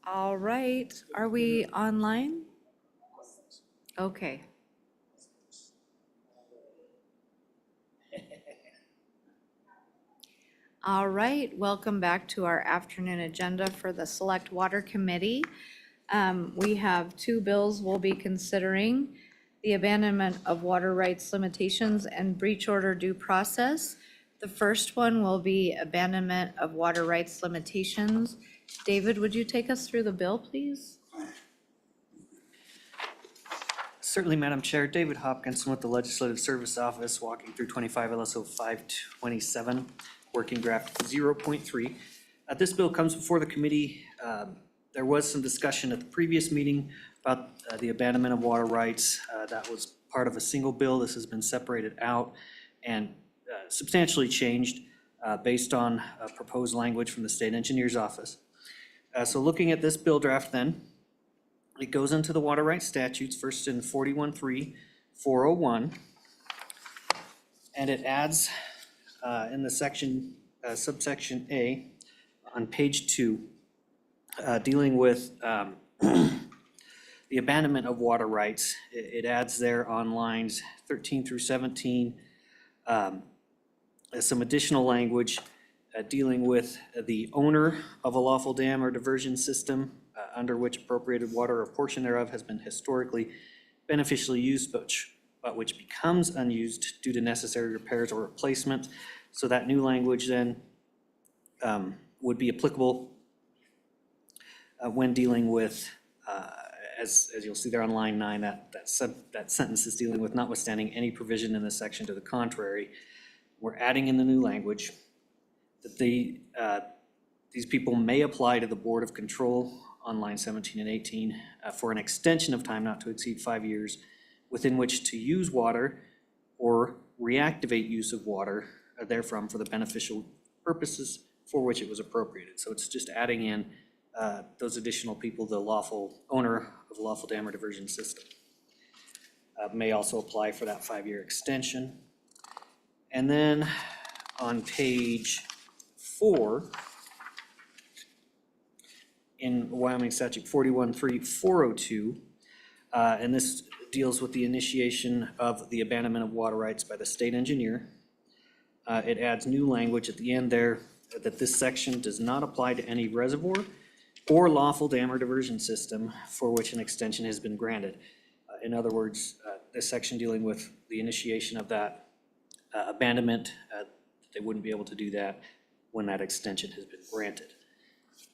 All right, are we online? Okay. All right, welcome back to our afternoon agenda for the Select Water Committee. We have two bills we'll be considering: the abandonment of water rights limitations and breach order due process. The first one will be abandonment of water rights limitations. David, would you take us through the bill, please? Certainly, Madam Chair. David Hopkinson with the Legislative Service Office, walking through 25 LSO 527, working draft 0.3. This bill comes before the committee. There was some discussion at the previous meeting about the abandonment of water rights. That was part of a single bill. This has been separated out and substantially changed based on proposed language from the State Engineer's Office. So looking at this bill draft then, it goes into the water rights statutes, first in 41.3.401, and it adds in the section, subsection A, on page 2, dealing with the abandonment of water rights. It adds there on lines 13 through 17 some additional language dealing with the owner of a lawful dam or diversion system under which appropriated water or portion thereof has been historically beneficially used, but which becomes unused due to necessary repairs or replacement. So that new language then would be applicable when dealing with, as you'll see there on line 9, that sentence is dealing with notwithstanding any provision in this section to the contrary. We're adding in the new language that these people may apply to the Board of Control on line 17 and 18 for an extension of time not to exceed 5 years within which to use water or reactivate use of water therefrom for the beneficial purposes for which it was appropriated. So it's just adding in those additional people, the lawful owner of a lawful dam or diversion system may also apply for that 5-year extension. And then on page 4, in Wyoming statute 41.3.402, and this deals with the initiation of the abandonment of water rights by the state engineer. It adds new language at the end there that this section does not apply to any reservoir or lawful dam or diversion system for which an extension has been granted. In other words, this section dealing with the initiation of that abandonment, they wouldn't be able to do that when that extension has been granted.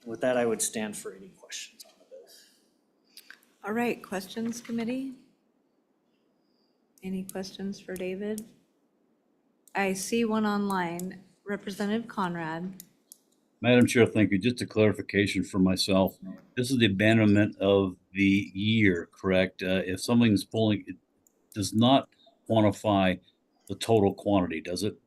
And with that, I would stand for any questions on the bill. All right, questions, committee? Any questions for David? I see one online. Representative Conrad. Madam Chair, thank you. Just a clarification for myself. This is the abandonment of the year, correct? If something's pulling, it does not quantify the total quantity, does it?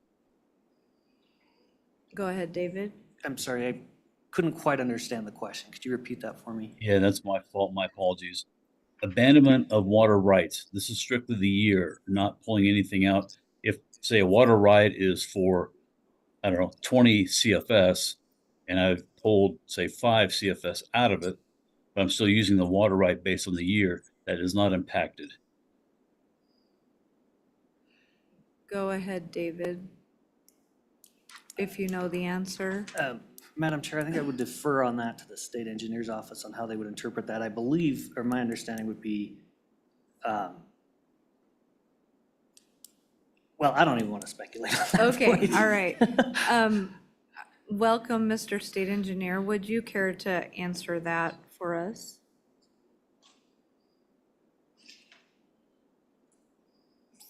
Go ahead, David. I'm sorry, I couldn't quite understand the question. Could you repeat that for me? Yeah, that's my fault. My apologies. Abandonment of water rights. This is strictly the year, not pulling anything out. If, say, a water right is for, I don't know, 20 CFS, and I've pulled, say, 5 CFS out of it, but I'm still using the water right based on the year, that is not impacted. Go ahead, David, if you know the answer. Madam Chair, I think I would defer on that to the state engineer's office on how they would interpret that. I believe, or my understanding would be, well, I don't even want to speculate on that Okay, point. all right. Welcome, Mr. State Engineer. Would you care to answer that for us?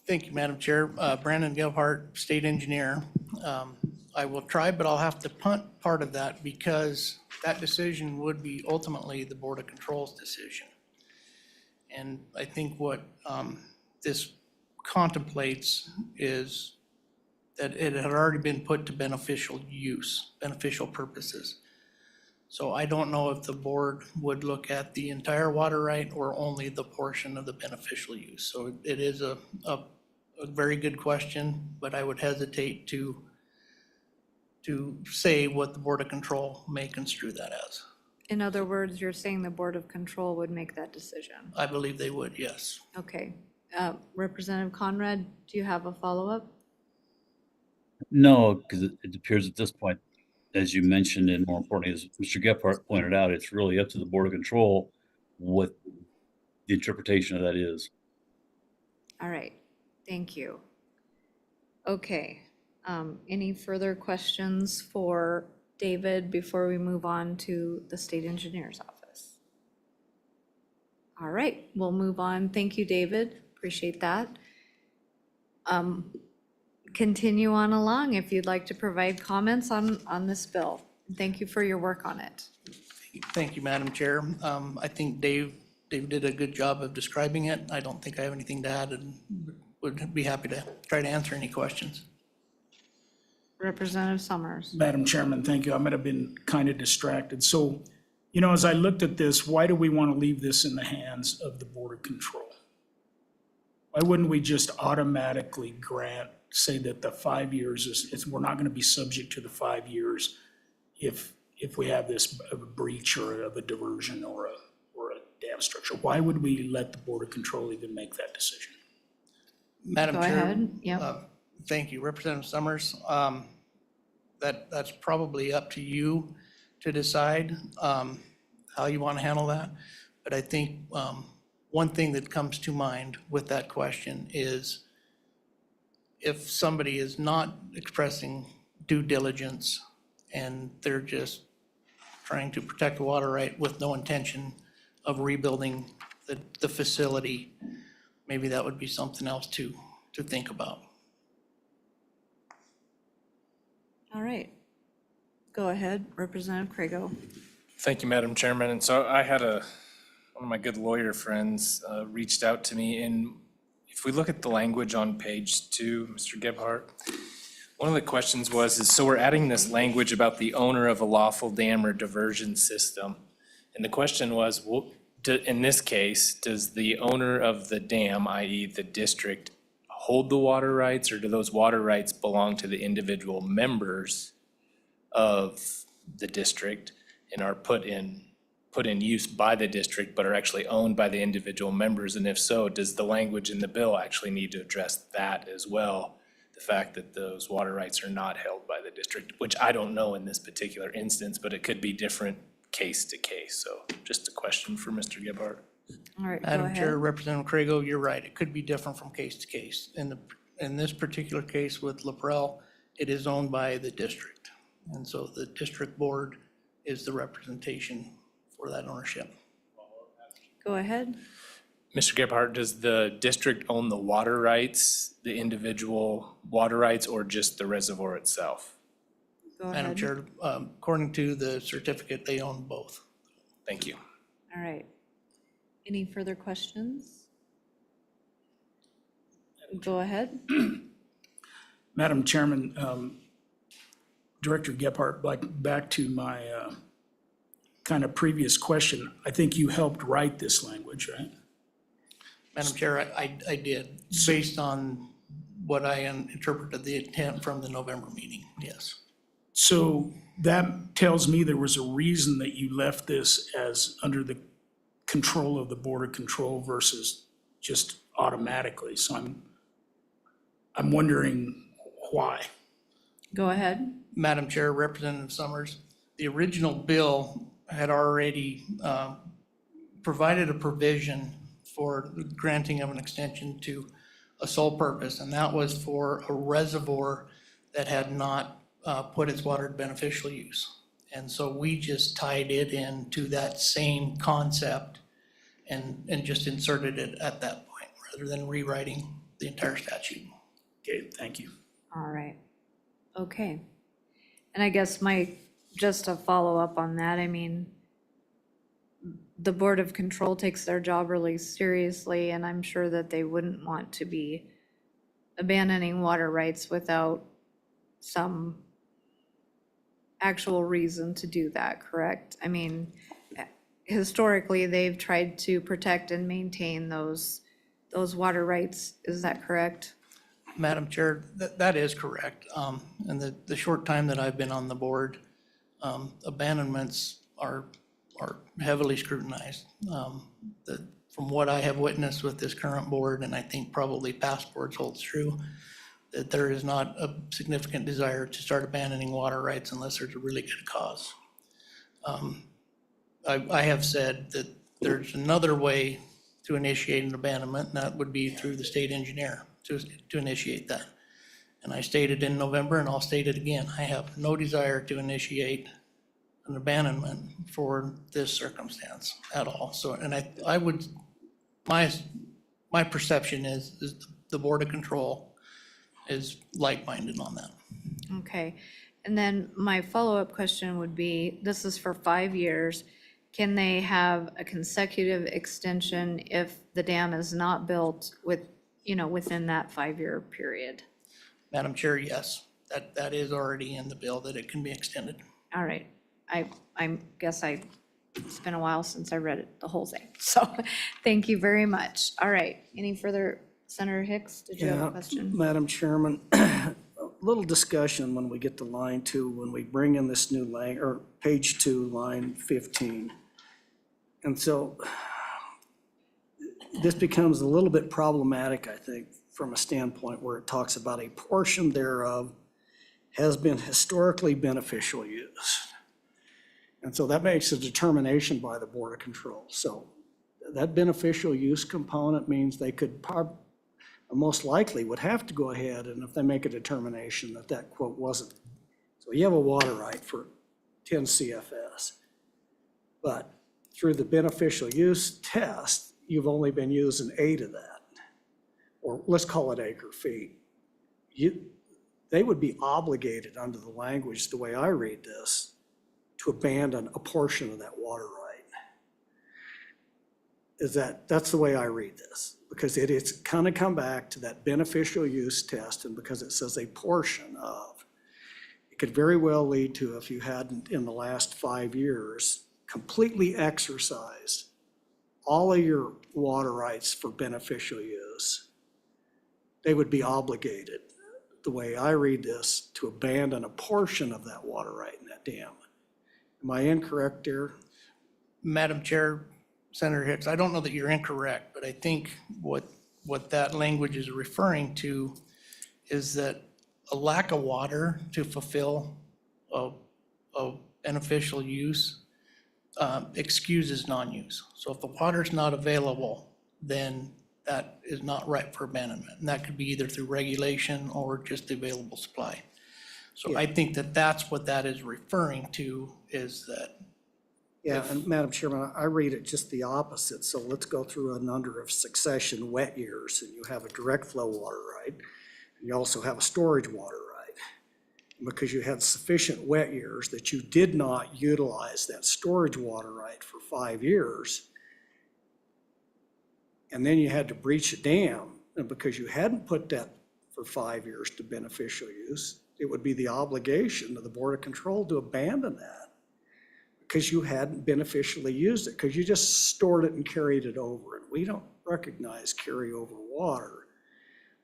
Thank you, Madam Chair. Brandon Gebhardt, State Engineer. I will try, but I'll have to punt part of that because that decision would be ultimately the Board of Control's decision. And I think what this contemplates is that it had already been put to beneficial use, beneficial purposes. So I don't know if the board would look at the entire water right or only the portion of the beneficial use. So it is a very good question, but I would hesitate to say what the Board of Control may construe that as. In other words, you're saying the Board of Control would make that decision? I believe they would, yes. Okay. Representative Conrad, do you have a follow-up? No, because it appears at this point, as you mentioned, and more importantly, as Mr. Gephardt pointed out, it's really up to the Board of Control what the interpretation of that is. All right, thank you. Okay, any further questions for David before we move on to the state engineer's office? All right, we'll move on. Thank you, David. Appreciate that. Continue on along if you'd like to provide comments on this bill. Thank you for your work on it. Thank you, Madam Chair. I think Dave did a good job of describing it. I don't think I have anything to add and would be happy to try to answer any questions. Representative Summers. Madam Chairman, thank you. I might have been kind of distracted. So, you know, as I looked at this, why do we want to leave this in the hands of the Board of Control? Why wouldn't we just automatically say that the 5 years we're not going to be subject to the 5 years if we have this of a breach or of a diversion or a dam structure? Why would we let the Board of Control even make that decision? Madam Go Chair. ahead. Yep. Thank you, Representative Summers. That's probably up to you to decide how you want to handle that. But I think one thing that comes to mind with that question is if somebody is not expressing due diligence and they're just trying to protect the water right with no intention of rebuilding the facility, maybe that would be something else to think about. All right. Go ahead, Representative Craigo. Thank you, Madam Chairman. And so I had one of my good lawyer friends reached out to me, and if we look at the language on page 2, Mr. Gebhardt, one of the questions so we're adding this language about the owner of a lawful dam or diversion system. And the question was, well, in this case, does the owner of the dam, i.e. the district, hold the water rights, or do those water rights belong to the individual members of the district and are put in use by the district but are actually owned by the individual members? And if so, does the language in the bill actually need to address that as well? The fact that those water rights are not held by the district, which I don't know in this particular instance, but it could be different case to case. So just a question for Mr. Gebhardt. All right, go Madam ahead. Chair, Representative Craigo, you're right. It could be different from case to case. In this particular case with LaPrel, it is owned by the district. And so the district board is the representation for that ownership. Go ahead. Mr. Gebhardt, does the district own the water rights, the individual water rights, or just the reservoir itself? Go Madam ahead. Chair, according to the certificate, they own both. Thank you. All right. Any further questions? Go ahead. Madam Chairman, Director Gephardt, back to my kind of previous question. I think you helped write this language, right? Madam Chair, I did, based on what I interpreted the intent from the November meeting, yes. So that tells me there was a reason that you left this as under the control of the Board of Control versus just automatically. So I'm wondering why. Go ahead. Madam Chair, Representative Summers, the original bill had already provided a provision for the granting of an extension to a sole purpose, and that was for a reservoir that had not put its water to beneficial use. And so we just tied it into that same concept and just inserted it at that point, rather than rewriting the entire statute. Okay, thank you. All right. Okay. And I guess just a follow up on that, I mean, the Board of Control takes their job really seriously, and I'm sure that they wouldn't want to be abandoning water rights without some actual reason to do that, correct? I mean, historically, they've tried to protect and maintain those water rights. Is that correct? Madam Chair, that is correct. In the short time that I've been on the board, abandonments are are heavily scrutinized. From what I have witnessed with this current board, and I think probably past boards holds true, that there is not a significant desire to start abandoning water rights unless there's a really good cause. I have said that there's another way to initiate an abandonment, and that would be through the state engineer to initiate that. And I stated in November, and I'll state it again, I have no desire to initiate an abandonment for this circumstance at all. So, and I would, my perception is the Board of Control is like-minded on that. Okay, and then my follow-up question would be, this is for 5 years. Can they have a consecutive extension if the dam is not built within that 5-year period? Madam Chair, yes, that is already in the bill, that it can be extended. All right, I guess it's been a while since I read it, the whole thing, so thank you very much. All right, any further, Senator Hicks, did you have a question? Madam Chairman, a little discussion when we get to line 2, when we bring in this new line, or page 2, line 15. And so this becomes a little bit problematic, I think, from a standpoint where it talks about a portion thereof has been historically beneficial use. And so that makes a determination by the Board of Control. So that beneficial use component means they could most likely would have to go ahead, and if they make a determination that that quote wasn't. So you have a water right for 10 CFS, but through the beneficial use test, you've only been using 8 of that, or let's call it acre feet. They would be obligated under the language, the way I read this, to abandon a portion of that water right. That's the way I read this, because it's kind of come back to that beneficial use test, and because it says a portion of, it could very well lead to, if you hadn't in the last 5 years completely exercised all of your water rights for beneficial use, they would be obligated, the way I read this, to abandon a portion of that water right in that dam. Am I incorrect there? Madam Chair, Senator Hicks, I don't know that you're incorrect, but I think what that language is referring to is that a lack of water to fulfill a beneficial use excuses non-use. So if the water's not available, then that is not right for abandonment. And that could be either through regulation or just the available supply. So I think that that's what that is referring to, is that. Yeah, and Madam Chairman, I read it just the opposite. So let's go through a number of succession wet years, and you have a direct flow water right, and you also have a storage water right. Because you had sufficient wet years that you did not utilize that storage water right for 5 years, and then you had to breach a dam, and because you hadn't put that for 5 years to beneficial use, it would be the obligation of the Board of Control to abandon that because you hadn't beneficially used it, because you just stored it and carried it over. And we don't recognize carryover water,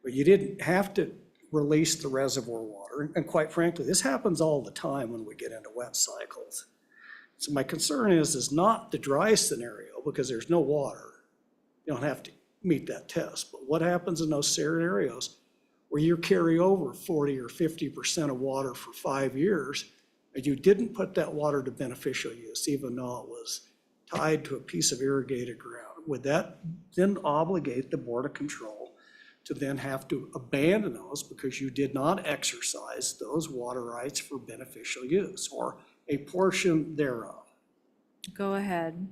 but you didn't have to release the reservoir water. And quite frankly, this happens all the time when we get into wet cycles. So my concern is not the dry scenario, because there's no water. You don't have to meet that test. But what happens in those scenarios where you carry over 40 or 50% of water for 5 years, and you didn't put that water to beneficial use, even though it was tied to a piece of irrigated ground? Would that then obligate the Board of Control to then have to abandon those because you did not exercise those water rights for beneficial use, or a portion thereof? Go ahead.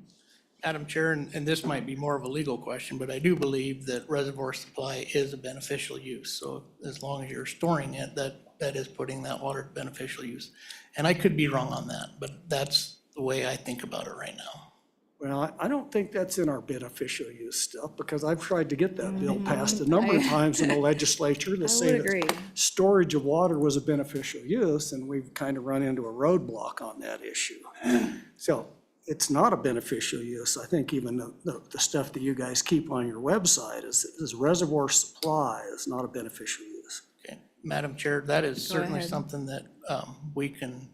Madam Chair, and this might be more of a legal question, but I do believe that reservoir supply is a beneficial use. So as long as you're storing it, that is putting that water to beneficial use. And I could be wrong on that, but that's the way I think about it right now. Well, I don't think that's in our beneficial use stuff, because I've tried to get that bill passed a number of times in the legislature to I say would agree. that storage of water was a beneficial use, and we've kind of run into a roadblock on that issue. So it's not a beneficial use. I think even the stuff that you guys keep on your website is reservoir supply is not a beneficial use. Okay, Madam Chair, that is Go certainly ahead. something that we can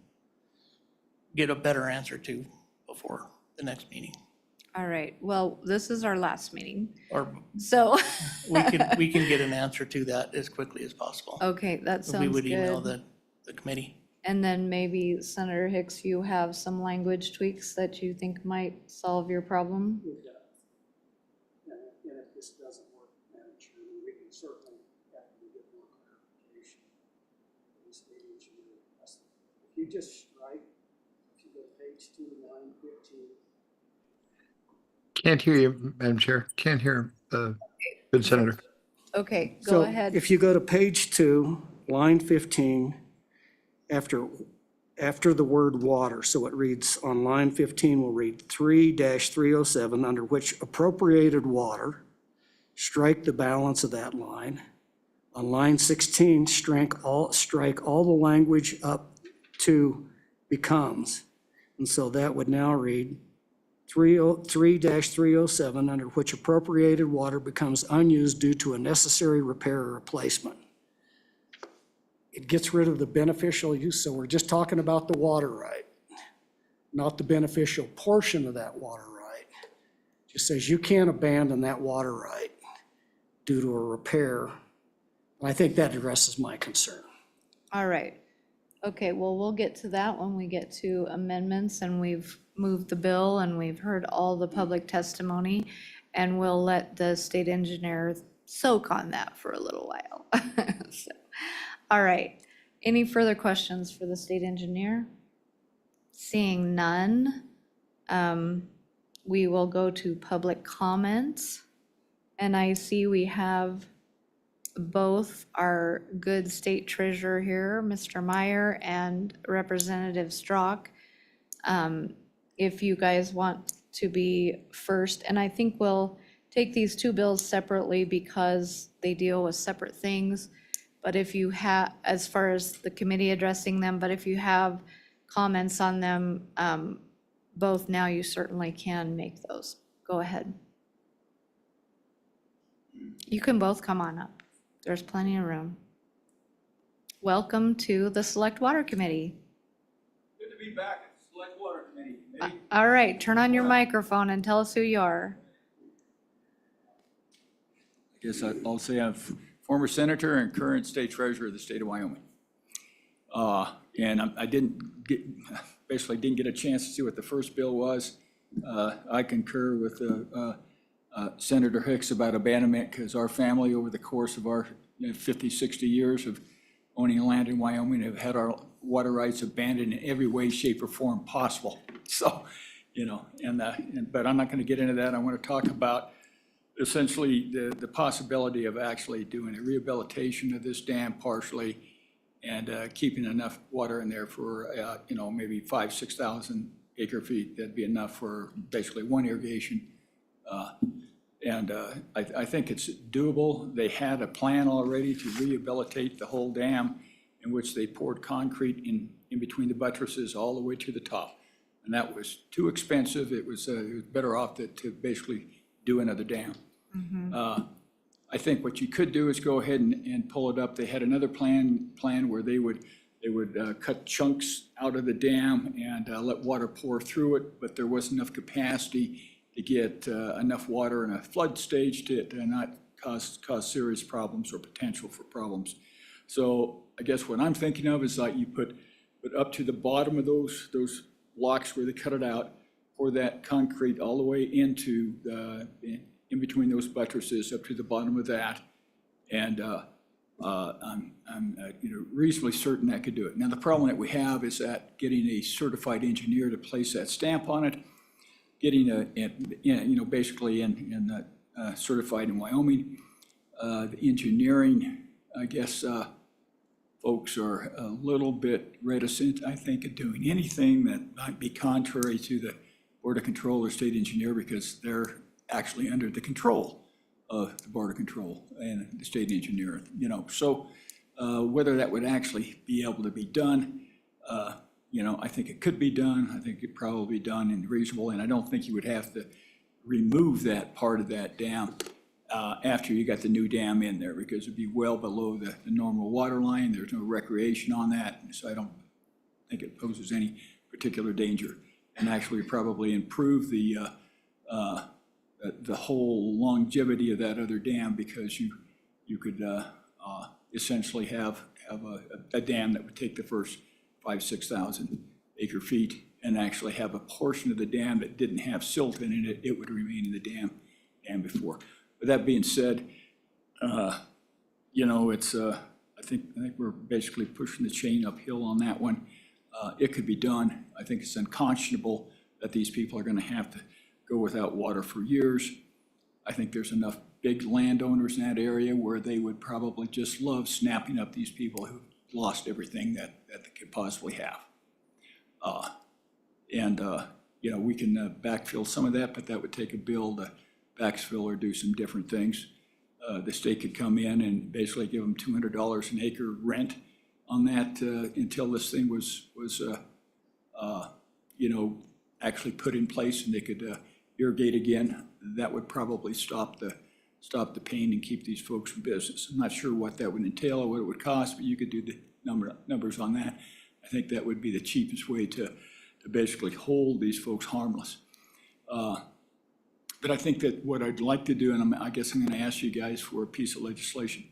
get a better answer to before the next meeting. All right, well, this is our last meeting, Or so, we can get an answer to that as quickly as possible. okay, that We sounds would email good. the committee. And then maybe Senator Hicks, you have some language tweaks that you think might solve your problem? And if this doesn't work, Madam Chairman, we can certainly have to get more clarification from the state engineer. If you just strike, if you go to page 2, line 15. Can't hear you, Madam Chair. Can't hear the good senator. Okay, go So ahead. if you go to page 2, line 15, after the word water, so it reads, on line 15, we'll read 3-307, under which appropriated water, strike the balance of that line. On line 16, strike all the language up to becomes. And so that would now read 3-307, under which appropriated water becomes unused due to a necessary repair or replacement. It gets rid of the beneficial use, so we're just talking about the water right, not the beneficial portion of that water right. Just says you can't abandon that water right due to a repair. And I think that addresses my concern. All right. Okay, well, we'll get to that when we get to amendments and we've moved the bill and we've heard all the public testimony, and we'll let the state engineer soak on that for a little while. So, all right. Any further questions for the state engineer? Seeing none, we will go to public comments. And I see we have both our good state treasurer here, Mr. Meyer, and Representative Strzok. If you guys want to be first, and I think we'll take these two bills separately because they deal with separate things. But if you have, as far as the committee addressing them, but if you have comments on them, both now, you certainly can make those. Go ahead. You can both come on up. There's plenty of room. Welcome to the Select Water Committee. Good to be back at the Select Water Committee. All right, turn on your microphone and tell us who you are. I guess I'll say I'm former senator and current state treasurer of the state of Wyoming. And I basically didn't get a chance to see what the first bill was. I concur with Senator Hicks about abandonment, because our family, over the course of our 50, 60 years of owning land in Wyoming, have had our water rights abandoned in every way, shape, or form possible. So, but I'm not going to get into that. I want to talk about essentially the possibility of actually doing a rehabilitation of this dam partially, and keeping enough water in there for, maybe 5,000, 6,000 acre feet. That'd be enough for basically one irrigation. I think it's doable. They had a plan already to rehabilitate the whole dam, in which they poured concrete in between the buttresses all the way to the top. And that was too expensive. It was better off to basically do another dam. I think what you could do is go ahead and pull it up. They had another plan where they would cut chunks out of the dam and let water pour through it, but there wasn't enough capacity to get enough water in a flood stage to not cause serious problems or potential for problems. So I guess what I'm thinking of is that you put up to the bottom of those blocks where they cut it out, pour that concrete all the way into in between those buttresses up to the bottom of that, and I'm reasonably certain that could do it. Now the problem that we have is that getting a certified engineer to place that stamp on it, getting basically certified in Wyoming. The engineering, I guess, folks are a little bit reticent, I think, of doing anything that might be contrary to the Board of Control or state engineer, because they're actually under the control of the Board of Control and the state engineer, So whether that would actually be able to be done, I think it could be done. I think it could probably be done and reasonable, and I don't think you would have to remove that part of that dam after you got the new dam in there, because it'd be well below the normal water line. There's no recreation on that, so I don't think it poses any particular danger. and actually probably improve the whole longevity of that other dam, because you could essentially have a dam that would take the first 5,000-6,000 acre feet and actually have a portion of the dam that didn't have silt in it, it would remain in the dam before. With that being said, you know, it's, I think we're basically pushing the chain uphill on that one. It could be done. I think it's unconscionable that these people are gonna have to go without water for years. I think there's enough big landowners in that area where they would probably just love snapping up these people who lost everything that they could possibly have. You know, we can backfill some of that, but that would take a bill to backfill or do some different things. The state could come in and basically give them $200 an acre rent on that until this thing was you know, actually put in place and they could irrigate again. That would probably stop the pain and keep these folks in business. I'm not sure what that would entail or what it would cost, but you could do the numbers on that. I think that would be the cheapest way to basically hold these folks harmless. But I think that what I'd like to do, and I guess I'm going to ask you guys for a piece of legislation.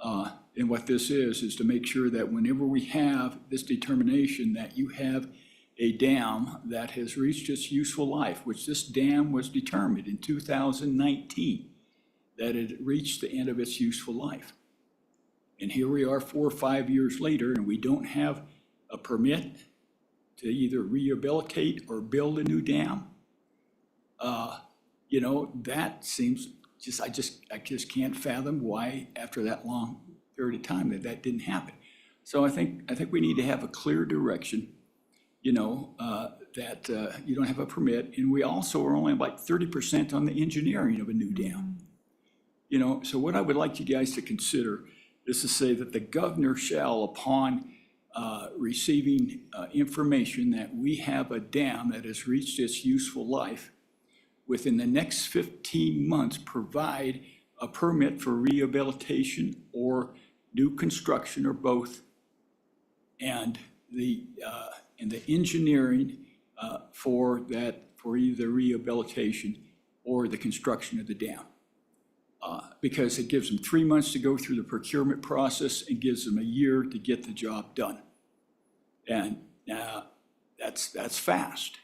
And what this is to make sure that whenever we have this determination that you have a dam that has reached its useful life, which this dam was determined in 2019, that it reached the end of its useful life. And here we are 4 or 5 years later, and we don't have a permit to either rehabilitate or build a new dam. You know, that seems I just can't fathom why after that long period of time that didn't happen. So I think we need to have a clear direction, you know, that you don't have a permit, and we also are only like 30% on the engineering of a new dam. You know, so what I would like you guys to consider is to say that the governor shall, upon receiving information that we have a dam that has reached its useful life, within the next 15 months, provide a permit for rehabilitation or new construction or both, and the engineering for either rehabilitation or the construction of the dam. Because it gives them 3 months to go through the procurement process and gives them a year to get the job done. And that's fast.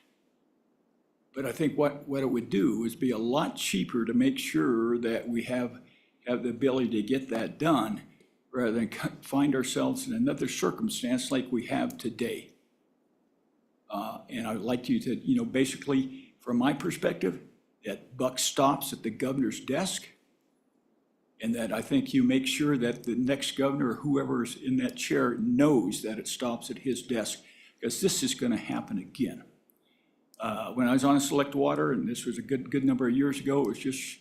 But I think what it would do is be a lot cheaper to make sure that we have the ability to get that done rather than find ourselves in another circumstance like we have today. And I would like you to, you know, basically, from my perspective, that buck stops at the governor's desk, and that I think you make sure that the next governor or whoever's in that chair knows that it stops at his desk, because this is going to happen again. When I was on Select Water, and this was a good number of years ago, it was just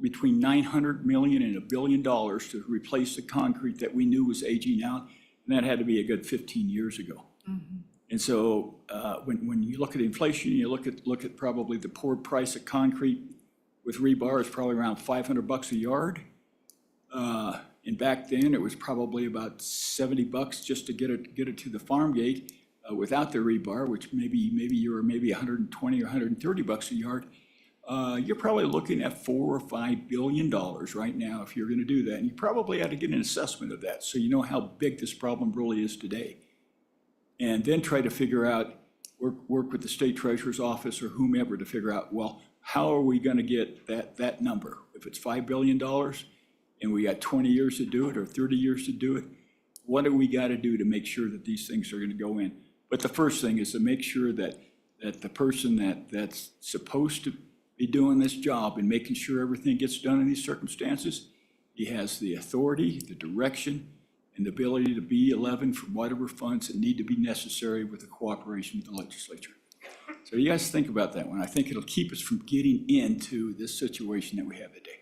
between $900 million and $1 billion to replace the concrete that we knew was aging out, and that had to be a good 15 years ago. Mm-hmm. And so when you look at inflation, you look at probably the poured price of concrete with rebar is probably around $500 a yard. And back then it was probably about $70 just to get it to the farm gate without the rebar, which maybe you were maybe $120 or $130 a yard. You're probably looking at $4 or $5 billion right now if you're going to do that. And you probably ought to get an assessment of that so you know how big this problem really is today. And then try to figure out, work with the state treasurer's office or whomever to figure out, well, how are we going to get that number? If it's $5 billion and we got 20 years to do it or 30 years to do it, what do we got to do to make sure that these things are going to go in? But the first thing is to make sure that the person that's supposed to be doing this job and making sure everything gets done in these circumstances, he has the authority, the direction, and the ability to be levied from whatever funds that need to be necessary with the cooperation of the legislature. So you guys think about that one. I think it'll keep us from getting into this situation that we have today.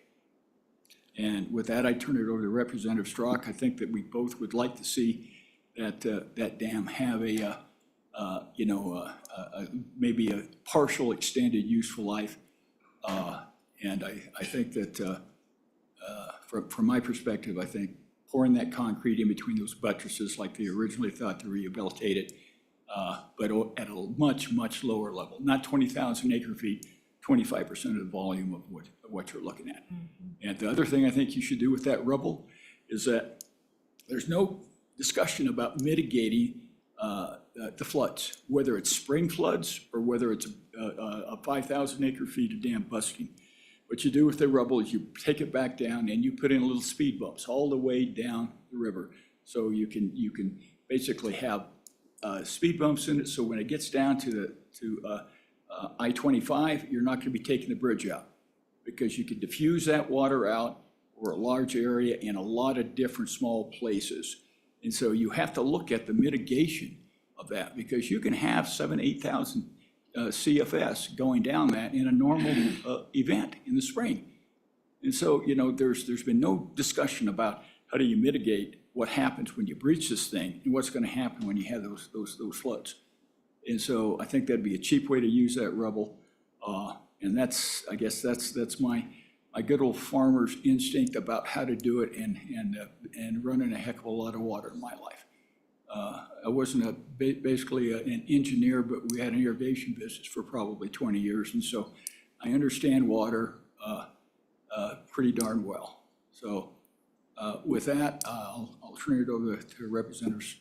And with that, I turn it over to Representative Strzok. I think that we both would like to see that dam have maybe a partial extended useful life. And I think that from my perspective, I think pouring that concrete in between those buttresses like they originally thought to rehabilitate it but at a much, much lower level, not 20,000 acre feet, 25% of the volume of what you're looking at. And the other thing I think you should do with that rubble is that there's no discussion about mitigating the floods, whether it's spring floods or whether it's a 5,000 acre feet of dam busting. What you do with the rubble is you take it back down and you put in little speed bumps all the way down the river. So you can basically have speed bumps in it, so when it gets down to I-25, you're not gonna be taking the bridge out, because you can diffuse that water out over a large area in a lot of different small places. And so you have to look at the mitigation of that, because you can have 8,000 CFS going down that in a normal event in the spring. And so, you know, there's been no discussion about how do you mitigate what happens when you breach this thing and what's gonna happen when you have those floods. And so I think that'd be a cheap way to use that rubble. And I guess that's my good old farmer's instinct about how to do it and running a heck of a lot of water in my life. I wasn't basically an engineer, but we had an irrigation business for probably 20 years. And so I understand water pretty darn well. So with that, I'll turn it over to Representative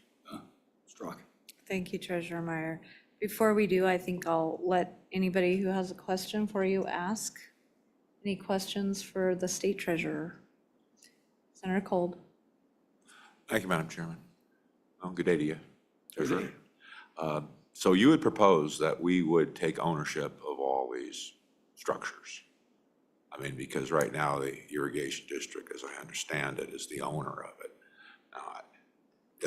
Strzok. Thank you, Treasurer Meyer. Before we do, I think I'll let anybody who has a question for you ask. Any questions for the state treasurer? Senator Kolb. Thank you, Madam Chairman. Good day to you, Treasurer. So you had proposed that we would take ownership of all these structures. I mean, because right now the irrigation district, as I understand it, is the owner of it. Now,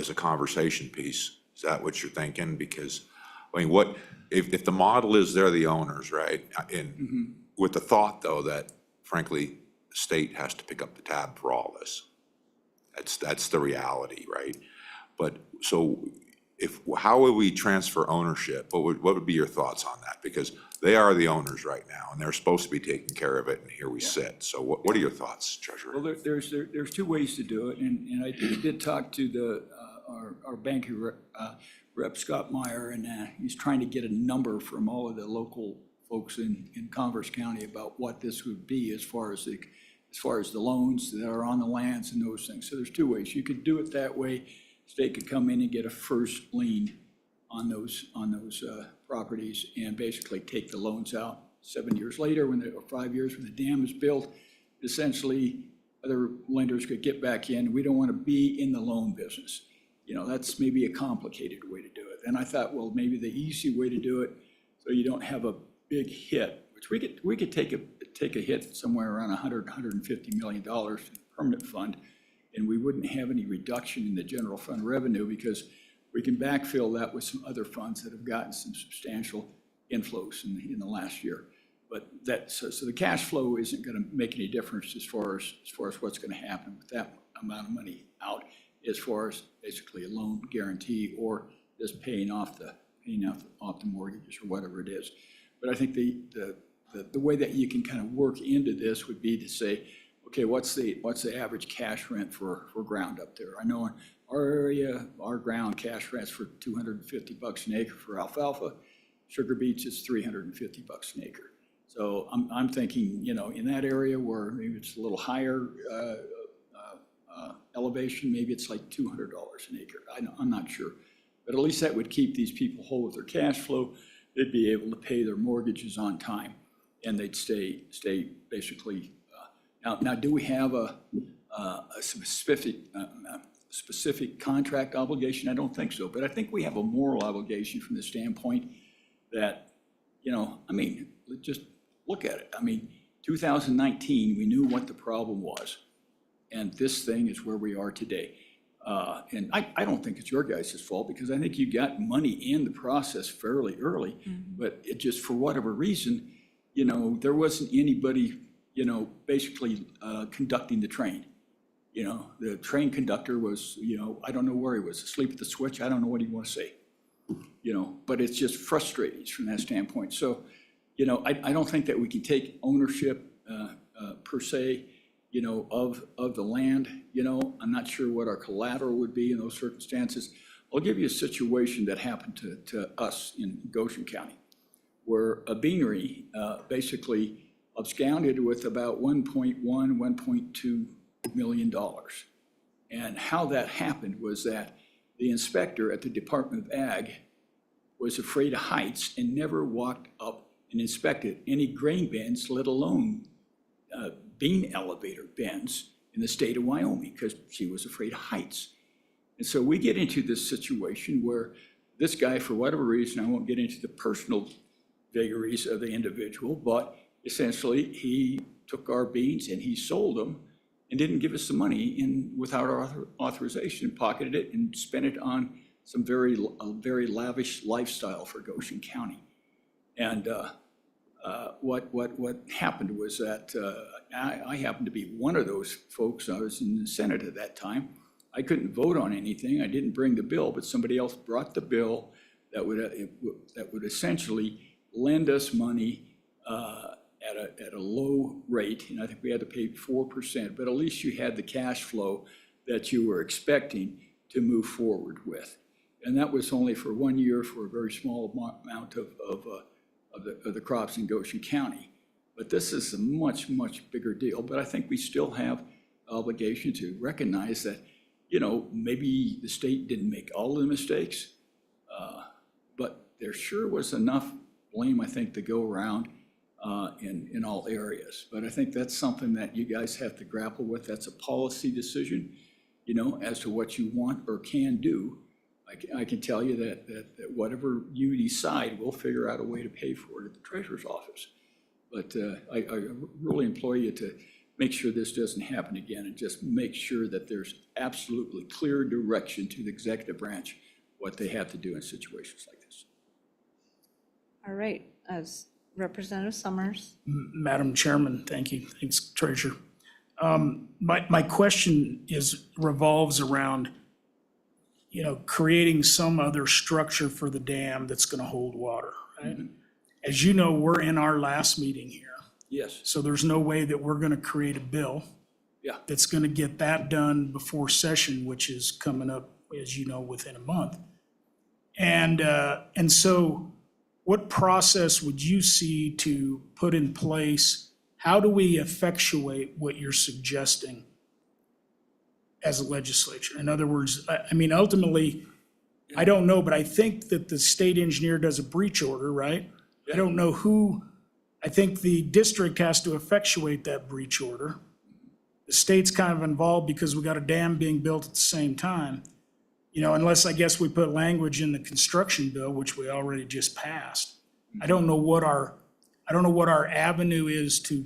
as a conversation piece, is that what you're thinking? Because, I mean, what, if the model is they're the owners, right? And with the thought, though, that frankly, the state has to pick up the tab for all this. That's the reality, right? But so how would we transfer ownership? What would be your thoughts on that? Because they are the owners right now, and they're supposed to be taking care of it, and here we sit. So what are your thoughts, Treasurer? Well, there's two ways to do it, and I did talk to our banker rep Scott Meyer, and he's trying to get a number from all of the local folks in Converse County about what this would be as far as the loans that are on the lands and those things. So there's two ways. You could do it that way. State could come in and get a first lien on those properties and basically take the loans out 7 years later, or 5 years when the dam is built. Essentially, other lenders could get back in. We don't want to be in the loan business. You know, that's maybe a complicated way to do it. And I thought, well, maybe the easy way to do it, so you don't have a big hit, which we could take a hit somewhere around $150 million in the permanent fund, and we wouldn't have any reduction in the general fund revenue because we can backfill that with some other funds that have gotten some substantial inflows in the last year. But so the cash flow isn't going to make any difference as far as what's going to happen with that amount of money out, as far as basically a loan guarantee or just paying off the mortgages or whatever it is. But I think the way that you can kind of work into this would be to say, okay, what's the average cash rent for ground up there? I know in our area, our ground cash rents for $250 an acre for alfalfa. Sugar beets is $350 an acre. So I'm thinking, you know, in that area where maybe it's a little higher elevation, maybe it's like $200 an acre. I'm not sure, but at least that would keep these people whole with their cash flow. They'd be able to pay their mortgages on time, and they'd stay basically. Now, do we have a specific contract obligation? I don't think so, but I think we have a moral obligation from the standpoint that, you know, I mean, just look at it. I mean, 2019, we knew what the problem was, and this thing is where we are today. And I don't think it's your guys' fault, because I think you got money in the process fairly early, but it just, for whatever reason, you know, there wasn't anybody, you know, basically conducting the train. You know, the train conductor was, you know, I don't know where he was, asleep at the switch. I don't know what he'd want to say, you know, but it's just frustrating from that standpoint. So, you know, I don't think that we can take ownership per se, you know, of the land. You know, I'm not sure what our collateral would be in those circumstances. I'll give you a situation that happened to us in Goshen County, where a beanery basically absconded with about $1.2 million. And how that happened was that the inspector at the Department of Ag was afraid of heights and never walked up and inspected any grain bins, let alone bean elevator bins in the state of Wyoming, because she was afraid of heights. And so we get into this situation where this guy, for whatever reason, I won't get into the personal vagaries of the individual, but essentially he took our beans and he sold them and didn't give us the money without our authorization, pocketed it and spent it on some very lavish lifestyle for Goshen County. And what happened was that I happened to be one of those folks. I was in the Senate at that time. I couldn't vote on anything. I didn't bring the bill, but somebody else brought the bill that would essentially lend us money at a low rate, and I think we had to pay 4%, but at least you had the cash flow that you were expecting to move forward with. And that was only for 1 year for a very small amount of the crops in Goshen County. But this is a much, much bigger deal. But I think we still have obligation to recognize that, you know, maybe the state didn't make all of the mistakes, but there sure was enough blame, I think, to go around in all areas. But I think that's something that you guys have to grapple with. That's a policy decision, you know, as to what you want or can do. I can tell you that whatever you decide, we'll figure out a way to pay for it at the treasurer's office. But I really implore you to make sure this doesn't happen again, and just make sure that there's absolutely clear direction to the executive branch what they have to do in situations like this. All right, as Representative Summers. Madam Chairman, thank you. Thanks, Treasurer. My question revolves around, you know, creating some other structure for the dam that's going to hold water, right? Mm-hmm. As you know, we're in our last meeting here. Yes. So there's no way that we're going to create a bill that's going to get that done before session, which is coming up, as you know, within a month. And so what process would you see to put in place? How do we effectuate what you're suggesting as a legislature? In other words, I mean, ultimately, I don't know, but I think that the state engineer does a breach order, right? Yeah. I don't know who, I think the district has to effectuate that breach order. The state's kind of involved because we got a dam being built at the same time. You know, unless I guess we put language in the construction bill, which we already just passed. I don't know what our avenue is to,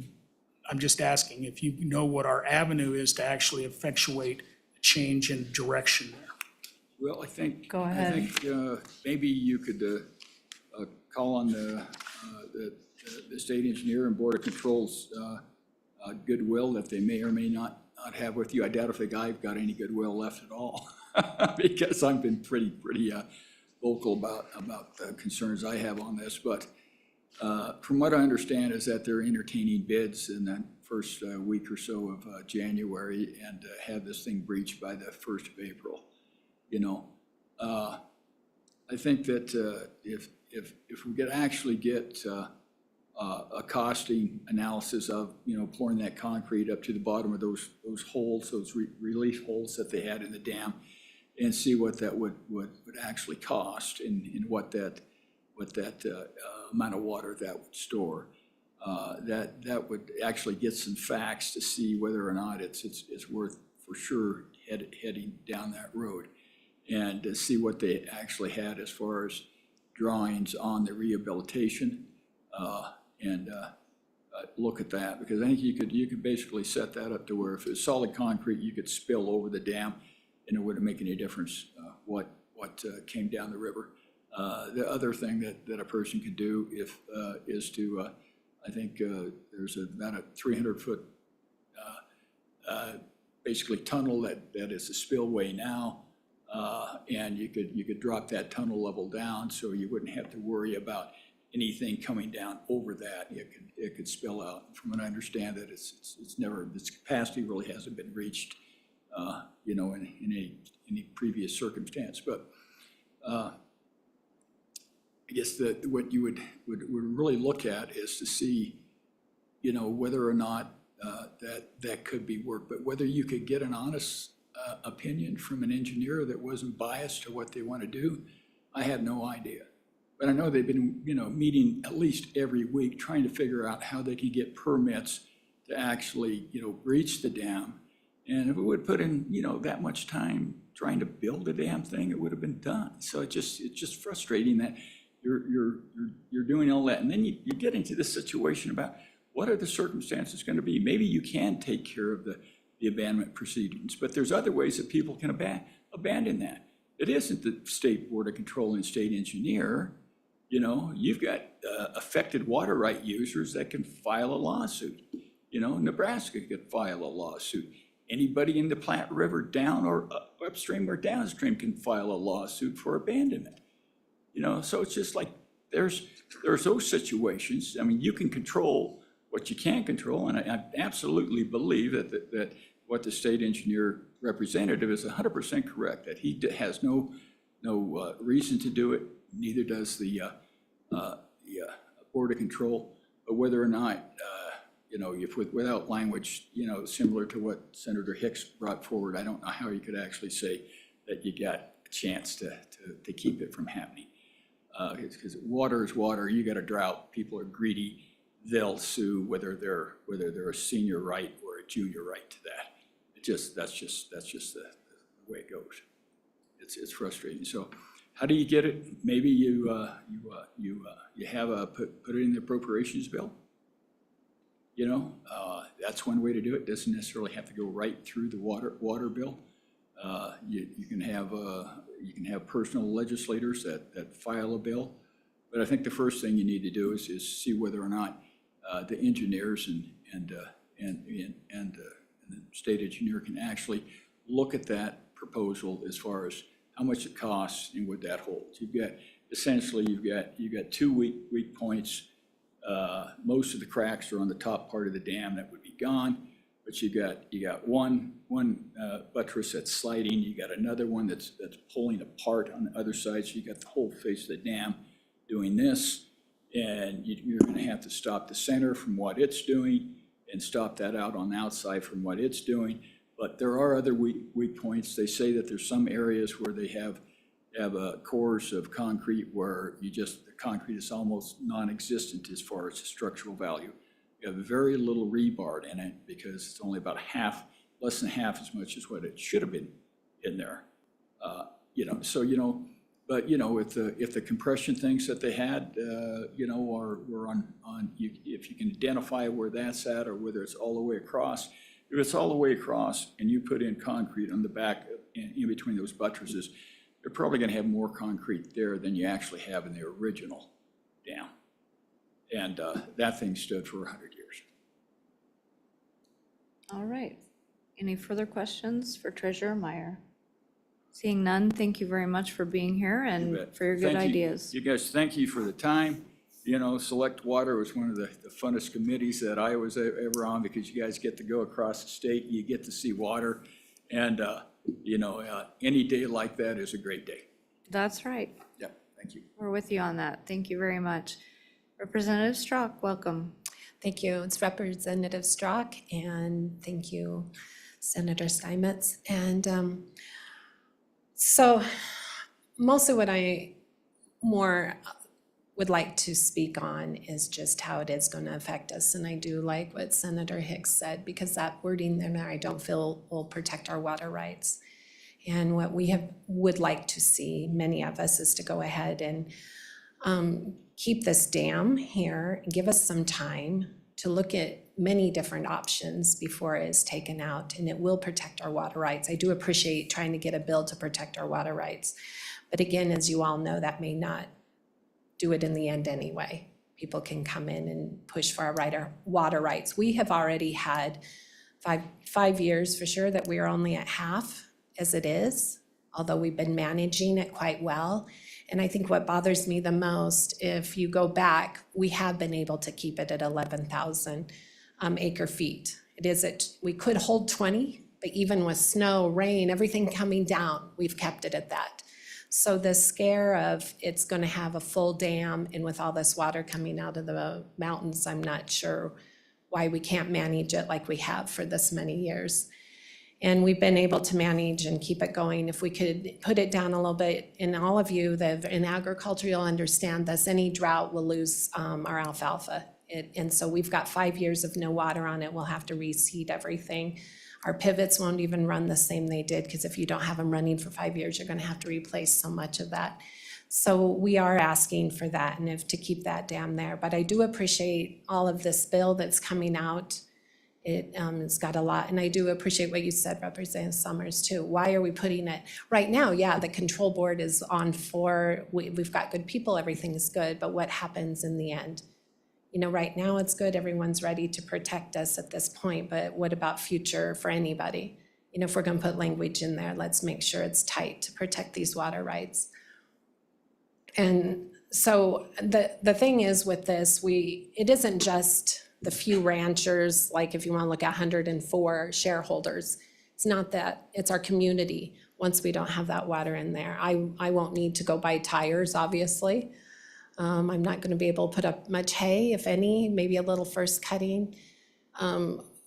I'm just asking if you know what our avenue is to actually effectuate a change in direction there. Well, I think. Go ahead. I think maybe you could call on the state engineer and Board of Control's goodwill that they may or may not have with you. I doubt if the guy's got any goodwill left at all, because I've been pretty vocal about the concerns I have on this. But from what I understand is that they're entertaining bids in the first week or so of January, and have this thing breached by the 1st of April. You know, I think that if we could actually get a costing analysis of, you know, pouring that concrete up to the bottom of those holes, those relief holes that they had in the dam, and see what that would actually cost, and what that amount of water that would store, that would actually get some facts to see whether or not it's worth for sure heading down that road, and to see what they actually had as far as drawings on the rehabilitation, and look at that, because I think you could basically set that up to where if it's solid concrete, you could spill over the dam, and it wouldn't make any difference what came down the river. The other thing that a person could do is to, I think there's about a 300-foot basically tunnel that is a spillway now, and you could drop that tunnel level down so you wouldn't have to worry about anything coming down over that. It could spill out. From what I understand, that it's never, its capacity really hasn't been reached, you know, in any previous circumstance. But I guess that what you would really look at is to see, whether or not that could be worked, but whether you could get an honest opinion from an engineer that wasn't biased to what they want to do, I have no idea. But I know they've been, meeting at least every week, trying to figure out how they can get permits to actually, breach the dam. And if it would put in, that much time trying to build a damn thing, it would have been done. So it's just frustrating that you're doing all that. And then you get into this situation about what are the circumstances going to be? Maybe you can take care of the abandonment proceedings, but there's other ways that people can abandon that. It isn't the State Board of Control and state engineer. You've got affected water right users that can file a lawsuit. Nebraska could file a lawsuit. Anybody in the Platte River down or upstream or downstream can file a lawsuit for abandonment. So it's just like there's those situations. I mean, you can control what you can't control, and I absolutely believe that what the state engineer representative is 100% correct, that he has no reason to do it, neither does the Board of Control, but whether or not, if without language, similar to what Senator Hicks brought forward, I don't know how you could actually say that you got a chance to keep it from happening. Because water is water, you got a drought, people are greedy, they'll sue whether they're a senior right or a junior right to that. That's just the way it goes. It's frustrating. So how do you get it? Maybe you have put it in the appropriations bill. That's one way to do it. Doesn't necessarily have to go right through the water bill. You can have personal legislators that file a bill. But I think the first thing you need to do is see whether or not the engineers and the state engineer can actually look at that proposal as far as how much it costs and what that holds. You've got 2 weak points. Most of the cracks are on the top part of the dam that would be gone, but you got one buttress that's sliding. You got another one that's pulling apart on the other side. So you got the whole face of the dam doing this, and you're going to have to stop the center from what it's doing and stop that out on the outside from what it's doing. But there are other weak points. They say that there's some areas where they have cores of concrete where the concrete is almost non-existent as far as the structural value. You have very little rebar in it because it's only about less than half as much as what it should have been in there. But if the compression things that they had, were on, if you can identify where that's at or whether it's all the way across. If it's all the way across and you put in concrete on the back in between those buttresses, you're probably going to have more concrete there than you actually have in the original dam. And that thing stood for 100 years. All right. Any further questions for Treasurer Meyer? Seeing none, thank you very much for being here You and bet. for your good Thank you. ideas. You guys, thank you for the time. Select Water was one of the funnest committees that I was ever on because you guys get to go across the state, you get to see water. And, any day like that is a great day. That's right. Yep, thank you. We're with you on that. Thank you very much. Representative Strzok, welcome. Thank you. It's Representative Strzok, and thank you, Senator Steinmetz. And so mostly what I more would like to speak on is just how it is going to affect us. And I do like what Senator Hicks said, because that wording there I don't feel will protect our water rights. And what we would like to see, many of us, is to go ahead and keep this dam here, give us some time to look at many different options before it is taken out, and it will protect our water rights. I do appreciate trying to get a bill to protect our water rights. But again, as you all know, that may not do it in the end anyway. People can come in and push for our water rights. We have already had five years for sure that we are only at half as it is, although we've been managing it quite well. And I think what bothers me the most, if you go back, we have been able to keep it at 11,000 acre feet. We could hold 20, but even with snow, rain, everything coming down, we've kept it at that. So the scare of it's gonna have a full dam and with all this water coming out of the mountains, I'm not sure why we can't manage it like we have for this many years. And we've been able to manage and keep it going. If we could put it down a little bit, and all of you that in agriculture, you'll understand this, any drought will lose our alfalfa. And so we've got 5 years of no water on it. We'll have to reseed everything. Our pivots won't even run the same they did, because if you don't have them running for 5 years, you're gonna have to replace so much of that. So we are asking for that and if to keep that dam there. But I do appreciate all of this bill that's coming out. It's got a lot, and I do appreciate what you said, Representative Summers, too. Why are we putting it, right now, yeah, the control board is on for, we've got good people, everything is good, but what happens in the end? You know, right now it's good, everyone's ready to protect us at this point, but what about future for anybody? You know, if we're gonna put language in there, let's make sure it's tight to protect these water rights. And so the thing is with this, it isn't just the few ranchers, like if you wanna look at 104 shareholders, it's not that, it's our community. Once we don't have that water in there, I won't need to go buy tires, obviously. I'm not gonna be able to put up much hay, if any, maybe a little first cutting.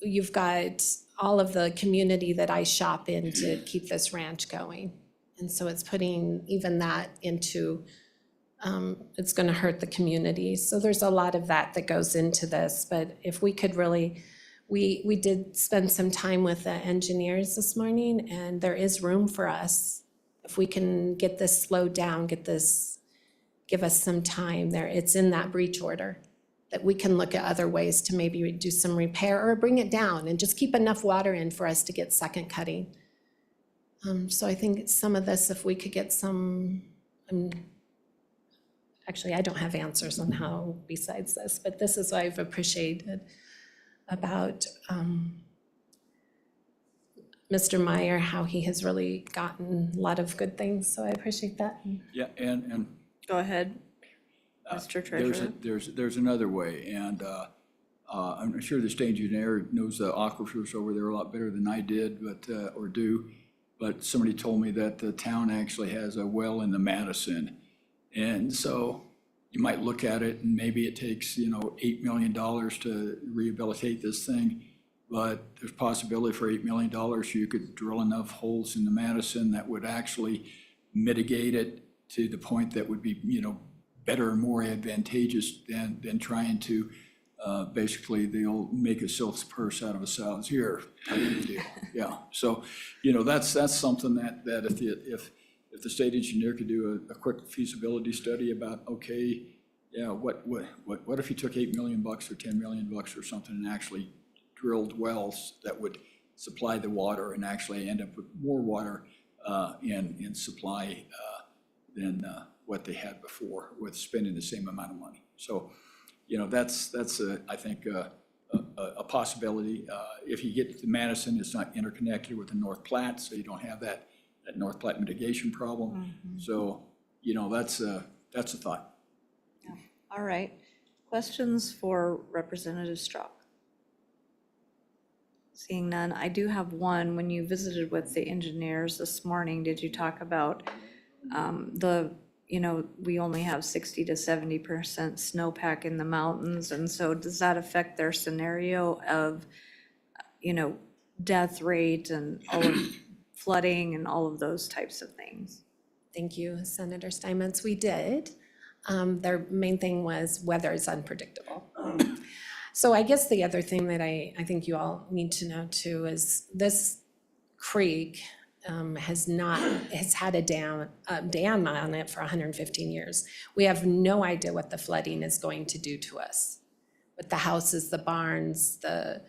You've got all of the community that I shop in to keep this ranch going. And so it's putting even that into, it's gonna hurt the community. So there's a lot of that goes into this, but if we could really, we did spend some time with the engineers this morning, and there is room for us. If we can get this slowed down, give us some time there, it's in that breach order, that we can look at other ways to maybe do some repair or bring it down and just keep enough water in for us to get second cutting. So I think some of this, if we could get some, actually, I don't have answers on how besides this, but this is what I've appreciated about Mr. Meyer, how he has really gotten a lot of good things, so I appreciate that. Yeah, and Go ahead, Mr. Treasurer. there's another way, and I'm sure the state engineer knows the aquifers over there a lot better than I did, but somebody told me that the town actually has a well in the Madison. And so you might look at it and maybe it takes, $8 million to rehabilitate this thing, but there's possibility for $8 million you could drill enough holes in the Madison that would actually mitigate it to the point that would be, better and more advantageous than trying to, basically, they'll make a silk purse out of a sow's ear type of deal. Yeah, so, that's something that if the state engineer could do a quick feasibility study about, okay, yeah, what if you took $8 million or $10 million or something and actually drilled wells that would supply the water and actually end up with more water in supply than what they had before with spending the same amount of money. So, that's I think a possibility. If you get to Madison, it's not interconnected with the North Platte, so you don't have that North Platte mitigation problem. So, that's a thought. Yeah. All right. Questions for Representative Strauch? Seeing none, I do have one. When you visited with the engineers this morning, did you talk about we only have 60 to 70% snowpack in the mountains, and so does that affect their scenario of, death rate and all of flooding and all of those types of things? Thank you, Senator Steinmetz. We did. Their main thing was weather is unpredictable. So I guess the other thing that I think you all need to know too is this creek has had a dam on it for 115 years. We have no idea what the flooding is going to do to us. With the houses, the barns, the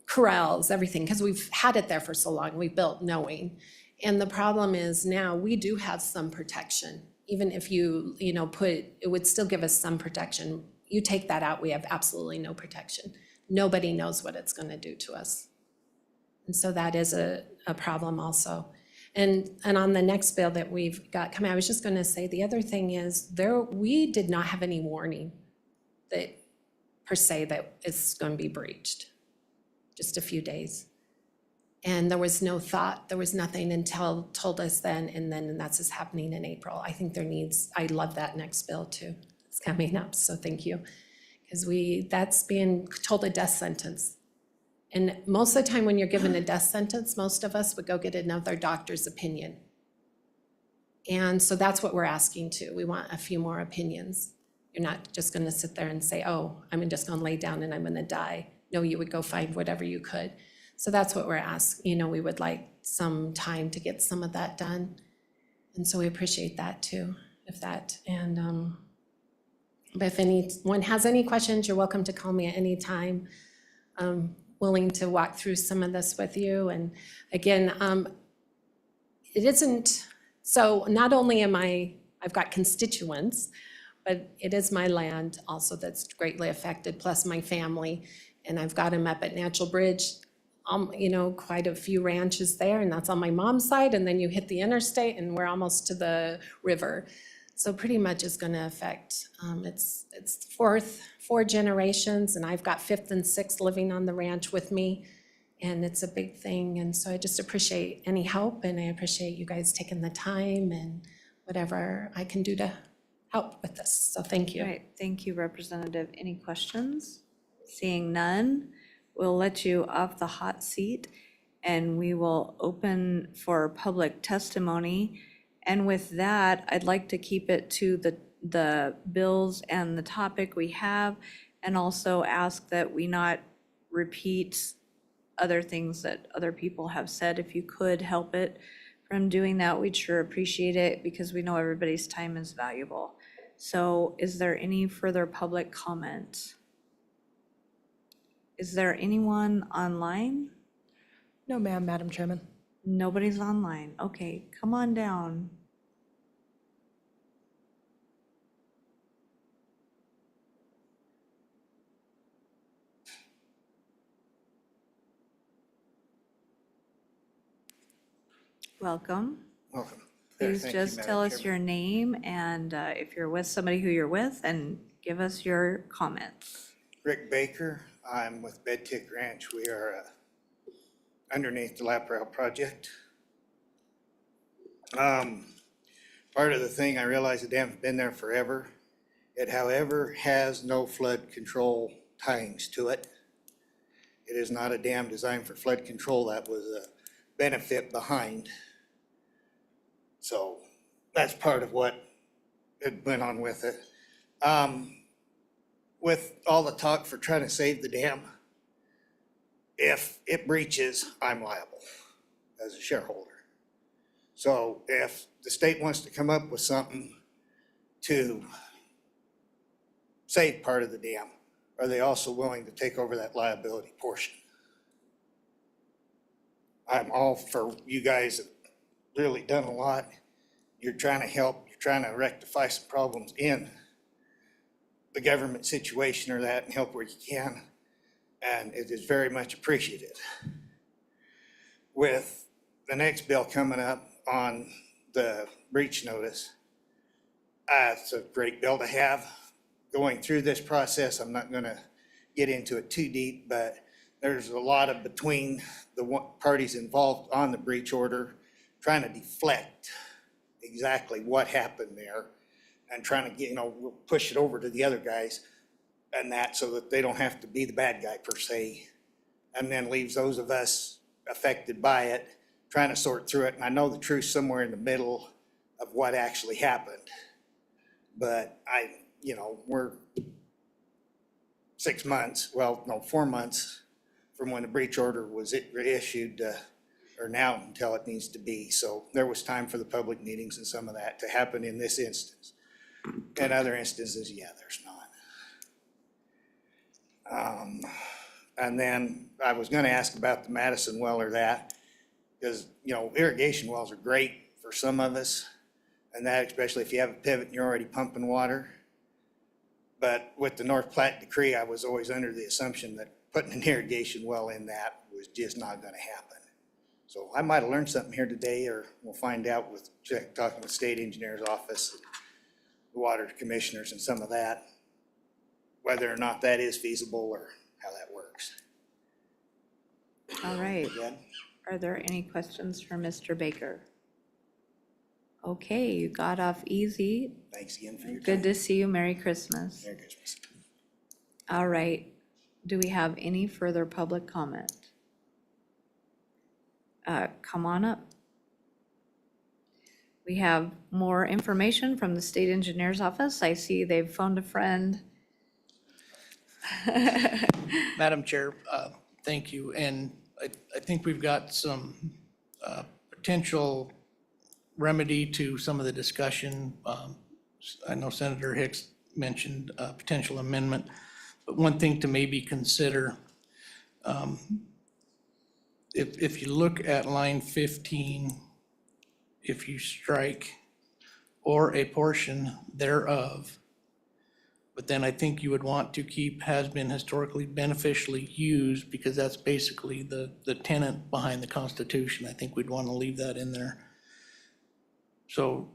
corrals, everything, because we've had it there for so long, we built knowing. And the problem is now we do have some protection. Even if you it would still give us some protection. You take that out, we have absolutely no protection. Nobody knows what it's gonna do to us. And so that is a problem also. And on the next bill that we've got coming, I was just gonna say, the other thing is we did not have any warning that per se that it's gonna be breached. Just a few days. And there was no thought, there was nothing until told us then, and that's just happening in April. I think I love that next bill too. It's coming up, so thank you. Because that's being told a death sentence. And most of the time when you're given a death sentence, most of us would go get another doctor's opinion. And so that's what we're asking too. We want a few more opinions. You're not just gonna sit there and say, oh, I'm just gonna lay down and I'm gonna die. No, you would go find whatever you could. So that's what we're asking, we would like some time to get some of that done. And so we appreciate that too, but if anyone has any questions, you're welcome to call me at any time. I'm willing to walk through some of this with you. And again, it isn't, so not only I've got constituents, but it is my land also that's greatly affected, plus my family. And I've got them up at Natural Bridge, quite a few ranches there, and that's on my mom's side. And then you hit the interstate and we're almost to the river. So pretty much it's gonna affect, it's four generations, and I've got fifth and sixth living on the ranch with me. And it's a big thing. And so I just appreciate any help, and I appreciate you guys taking the time and whatever I can do to help with this. So thank you. All right, thank you, Representative. Any questions? Seeing none, we'll let you off the hot seat, and we will open for public testimony. And with that, I'd like to keep it to the bills and the topic we have, and also ask that we not repeat other things that other people have said. If you could help it from doing that, we'd sure appreciate it, because we know everybody's time is valuable. So is there any further public comment? Is there anyone online? No, ma'am, Madam Chairman. Nobody's online. Okay, come on down. Welcome. Welcome. Please Thank you, just Madam tell us Chairman. your name and if you're with somebody who you're with, and give us your comments. Rick Baker, I'm with Bedtick Ranch. We are underneath the Laprelle project. Part of the thing, I realize the dam's been there forever. It, however, has no flood control tieings to it. It is not a dam designed for flood control. That was a benefit behind. So that's part of what it went on with it. With all the talk for trying to save the dam, if it breaches, I'm liable as a shareholder. So if the state wants to come up with something to save part of the dam, are they also willing to take over that liability portion? I'm all for, you guys have really done a lot. You're trying to help, you're trying to rectify some problems in the government situation or that, and help where you can. And it is very much appreciated. With the next bill coming up on the breach notice, it's a great bill to have. Going through this process, I'm not gonna get into it too deep, but there's a lot of between the parties involved on the breach order trying to deflect exactly what happened there, and trying to get, push it over to the other guys and that, so that they don't have to be the bad guy per se, and then leaves those of us affected by it trying to sort through it. And I know the truth's somewhere in the middle of what actually happened, but we're 6 months, 4 months from when the breach order was issued, or now until it needs to be. So there was time for the public meetings and some of that to happen in this instance. In other instances, yeah, there's not. And then I was gonna ask about the Madison well or that, because, irrigation wells are great for some of us, and that especially if you have a pivot and you're already pumping water. But with the North Platte decree, I was always under the assumption that putting an irrigation well in that was just not gonna happen. So I might have learned something here today, or we'll find out with talking with state engineer's office, the water commissioners and some of that, whether or not that is feasible or how that works. All right. Again, Are there any questions for Mr. Baker? Okay, you got off easy. Thanks again for your time. Good to see you. Merry Christmas. Merry Christmas. All right. Do we have any further public comment? Come on up. We have more information from the state engineer's office. I see they've phoned a friend. Madam Chair, thank you. And I think we've got some potential remedy to some of the discussion. I know Senator Hicks mentioned a potential amendment, but one thing to maybe consider, if you look at line 15, if you strike or a portion thereof, but then I think you would want to keep has been historically beneficially used, because that's basically the tenet behind the Constitution. I think we'd want to leave that in there. So,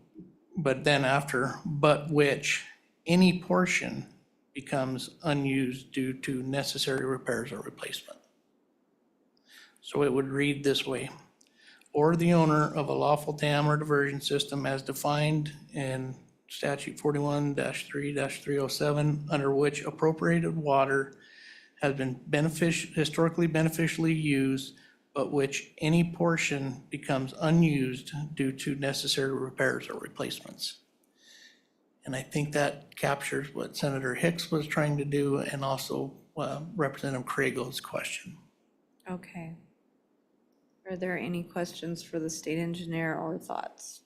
but then after, but which any portion becomes unused due to necessary repairs or replacement. So it would read this way: or the owner of a lawful dam or diversion system as defined in statute 41-3-307, under which appropriated water has been historically beneficially used, but which any portion becomes unused due to necessary repairs or replacements. And I think that captures what Senator Hicks was trying to do, and also Representative Crago's question. Okay. Are there any questions for the state engineer or thoughts?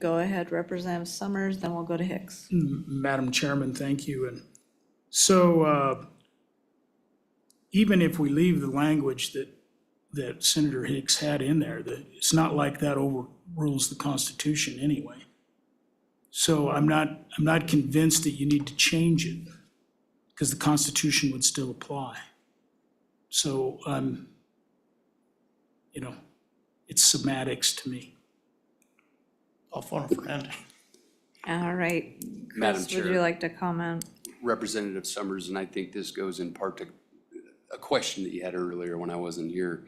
Go ahead, Representative Summers, then we'll go to Hicks. Madam Chairman, thank you. And so even if we leave the language that Senator Hicks had in there, that it's not like that overrules the Constitution anyway. So I'm not convinced that you need to change it, because the Constitution would still apply. So it's semantics to me. I'll phone a friend. All right. Madam Chris, would Chair. you like to comment? Representative Summers, and I think this goes in part to a question that you had earlier when I wasn't here,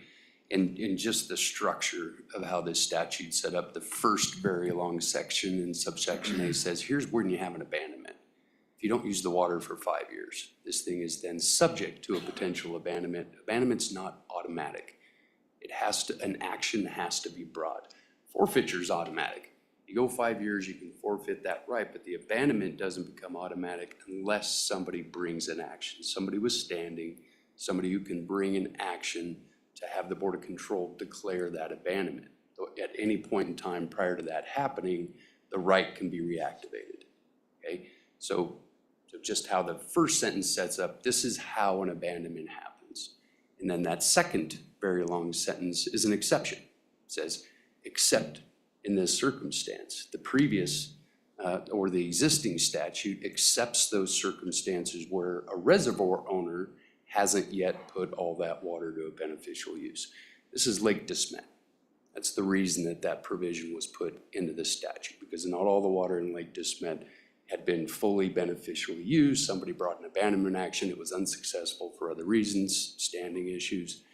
and just the structure of how this statute set up. The first very long section in subsection A says, here's when you have an abandonment. If you don't use the water for 5 years, this thing is then subject to a potential abandonment. Abandonment's not automatic. An action has to be brought. Forfeiture's automatic. You go 5 years, you can forfeit that right, but the abandonment doesn't become automatic unless somebody brings an action. Somebody was standing, somebody who can bring an action to have the Board of Control declare that abandonment. So at any point in time prior to that happening, the right can be reactivated, okay? So just how the first sentence sets up, this is how an abandonment happens. And then that second very long sentence is an exception. It says, except in this circumstance. The previous or the existing statute accepts those circumstances where a reservoir owner hasn't yet put all that water to a beneficial use. This is Lake DeSmet. That's the reason that provision was put into the statute, because not all the water in Lake DeSmet had been fully beneficially used. Somebody brought an abandonment action. It was unsuccessful for other reasons, standing issues.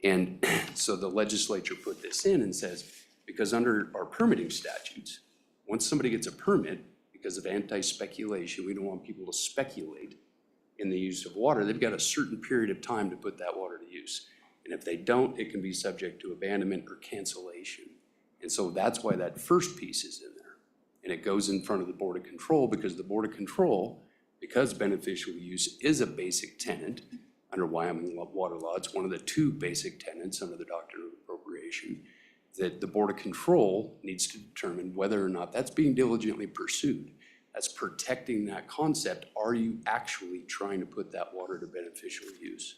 And so the legislature put this in and says, because under our permitting statutes, once somebody gets a permit, because of anti-speculation, we don't want people to speculate in the use of water, they've got a certain period of time to put that water to use. And if they don't, it can be subject to abandonment or cancellation. And so that's why that first piece is in there. And it goes in front of the Board of Control, because the Board of Control, because beneficial use is a basic tenet under Wyoming water law, it's one of the two basic tenets under the Doctrine of Appropriation, that the Board of Control needs to determine whether or not that's being diligently pursued. That's protecting that concept. Are you actually trying to put that water to beneficial use?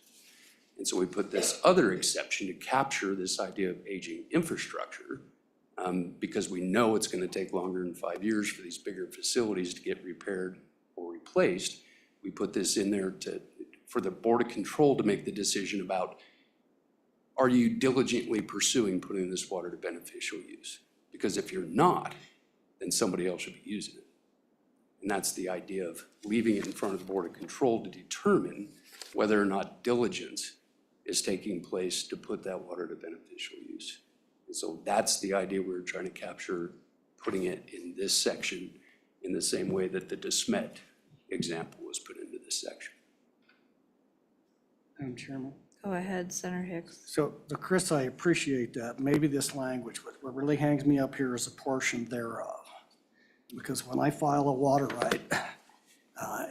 And so we put this other exception to capture this idea of aging infrastructure, because we know it's going to take longer than 5 years for these bigger facilities to get repaired or replaced. We put this in there for the Board of Control to make the decision about, are you diligently pursuing putting this water to beneficial use? Because if you're not, then somebody else should be using it. And that's the idea of leaving it in front of the Board of Control to determine whether or not diligence is taking place to put that water to beneficial use. And so that's the idea we were trying to capture, putting it in this section in the same way that the DeSmet example was put into this section. Madam Chairman. Go ahead, Senator Hicks. So, Chris, I appreciate that. Maybe this language, what really hangs me up here is a portion thereof. Because when I file a water right,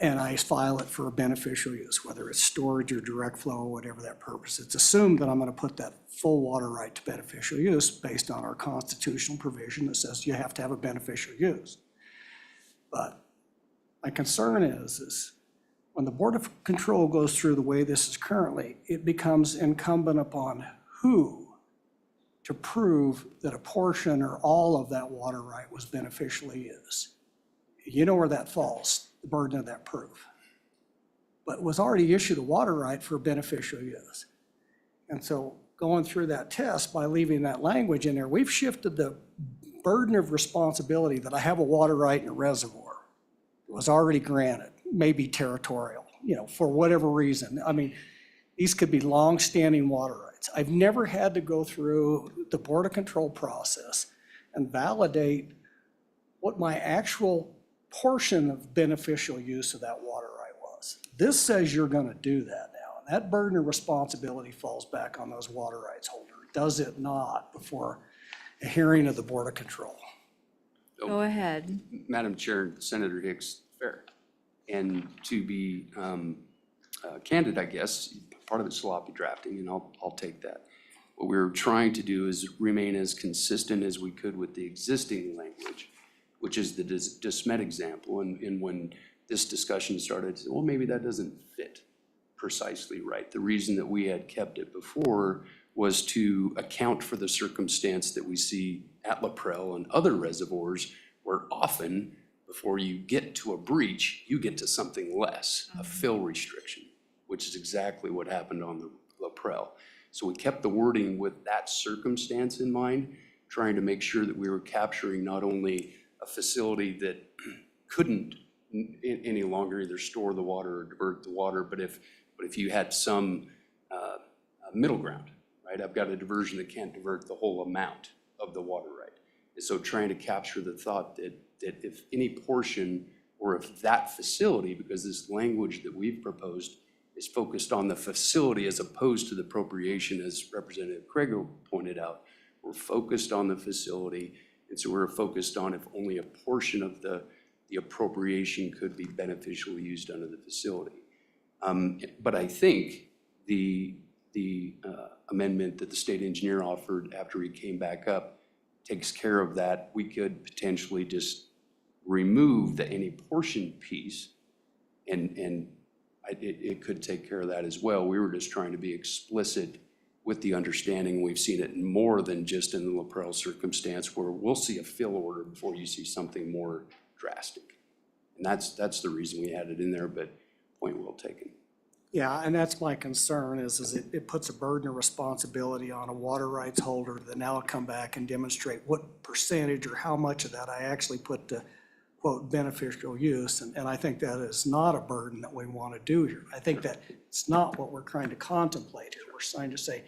and I file it for a beneficial use, whether it's storage or direct flow or whatever that purpose, it's assumed that I'm going to put that full water right to beneficial use based on our constitutional provision that says you have to have a beneficial use. But my concern is when the Board of Control goes through the way this is currently, it becomes incumbent upon who to prove that a portion or all of that water right was beneficially used. You know where that falls, the burden of that proof. But it was already issued a water right for beneficial use. And so going through that test by leaving that language in there, we've shifted the burden of responsibility that I have a water right in a reservoir. It was already granted, maybe territorial, for whatever reason. I mean, these could be long-standing water rights. I've never had to go through the Board of Control process and validate what my actual portion of beneficial use of that water right was. This says you're going to do that now. And that burden of responsibility falls back on those water rights holders, does it not, before a hearing of the Board of Control? Go ahead. Madam Chair, Senator Hicks, fair. And to be candid, I guess, part of it's sloppy drafting, and I'll take that. What we were trying to do is remain as consistent as we could with the existing language, which is the DeSmet example. And when this discussion started, well, maybe that doesn't fit precisely right. The reason that we had kept it before was to account for the circumstance that we see at La Prelle and other reservoirs, where often before you get to a breach, you get to something less, a fill restriction, which is exactly what happened on the La Prelle. So we kept the wording with that circumstance in mind, trying to make sure that we were capturing not only a facility that couldn't any longer either store the water or divert the water, but if you had some middle ground, right? I've got a diversion that can't divert the whole amount of the water right. And so trying to capture the thought that if any portion, or if that facility, because this language that we've proposed is focused on the facility as opposed to the appropriation, as Representative Craig pointed out, we're focused on the facility. And so we're focused on if only a portion of the appropriation could be beneficially used under the facility. But I think the amendment that the state engineer offered after he came back up takes care of that. We could potentially just remove the any portion piece, and it could take care of that as well. We were just trying to be explicit with the understanding, we've seen it more than just in the La Prelle circumstance, where we'll see a fill order before you see something more drastic. And that's the reason we had it in there, but point well taken. Yeah, and that's my concern is it puts a burden of responsibility on a water rights holder that now come back and demonstrate what percentage or how much of that I actually put to, quote, beneficial use. And I think that is not a burden that we want to do here. I think that it's not what we're trying to contemplate here. We're trying to say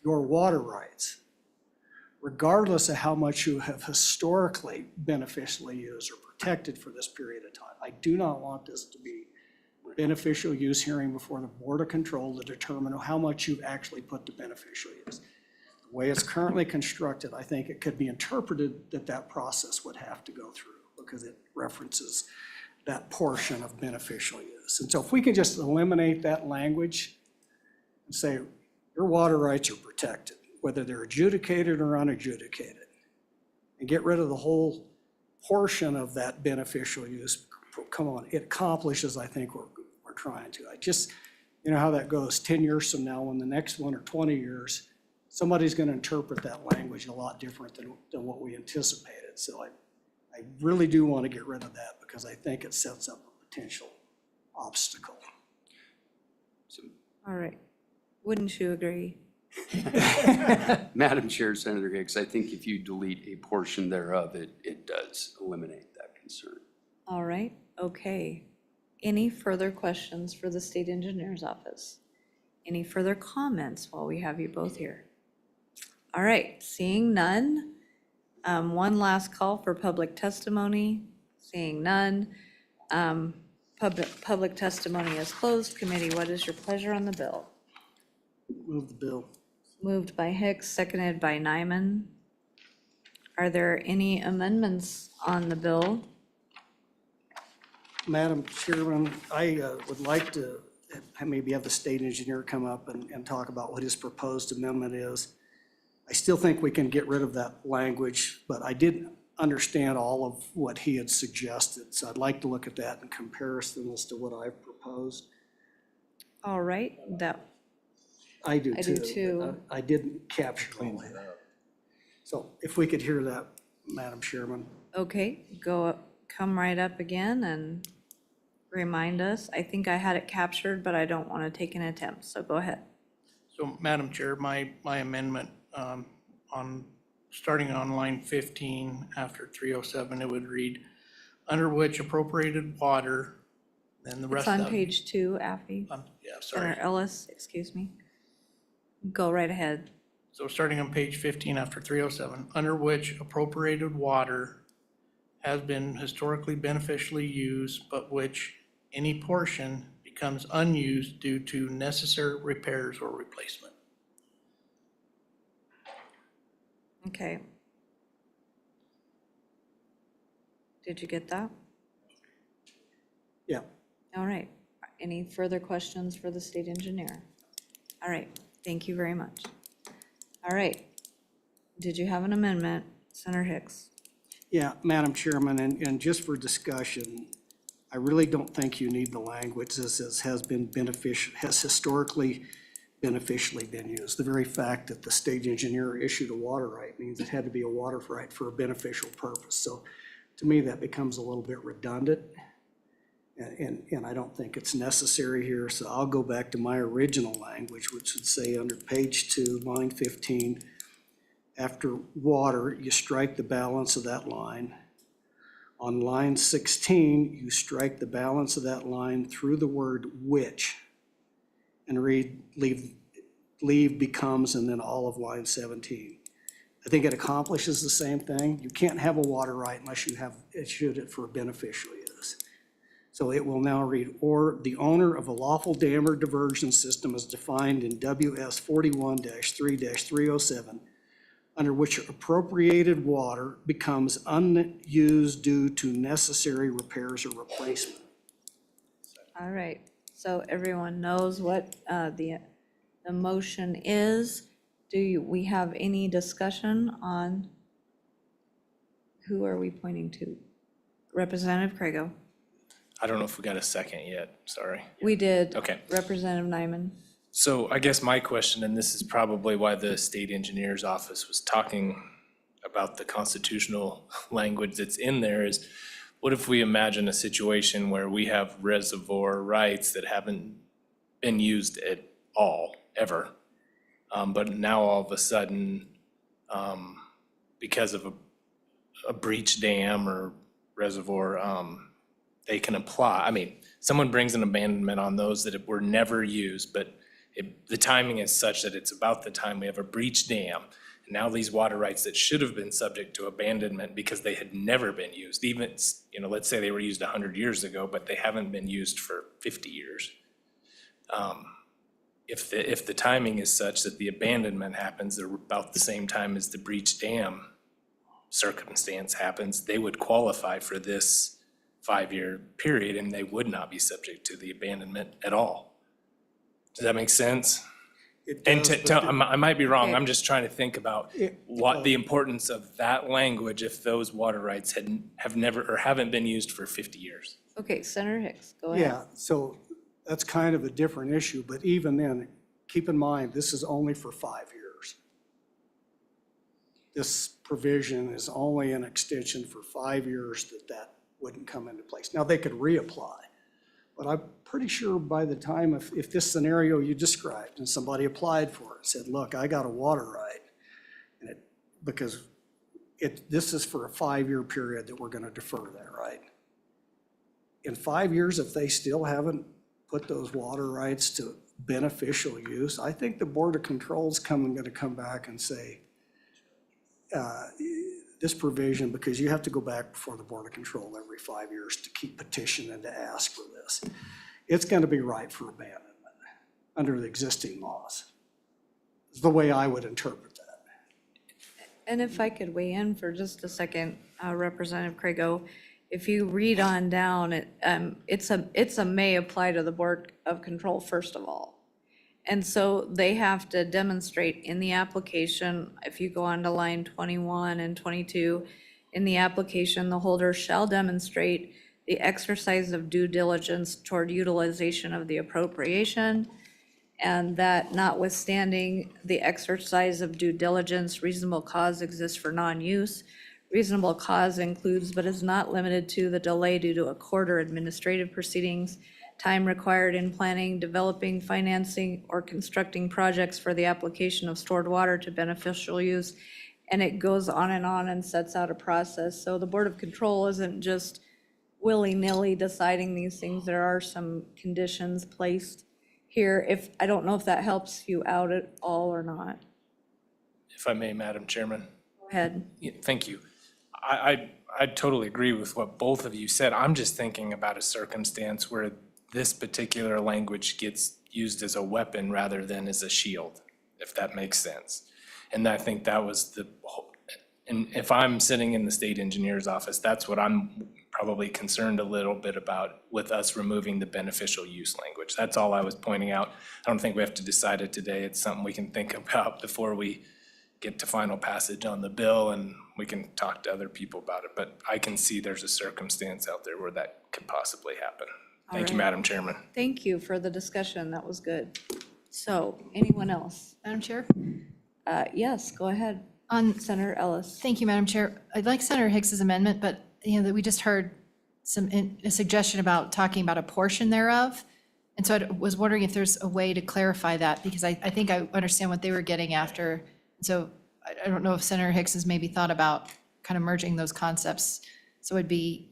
your water rights, regardless of how much you have historically beneficially used or protected for this period of time. I do not want this to be beneficial use hearing before the Board of Control to determine how much you've actually put to beneficial use. The way it's currently constructed, I think it could be interpreted that that process would have to go through because it references that portion of beneficial use. And so if we can just eliminate that language and say your water rights are protected, whether they're adjudicated or unadjudicated, and get rid of the whole portion of that beneficial use, come on, it accomplishes, I think, what we're trying to. I just, you know how that goes, 10 years from now, when the next one or 20 years, somebody's going to interpret that language a lot different than what we anticipated. So I really do want to get rid of that because I think it sets up a potential obstacle. All right. Wouldn't you agree? Madam Chair, Senator Hicks, I think if you delete a portion thereof, it does eliminate that concern. All right, okay. Any further questions for the state engineer's office? Any further comments while we have you both here? All right, seeing none. One last call for public testimony. Seeing none. Public testimony is closed. Committee, what is your pleasure on the bill? Move the bill. Moved by Hicks, seconded by Nyman. Are there any amendments on the bill? Madam Chairman, I would like to maybe have the state engineer come up and talk about what his proposed amendment is. I still think we can get rid of that language, but I didn't understand all of what he had suggested. So I'd like to look at that in comparison as to what I've proposed. All right, that, I do I too. do too. but I didn't capture all that. So if we could hear that, Madam Chairman. okay, go up, come right up again and remind us. I think I had it captured, but I don't want to take an attempt, so go ahead. So, Madam Chair, my amendment starting on line 15 after 307, it would read, under which appropriated water, then the It's rest on of it. page 2, Affy. Yeah, sorry. Senator Ellis, excuse me. Go right ahead. So starting on page 15 after 307, under which appropriated water has been historically beneficially used, but which any portion becomes unused due to necessary repairs or replacement. Okay. Did you get that? Yeah. All right. Any further questions for the state engineer? All right, thank you very much. All right. Did you have an amendment, Senator Hicks? Yeah, Madam Chairman, and just for discussion, I really don't think you need the language that says has been beneficial, has historically beneficially been used. The very fact that the state engineer issued a water right means it had to be a water right for a beneficial purpose. So to me, that becomes a little bit redundant. And I don't think it's necessary here, so I'll go back to my original language, which would say under page 2, line 15, after water, you strike the balance of that line. On line 16, you strike the balance of that line through the word which, and read, leave becomes, and then all of line 17. I think it accomplishes the same thing. You can't have a water right unless you have issued it for beneficial use. So it will now read, or the owner of a lawful dam or diversion system as defined in WS 41-3-307, under which appropriated water becomes unused due to necessary repairs or replacement. All right, so everyone knows what the motion is. We have any discussion on who are we pointing to? Representative Craigo. I don't know if we got a second yet, sorry. We did. Okay. Representative Nyman. So I guess my question, and this is probably why the state engineer's office was talking about the constitutional language that's in there, is what if we imagine a situation where we have reservoir rights that haven't been used at all, ever? But now all of a sudden, because of a breach dam or reservoir, they can apply. I mean, someone brings an abandonment on those that were never used, but the timing is such that it's about the time we have a breach dam. And now these water rights that should have been subject to abandonment because they had never been used, even, let's say they were used 100 years ago, but they haven't been used for 50 years. If the timing is such that the abandonment happens about the same time as the breach dam circumstance happens, they would qualify for this 5-year period and they would not be subject to the abandonment at all. Does that make sense? It And does, but I might be wrong, Okay. I'm just trying to think about what the importance of that language if those water rights have never or haven't been used for 50 years. Okay, Senator Hicks, go ahead. Yeah, so that's kind of a different issue, but even then, keep in mind, this is only for 5 years. This provision is only an extension for 5 years that wouldn't come into place. Now, they could reapply, but I'm pretty sure by the time, if this scenario you described and somebody applied for it, said, look, I got a water right, and this is for a 5-year period that we're gonna defer that, right? In 5 years, if they still haven't put those water rights to beneficial use, I think the Board of Control's gonna come back and say, this provision, because you have to go back before the Board of Control every 5 years to keep petitioning and to ask for this. It's gonna be ripe for abandonment under the existing laws. Is the way I would interpret that. And if I could weigh in for just a second, Representative Craigo, if you read on down, it's a may apply to the Board of Control first of all. And so they have to demonstrate in the application, if you go on to line 21 and 22, in the application, the holder shall demonstrate the exercise of due diligence toward utilization of the appropriation, and that notwithstanding the exercise of due diligence, reasonable cause exists for non-use. Reasonable cause includes but is not limited to the delay due to a court or administrative proceedings, time required in planning, developing, financing, or constructing projects for the application of stored water to beneficial use. And it goes on and sets out a process. So the Board of Control isn't just willy-nilly deciding these things. There are some conditions placed here. I don't know if that helps you out at all or not. If I may, Madam Chairman. Go ahead. Yeah, thank you. I totally agree with what both of you said. I'm just thinking about a circumstance where this particular language gets used as a weapon rather than as a shield, if that makes sense. And I think that was and if I'm sitting in the state engineer's office, that's what I'm probably concerned a little bit about with us removing the beneficial use language. That's all I was pointing out. I don't think we have to decide it today. It's something we can think about before we get to final passage on the bill, and we can talk to other people about it. But I can see there's a circumstance out there where that could possibly happen. Thank you, right. Madam Chairman. Thank you for the discussion. That was good. So, anyone else? Madam Chair? Yes, go ahead. Senator Ellis. Thank you, Madam Chair. I'd like Senator Hicks's amendment, but that we just heard a suggestion about talking about a portion thereof. And so I was wondering if there's a way to clarify that, because I think I understand what they were getting after. So I don't know if Senator Hicks has maybe thought about kind of merging those concepts. So it'd be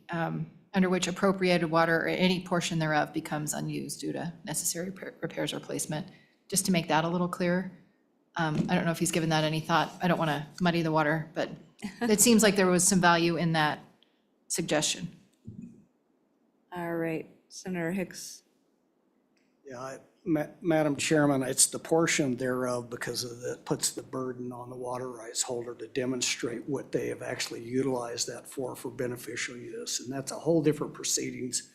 under which appropriated water or any portion thereof becomes unused due to necessary repairs or replacement, just to make that a little clearer. I don't know if he's given that any thought. I don't want to muddy the water, but it seems like there was some value in that suggestion. All right, Senator Hicks. Yeah, Madam Chairman, it's the portion thereof because it puts the burden on the water rights holder to demonstrate what they have actually utilized that for beneficial use. And that's a whole different proceedings.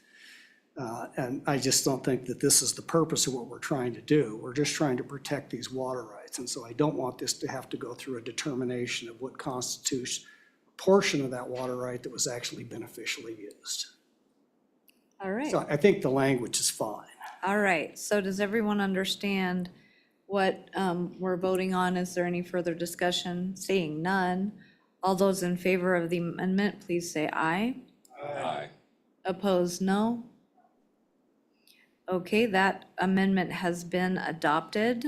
And I just don't think that this is the purpose of what we're trying to do. We're just trying to protect these water rights. And so I don't want this to have to go through a determination of what constitutes a portion of that water right that was actually beneficially used. All right. So I think the language is fine. All right, so does everyone understand what we're voting on? Is there any further discussion? Seeing none, all those in favor of the amendment, please say aye. Aye. Opposed, no. Okay, that amendment has been adopted.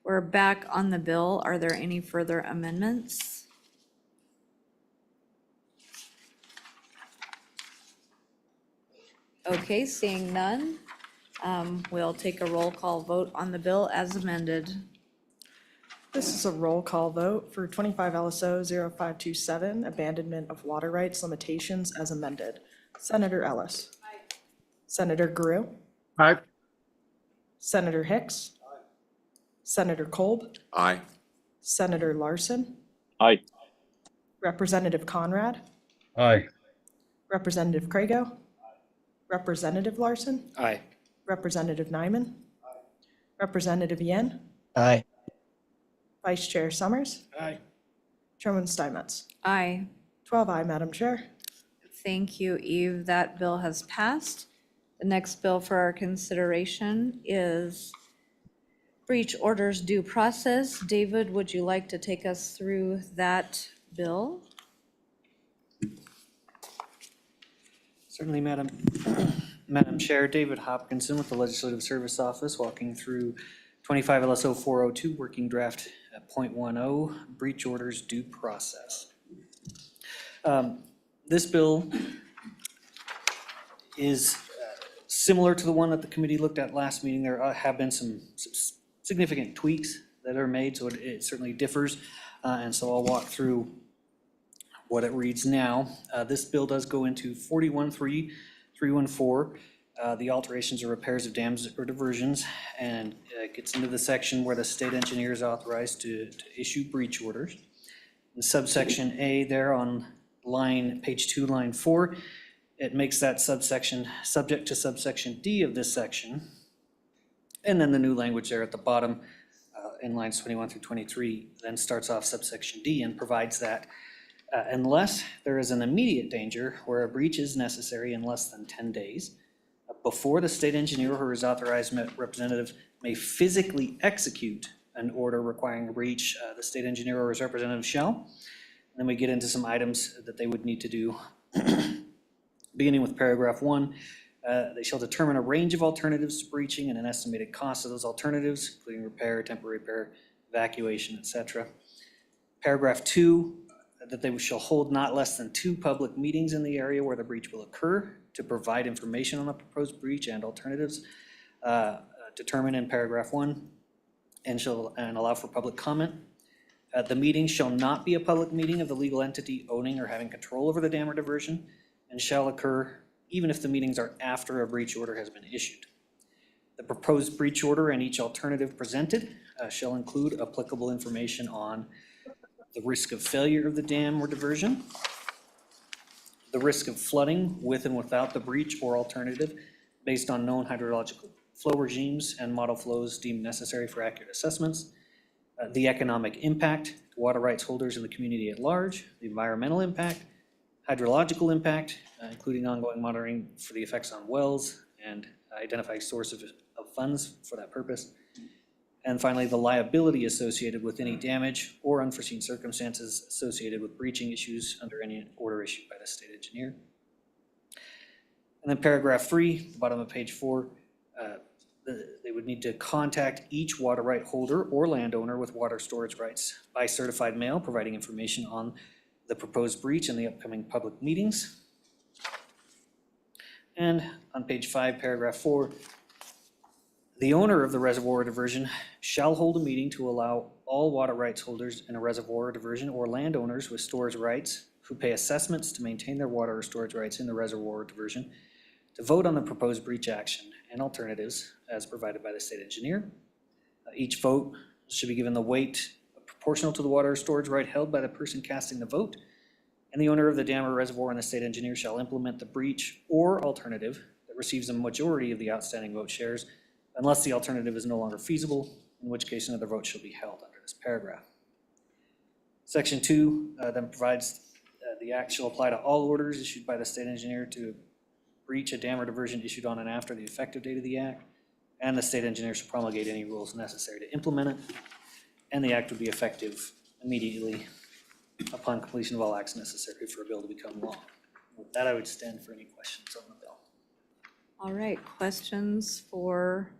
We're back on the bill. Are there any further amendments? Okay, seeing none. We'll take a roll call vote on the bill as amended. This is a roll call vote for 25 LSO 0527, abandonment of water rights limitations as amended. Senator Ellis. Aye. Senator Grew. Aye. Senator Hicks. Aye. Senator Kolb. Aye. Senator Larson. Aye. Representative Conrad. Aye. Representative Craigo. Representative Larson. Aye. Representative Nyman. Representative Yen. Aye. Vice Chair Summers. Aye. Chairman Steinmetz. Aye. 12 aye, Madam Chair. Thank you, Eve. That bill has passed. The next bill for our consideration is breach orders due process. David, would you like to take us through that bill? Certainly, Madam Chair, David Hopkinson with the Legislative Service Office, walking through 25 LSO 402, Working Draft .10, Breach Orders Due Process. This bill is Similar to the one that the committee looked at last meeting, there have been some significant tweaks that are made, so it certainly differs. And so I'll walk through what it reads now. This bill does go into 41.3.314. The alterations or repairs of dams or diversions, and gets into the section where the state engineer is authorized to issue breach orders. In subsection A there on page 2, line 4, it makes that subsection subject to subsection D of this section. And then the new language there at the bottom in lines 21 through 23 then starts off subsection D and provides that unless there is an immediate danger where a breach is necessary in less than 10 days, before the state engineer or his authorized representative may physically execute an order requiring a breach, the state engineer or his representative shall. And then we get into some items that they would need to do. Beginning with paragraph 1, they shall determine a range of alternatives to breaching and an estimated cost of those alternatives, including repair, temporary repair, evacuation, etc. Paragraph 2, that they shall hold not less than 2 public meetings in the area where the breach will occur to provide information on the proposed breach and alternatives determined in paragraph 1, and allow for public comment. The meeting shall not be a public meeting of the legal entity owning or having control over the dam or diversion, and shall occur even if the meetings are after a breach order has been issued. The proposed breach order and each alternative presented shall include applicable information on the risk of failure of the dam or diversion, the risk of flooding with and without the breach or alternative based on known hydrological flow regimes and model flows deemed necessary for accurate assessments, the economic impact to water rights holders in the community at large, the environmental impact, hydrological impact, including ongoing monitoring for the effects on wells and identifying source of funds for that purpose. And finally, the liability associated with any damage or unforeseen circumstances associated with breaching issues under any order issued by the state engineer. And then paragraph 3, the bottom of page 4, they would need to contact each water right holder or landowner with water storage rights by certified mail, providing information on the proposed breach and the upcoming public meetings. And on page 5, paragraph 4, the owner of the reservoir or diversion shall hold a meeting to allow all water rights holders in a reservoir or diversion or landowners with storage rights who pay assessments to maintain their water or storage rights in the reservoir or diversion to vote on the proposed breach action and alternatives as provided by the state engineer. Each vote should be given the weight proportional to the water or storage right held by the person casting the vote, and the owner of the dam or reservoir and the state engineer shall implement the breach or alternative that receives a majority of the outstanding vote shares unless the alternative is no longer feasible, in which case another vote shall be held under this paragraph. Section 2 then provides the act shall apply to all orders issued by the state engineer to breach a dam or diversion issued on and after the effective date of the act, and the state engineer shall promulgate any rules necessary to implement it, and the act would be effective immediately upon completion of all acts necessary for a bill to become law. With that, I would stand for any questions on the bill. All right, questions for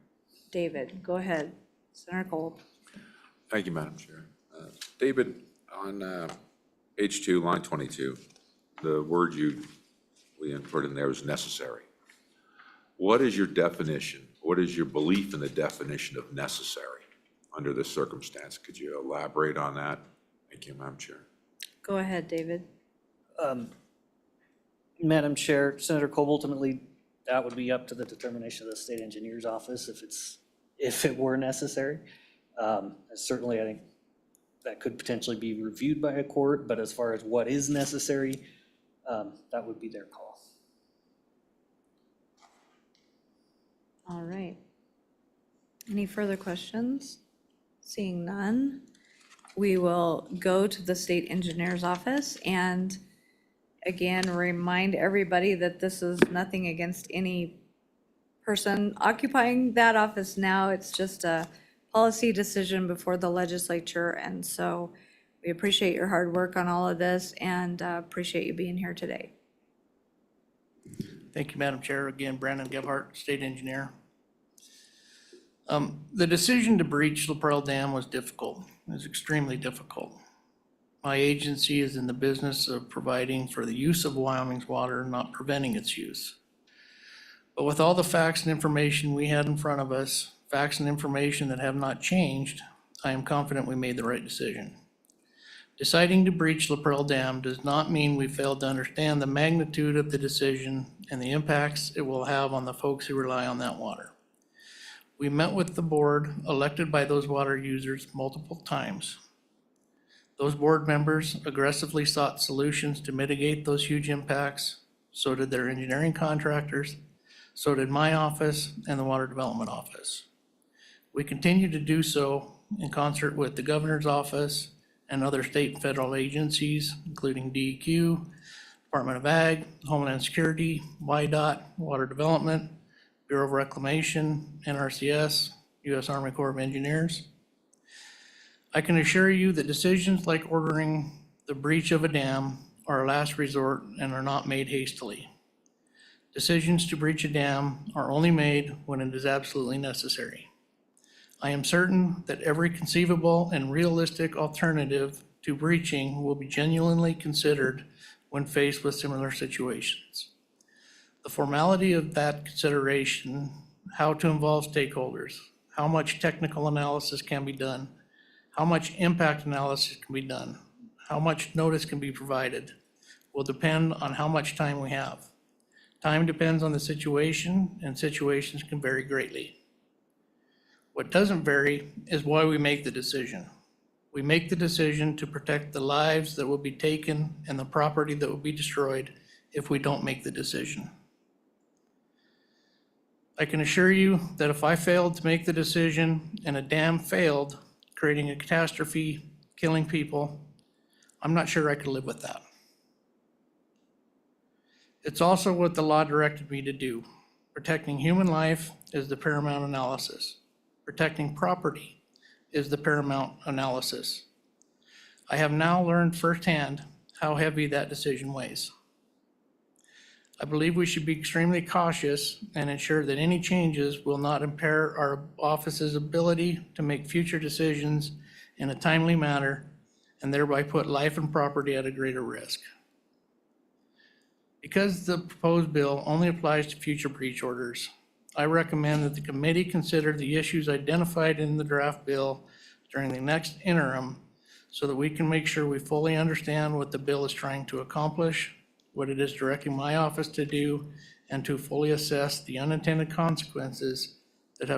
David? Go ahead, Senator Cole. Thank you, Madam Chair. David, on page 2, line 22, the word we put in there is necessary. What is your definition? What is your belief in the definition of necessary under this circumstance? Could you elaborate on that? Thank you, Madam Chair. Go ahead, David. Madam Chair, Senator Cole, ultimately, that would be up to the determination of the state engineer's office if it were necessary. Certainly, I think that could potentially be reviewed by a court, but as far as what is necessary, that would be their call. All right. Any further questions? Seeing none, we will go to the state engineer's office and again, remind everybody that this is nothing against any person occupying that office now. It's just a policy decision before the legislature. And so we appreciate your hard work on all of this and appreciate you being here today. Thank you, Madam Chair. Again, Brandon Gebhardt, State Engineer. The decision to breach La Pearl Dam was difficult. It was extremely difficult. My agency is in the business of providing for the use of Wyoming's water, not preventing its use. But with all the facts and information we had in front of us, facts and information that have not changed, I am confident we made the right decision. Deciding to breach La Pearl Dam does not mean we failed to understand the magnitude of the decision and the impacts it will have on the folks who rely on that water. We met with the board elected by those water users multiple times. Those board members aggressively sought solutions to mitigate those huge impacts. So did their engineering contractors. So did my office and the Water Development Office. We continue to do so in concert with the Governor's Office and other state and federal agencies, including DEQ, Department of Ag, Homeland Security, WYDOT, Water Development, Bureau of Reclamation, NRCS, U.S. Army Corps of Engineers. I can assure you that decisions like ordering the breach of a dam are a last resort and are not made hastily. Decisions to breach a dam are only made when it is absolutely necessary. I am certain that every conceivable and realistic alternative to breaching will be genuinely considered when faced with similar situations. The formality of that consideration, how to involve stakeholders, how much technical analysis can be done, how much impact analysis can be done, how much notice can be provided, will depend on how much time we have. Time depends on the situation, and situations can vary greatly. What doesn't vary is why we make the decision. We make the decision to protect the lives that will be taken and the property that will be destroyed if we don't make the decision. I can assure you that if I failed to make the decision and a dam failed, creating a catastrophe, killing people, I'm not sure I could live with that. It's also what the law directed me to do. Protecting human life is the paramount analysis. Protecting property is the paramount analysis. I have now learned firsthand how heavy that decision weighs. I believe we should be extremely cautious and ensure that any changes will not impair our office's ability to make future decisions in a timely manner and thereby put life and property at a greater risk. Because the proposed bill only applies to future breach orders, I recommend that the committee consider the issues identified in the draft bill during the next interim so that we can make sure we fully understand what the bill is trying to accomplish, what it is directing my office to do, and to fully assess the unintended consequences that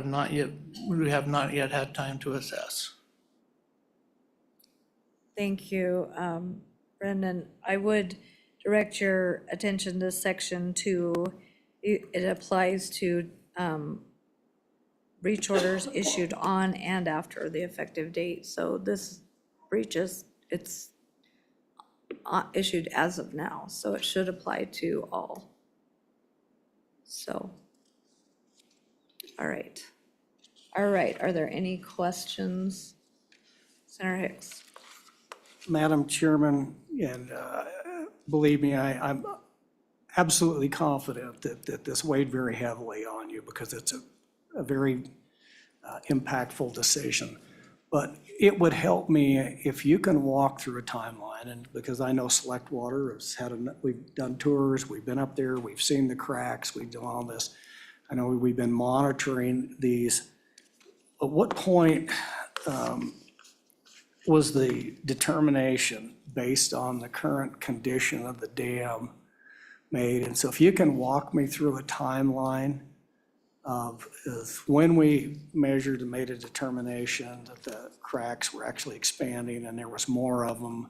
we have not yet had time to assess. Thank you, Brendan. I would direct your attention to section 2. It applies to breach orders issued on and after the effective date. So this breach it's issued as of now, so it should apply to all. So, all right. All right, are there any questions? Senator Hicks. Madam Chairman, and believe me, I'm absolutely confident that this weighed very heavily on you because it's a very impactful decision. But it would help me if you can walk through a timeline, and because I know Select Water has we've done tours, we've been up there, we've seen the cracks, we've done all this. I know we've been monitoring these. At what point was the determination based on the current condition of the dam made? And so if you can walk me through a timeline of when we measured and made a determination that the cracks were actually expanding and there was more of them,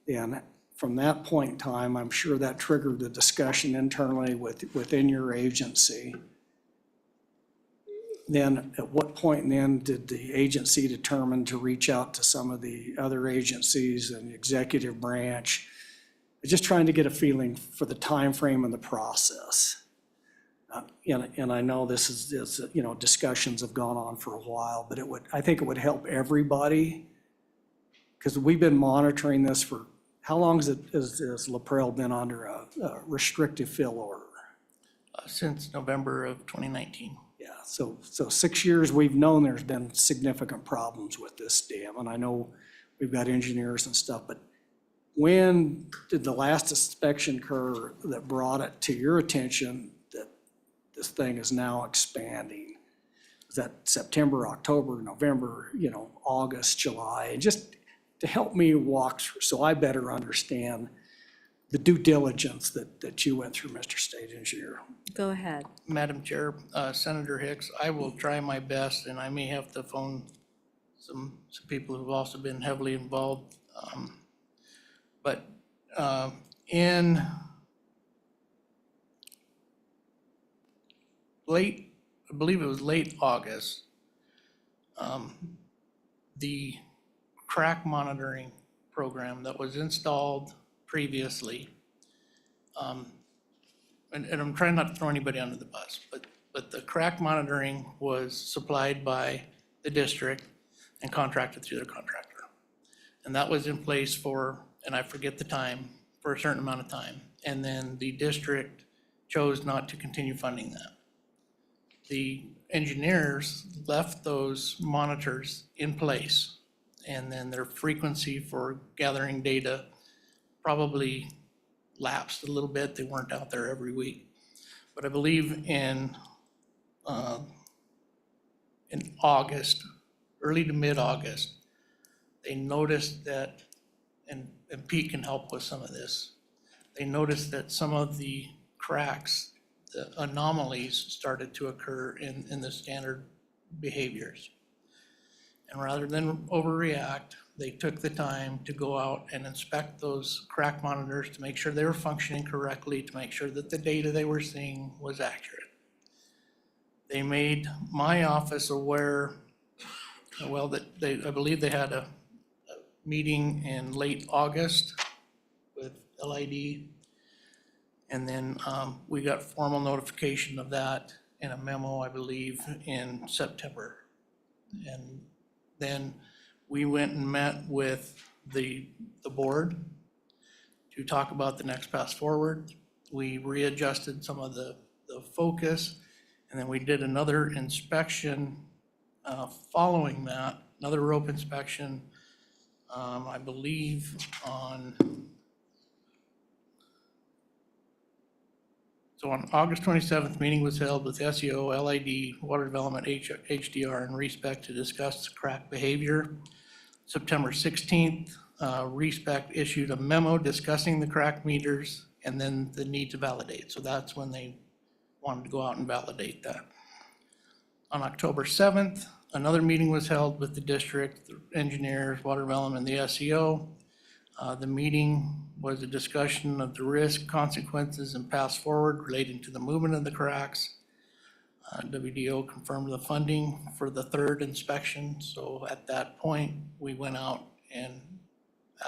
then from that point in time, I'm sure that triggered the discussion internally within your agency. Then at what point then did the agency determine to reach out to some of the other agencies and the executive branch? Just trying to get a feeling for the time frame and the process. And I know this is, discussions have gone on for a while, but I think it would help everybody because we've been monitoring this for, how long has La Pearl been under a restrictive fill order? Since November of 2019. Yeah, so 6 years we've known there's been significant problems with this dam, and I know we've got engineers and stuff, but when did the last inspection occur that brought it to your attention that this thing is now expanding. Is that September, October, November, August, July, and just to help me walk through, so I better understand the due diligence that you went through, Mr. State Engineer. Go ahead. Madam Chair, Senator Hicks, I will try my best, and I may have to phone some people who've also been heavily involved. But in I believe it was late August, the crack monitoring program that was installed previously, and I'm trying not to throw anybody under the bus, but the crack monitoring was supplied by the district and contracted through their contractor. And that was in place for, and I forget the time, for a certain amount of time. And then the district chose not to continue funding that. The engineers left those monitors in place, and then their frequency for gathering data probably lapsed a little bit. They weren't out there every week. But I believe in August, early to mid-August, they noticed that, and Pete can help with some of this, they noticed that some of the cracks, the anomalies started to occur in the standard behaviors. And rather than overreact, they took the time to go out and inspect those crack monitors to make sure they were functioning correctly, to make sure that the data they were seeing was accurate. They made my office aware, well, that I believe they had a meeting in late August with LID. And then we got formal notification of that in a memo, I believe, in September. And then we went and met with the board to talk about the next path forward. We readjusted some of the focus, and then we did another inspection following that, another rope inspection, I believe on August 27th, meeting was held with SEO, LID, Water Development, HDR, and RESPEC to discuss crack behavior. September 16th, RESPEC issued a memo discussing the crack meters and then the need to validate. So that's when they wanted to go out and validate that. On October 7th, another meeting was held with the district, the engineers, Water Development, and the SEO. The meeting was a discussion of the risk, consequences, and paths forward relating to the movement of the cracks. WDO confirmed the funding for the third inspection. So at that point, we went out and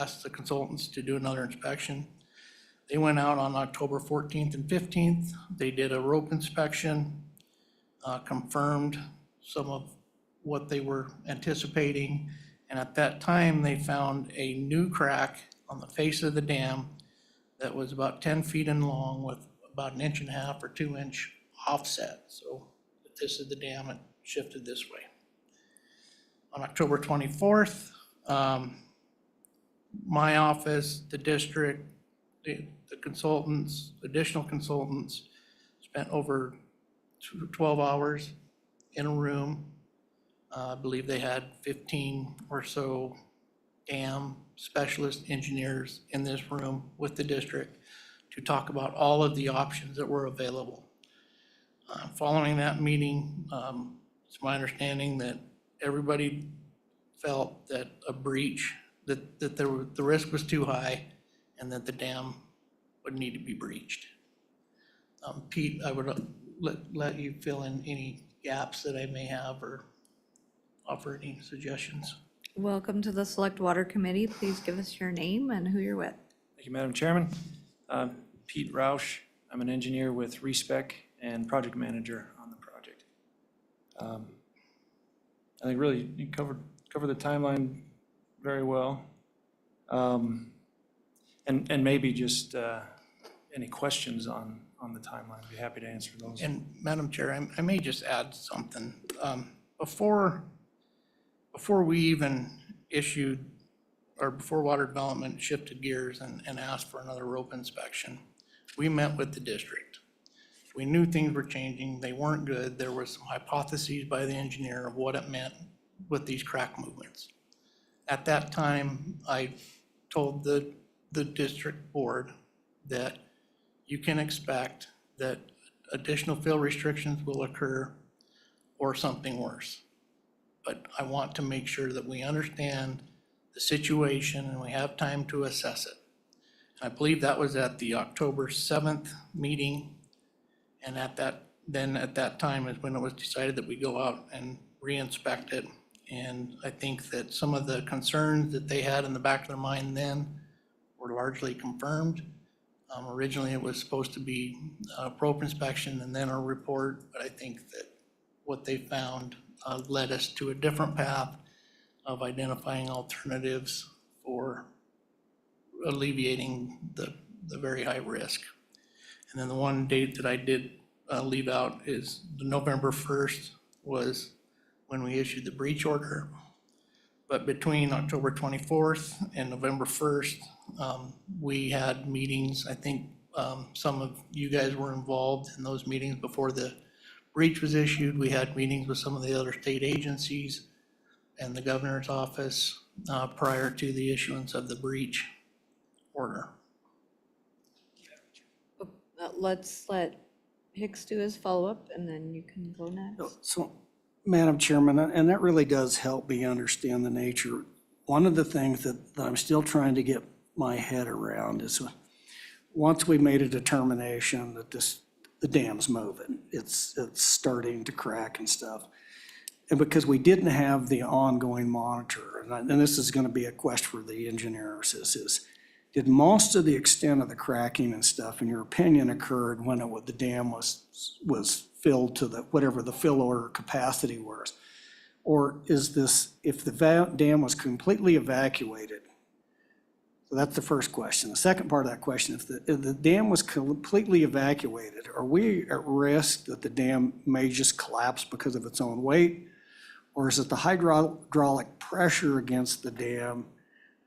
asked the consultants to do another inspection. They went out on October 14th and 15th. They did a rope inspection, confirmed some of what they were anticipating. And at that time, they found a new crack on the face of the dam that was about 10 feet in long with about 1.5 inches or 2 inch offset. So if this is the dam, it shifted this way. On October 24th, my office, the district, the consultants, additional consultants spent over 12 hours in a room. I believe they had 15 or so dam specialist engineers in this room with the district to talk about all of the options that were available. Following that meeting, it's my understanding that everybody felt that a breach, that the risk was too high and that the dam would need to be breached. Pete, I would let you fill in any gaps that I may have or offer any suggestions. Welcome to the Select Water Committee. Please give us your name and who you're with. Thank you, Madam Chairman. Pete Roush. I'm an engineer with RESPEC and project manager on the project. I think really you covered the timeline very well. And maybe just any questions on the timeline. I'd be happy to answer those. And Madam Chair, I may just add something. Before we even issued, or before Water Development shifted gears and asked for another rope inspection, we met with the district. We knew things were changing, they weren't good, there were some hypotheses by the engineer of what it meant with these crack movements. At that time, I told the district board that you can expect that additional fill restrictions will occur or something worse. But I want to make sure that we understand the situation and we have time to assess it. I believe that was at the October 7th meeting. And at that time is when it was decided that we go out and re-inspect it. And I think that some of the concerns that they had in the back of their mind then were largely confirmed. Originally, it was supposed to be a probe inspection and then a report, but I think that what they found led us to a different path of identifying alternatives for alleviating the very high risk. And then the one date that I did leave out is the November 1st was when we issued the breach order. But between October 24th and November 1st, we had meetings. I think some of you guys were involved in those meetings before the breach was issued. We had meetings with some of the other state agencies and the governor's office prior to the issuance of the breach order. Let's let Hicks do his follow-up, and then you can go next. So, Madam Chairman, and that really does help me understand the nature. One of the things that I'm still trying to get my head around is once we made a determination that the dam's moving, it's starting to crack and stuff. And because we didn't have the ongoing monitor, and this is going to be a question for the engineers, did most of the extent of the cracking and stuff, in your opinion, occurred when the dam was filled to whatever the fill order capacity was? Or is this, if the dam was completely evacuated? So that's the first question. The second part of that question, if the dam was completely evacuated, are we at risk that the dam may just collapse because of its own weight? Or is it the hydraulic pressure against the dam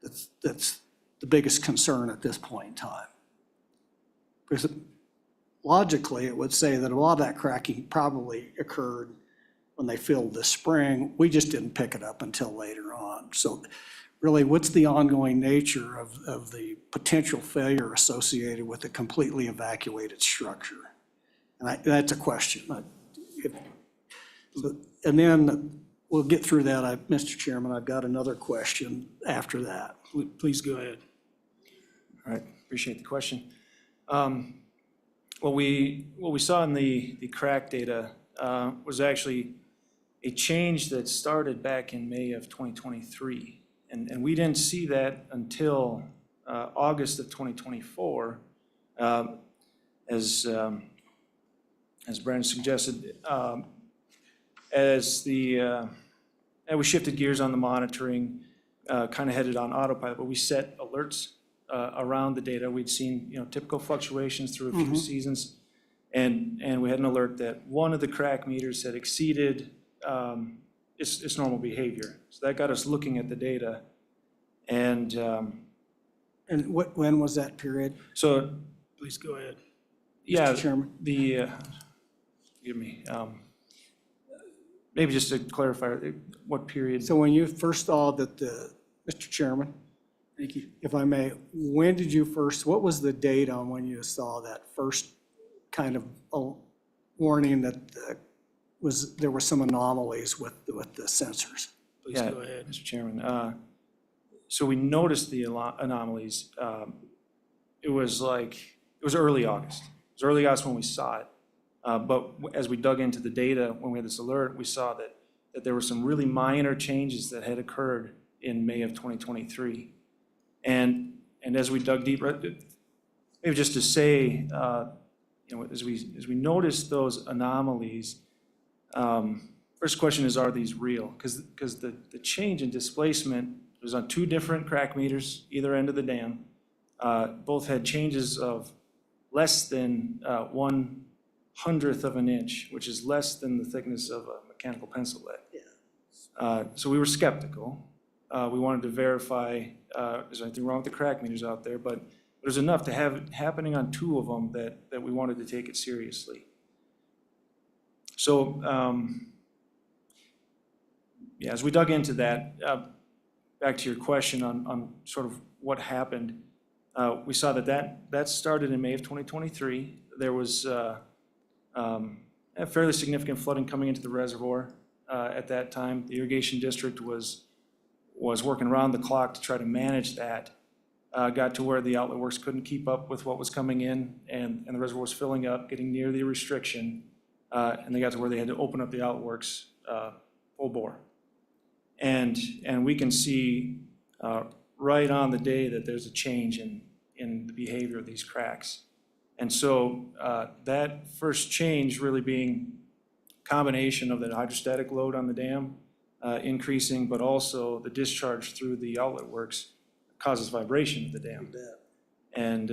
that's the biggest concern at this point in time? Because logically, it would say that a lot of that cracking probably occurred when they filled this spring. We just didn't pick it up until later on. So really, what's the ongoing nature of the potential failure associated with a completely evacuated structure? And that's a question. And then we'll get through that. Mr. Chairman, I've got another question after that. Please go ahead. All right, appreciate the question. What we saw in the crack data was actually a change that started back in May of 2023. And we didn't see that until August of 2024, as Brandon suggested, as we shifted gears on the monitoring, kind of headed on autopilot, but we set alerts around the data. We'd seen, typical fluctuations through a few seasons, and we had an alert that one of the crack meters had exceeded its normal behavior. So that got us looking at the data, and when was that period? so, Please go ahead. yeah, Mr. Chairman? Forgive me, maybe just to clarify, what period? So when you first saw that Mr. Chairman, Thank you. if I may, when did you what was the date on when you saw that first kind of warning that there were some anomalies with the sensors? Please Yeah, go ahead. Mr. Chairman. So we noticed the anomalies. It was early August. It was early August when we saw it. But as we dug into the data, when we had this alert, we saw that there were some really minor changes that had occurred in May of 2023. And as we dug deeper, maybe just to say, as we noticed those anomalies, first question is, are these real? Because the change in displacement was on two different crack meters, either end of the dam. Both had changes of less than 1/100th of an inch, which is less than the thickness of a mechanical pencil lead. So we were skeptical. We wanted to verify, is there anything wrong with the crack meters out there? But there's enough to have it happening on two of them that we wanted to take it seriously. So, yeah, as we dug into that, back to your question on sort of what happened, we saw that started in May of 2023. There was a fairly significant flooding coming into the reservoir at that time. The irrigation district was working around the clock to try to manage that. Got to where the outlet works couldn't keep up with what was coming in, and the reservoir was filling up, getting near the restriction, and they got to where they had to open up the outlet works full bore. And we can see right on the day that there's a change in the behavior of these cracks. And so that first change really being a combination of the hydrostatic load on the dam increasing, but also the discharge through the outlet works causes vibration of the dam. And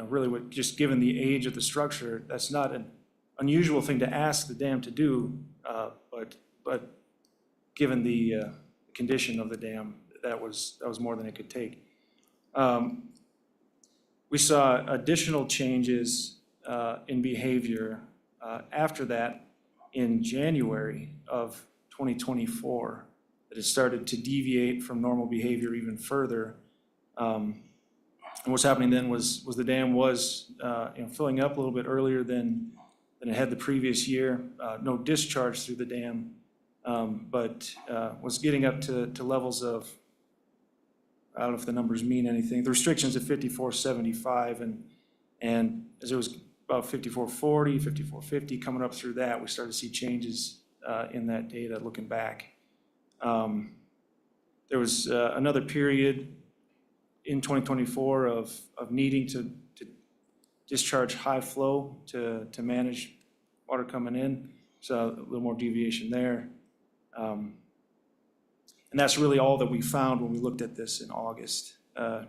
really, just given the age of the structure, that's not an unusual thing to ask the dam to do, but given the condition of the dam, that was more than it could take. We saw additional changes in behavior after that in January of 2024, that it started to deviate from normal behavior even further. And what's happening then was the dam was filling up a little bit earlier than it had the previous year. No discharge through the dam, but was getting up to levels of, I don't know if the numbers mean anything. The restrictions at 54.75, and as it was about 54.40, 54.50, coming up through that, we started to see changes in that data looking back. There was another period in 2024 of needing to discharge high flow to manage water coming in, so a little more deviation there. And that's really all that we found when we looked at this in August. So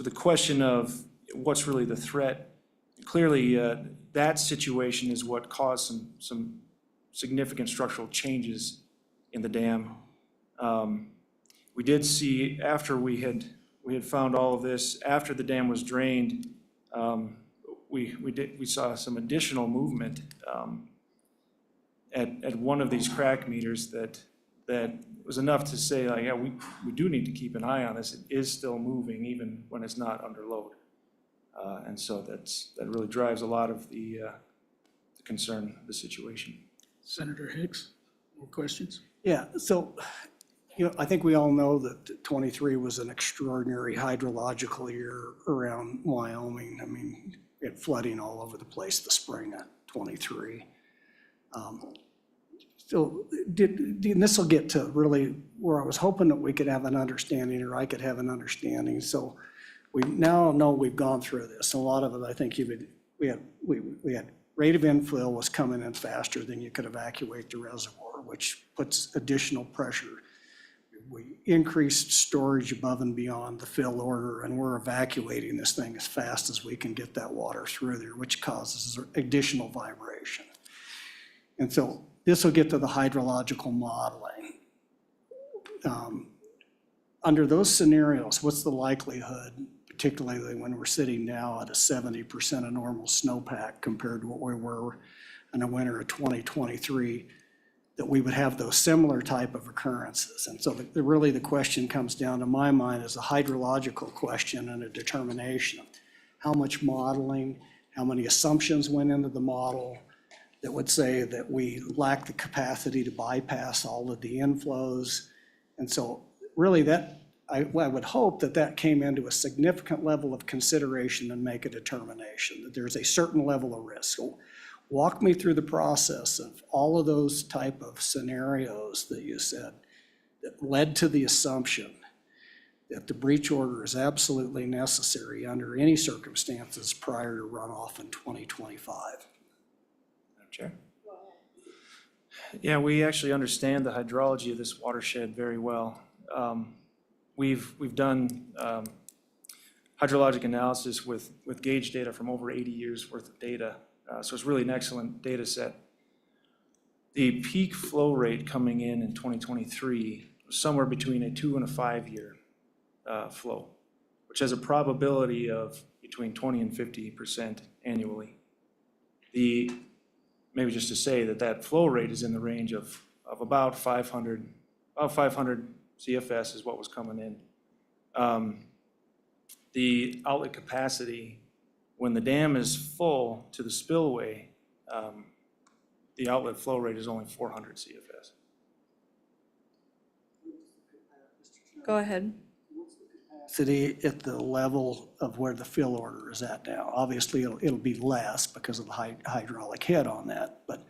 the question of what's really the threat, clearly that situation is what caused some significant structural changes in the dam. We did see, after we had found all of this, after the dam was drained, we saw some additional movement at one of these crack meters that was enough to say, like, yeah, we do need to keep an eye on this. It is still moving even when it's not under load. And so that really drives a lot of the concern of the situation. Senator Hicks, more questions? Yeah, so, I think we all know that 23 was an extraordinary hydrological year around Wyoming. I mean, we had flooding all over the place the spring of 23. So this will get to really where I was hoping that we could have an understanding, or I could have an understanding. So we now know we've gone through this. A lot of it, I think we had rate of inflow was coming in faster than you could evacuate the reservoir, which puts additional pressure. We increased storage above and beyond the fill order, and we're evacuating this thing as fast as we can get that water through there, which causes additional vibration. And so this will get to the hydrological modeling. Under those scenarios, what's the likelihood, particularly when we're sitting now at a 70% of normal snowpack compared to what we were in the winter of 2023, that we would have those similar type of occurrences? And so really the question comes down to my mind is a hydrological question and a determination of how much modeling, how many assumptions went into the model that would say that we lack the capacity to bypass all of the inflows. And so really I would hope that came into a significant level of consideration and make a determination that there's a certain level of risk. So walk me through the process of all of those type of scenarios that you said that led to the assumption that the breach order is absolutely necessary under any circumstances prior to runoff in 2025. Chair? Yeah, we actually understand the hydrology of this watershed very well. We've done hydrologic analysis with gauge data from over 80 years worth of data. So it's really an excellent data set. The peak flow rate coming in 2023 was somewhere between a 2 and a 5 year flow, which has a probability of between 20 and 50% annually. Maybe just to say that flow rate is in the range of about 500 CFS is what was coming in. The outlet capacity, when the dam is full to the spillway, the outlet flow rate is only 400 CFS. Go ahead. City at the level of where the fill order is at now. Obviously, it'll be less because of the hydraulic head on that, but,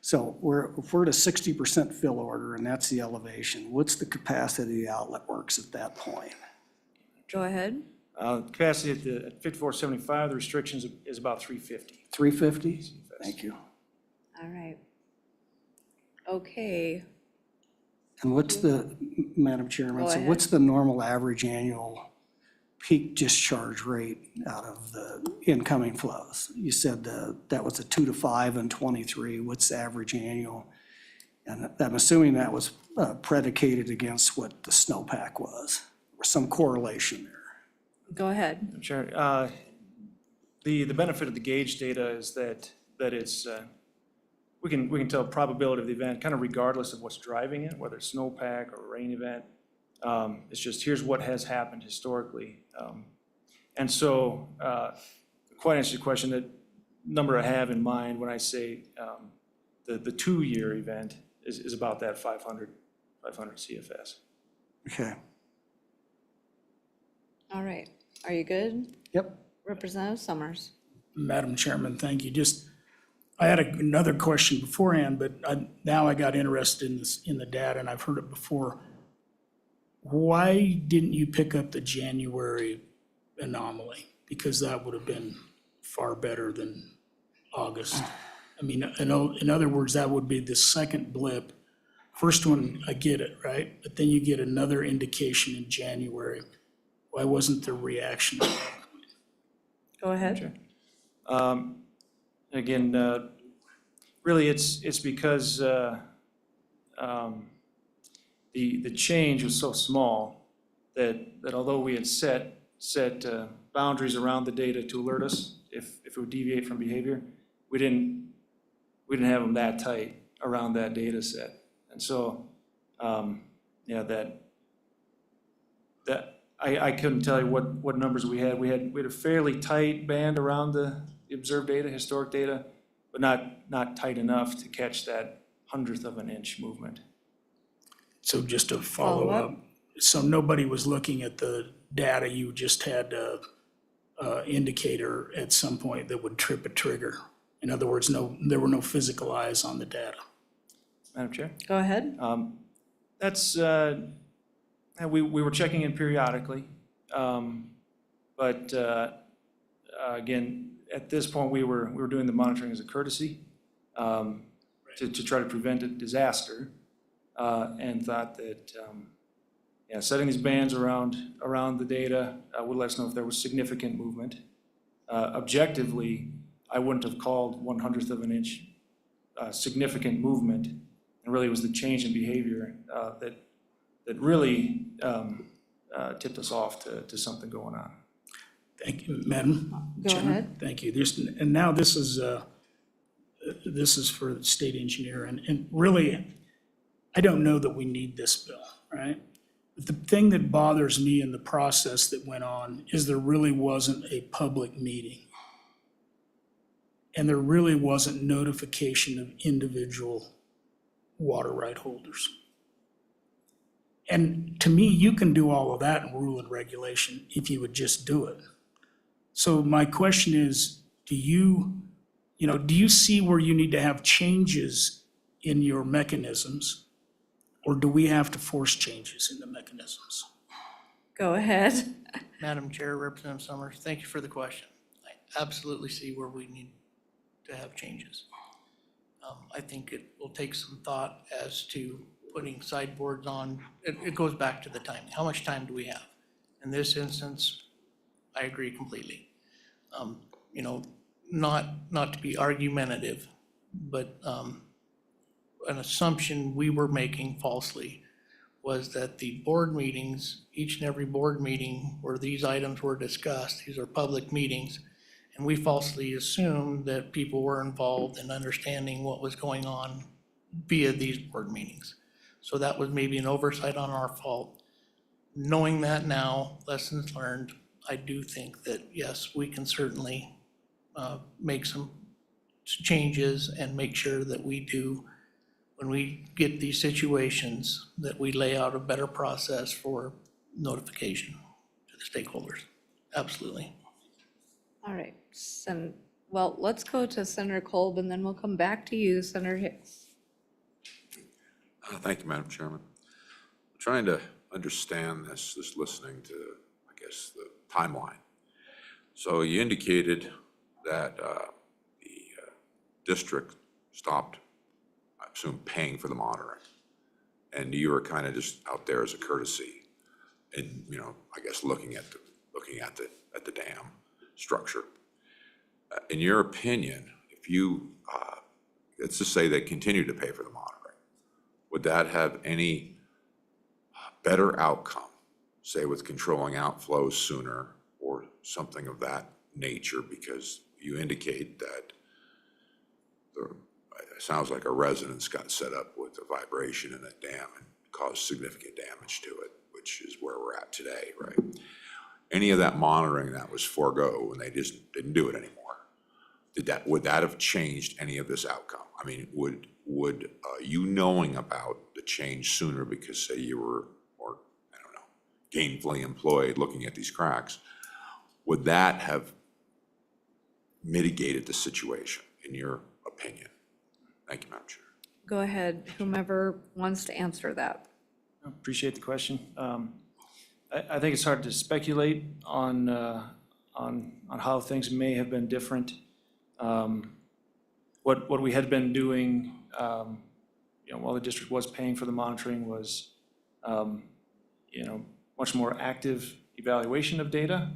so if we're at a 60% fill order and that's the elevation, what's the capacity of the outlet works at that point? Go ahead. Capacity at 5475, the restrictions is about 350. 350? Thank you. All right. Okay. And what's the, Madam Chairman, Go so ahead. what's the normal average annual peak discharge rate out of the incoming flows? You said that was a 2 to 5 and 23. What's the average annual? And I'm assuming that was predicated against what the snowpack was, or some correlation there. Go ahead. Sure. The benefit of the gauge data is that it's, we can tell probability of the event kind of regardless of what's driving it, whether it's snowpack or rain event. It's just, here's what has happened historically. And so, quite answer your question, the number I have in mind when I say the 2-year event is about that 500 CFS. Okay. All right. Are you good? Yep. Representative Summers. Madam Chairman, thank you. I had another question beforehand, but now I got interested in the data, and I've heard it before. Why didn't you pick up the January anomaly? Because that would have been far better than August. I mean, in other words, that would be the second blip. First one, I get it, right? But then you get another indication in January. Why wasn't there reaction? Go ahead. Again, really, it's because the change was so small that although we had set boundaries around the data to alert us if it would deviate from behavior, we didn't have them that tight around that data set. And so, yeah, that I couldn't tell you what numbers we had. We had a fairly tight band around the observed data, historic data, but not tight enough to catch that 100th of an inch movement. So just to follow up, so nobody was looking at the data, you just had a indicator at some point that would trip a trigger. In other words, there were no physical eyes on the data. Madam Chair? Go ahead. That's, we were checking in periodically, but again, at this point, we were doing the monitoring as a courtesy to try to prevent a disaster, and thought that setting these bands around the data would let us know if there was significant movement. Objectively, I wouldn't have called 100th of an inch significant movement, and really it was the change in behavior that really tipped us off to something going on. Thank you, Madam Go Chairman. ahead. Thank you. And now this is for the state engineer, and really, I don't know that we need this bill, right? But the thing that bothers me in the process that went on is there really wasn't a public meeting. And there really wasn't notification of individual water right holders. And to me, you can do all of that in rule and regulation if you would just do it. So my question is, do you see where you need to have changes in your mechanisms? Or do we have to force changes in the mechanisms? Go ahead. Madam Chair, Representative Summers, thank you for the question. I absolutely see where we need to have changes. I think it will take some thought as to putting sideboards on. It goes back to the timing. How much time do we have? In this instance, I agree completely. Not to be argumentative, but an assumption we were making falsely was that the board meetings, each and every board meeting where these items were discussed, these are public meetings, And we falsely assumed that people were involved in understanding what was going on via these board meetings. So that was maybe an oversight on our fault. Knowing that now, lessons learned, I do think that, yes, we can certainly make some changes and make sure that we do, when we get these situations, that we lay out a better process for notification to the stakeholders. Absolutely. All right, well, let's go to Senator Kolb, and then we'll come back to you, Senator Hicks. Thank you, Madam Chairman. I'm trying to understand this, listening to, I guess, the timeline. So you indicated that the district stopped, I assume, paying for the monitoring. And you were kind of just out there as a courtesy and, I guess, looking at the dam structure. In your opinion, if you, let's just say they continue to pay for the monitoring, would that have any better outcome, say with controlling outflows sooner or something of that nature? Because you indicate that it sounds like a residence got set up with a vibration in a dam and caused significant damage to it, which is where we're at today, right? Any of that monitoring that was forego and they just didn't do it anymore, would that have changed any of this outcome? I mean, would you knowing about the change sooner because, say, you were more, I don't know, gainfully employed looking at these cracks, would that have mitigated the situation, in your opinion? Thank you, Madam Chair. Go ahead, whomever wants to answer that. I appreciate the question. I think it's hard to speculate on how things may have been different. What we had been doing, while the district was paying for the monitoring was, much more active evaluation of data,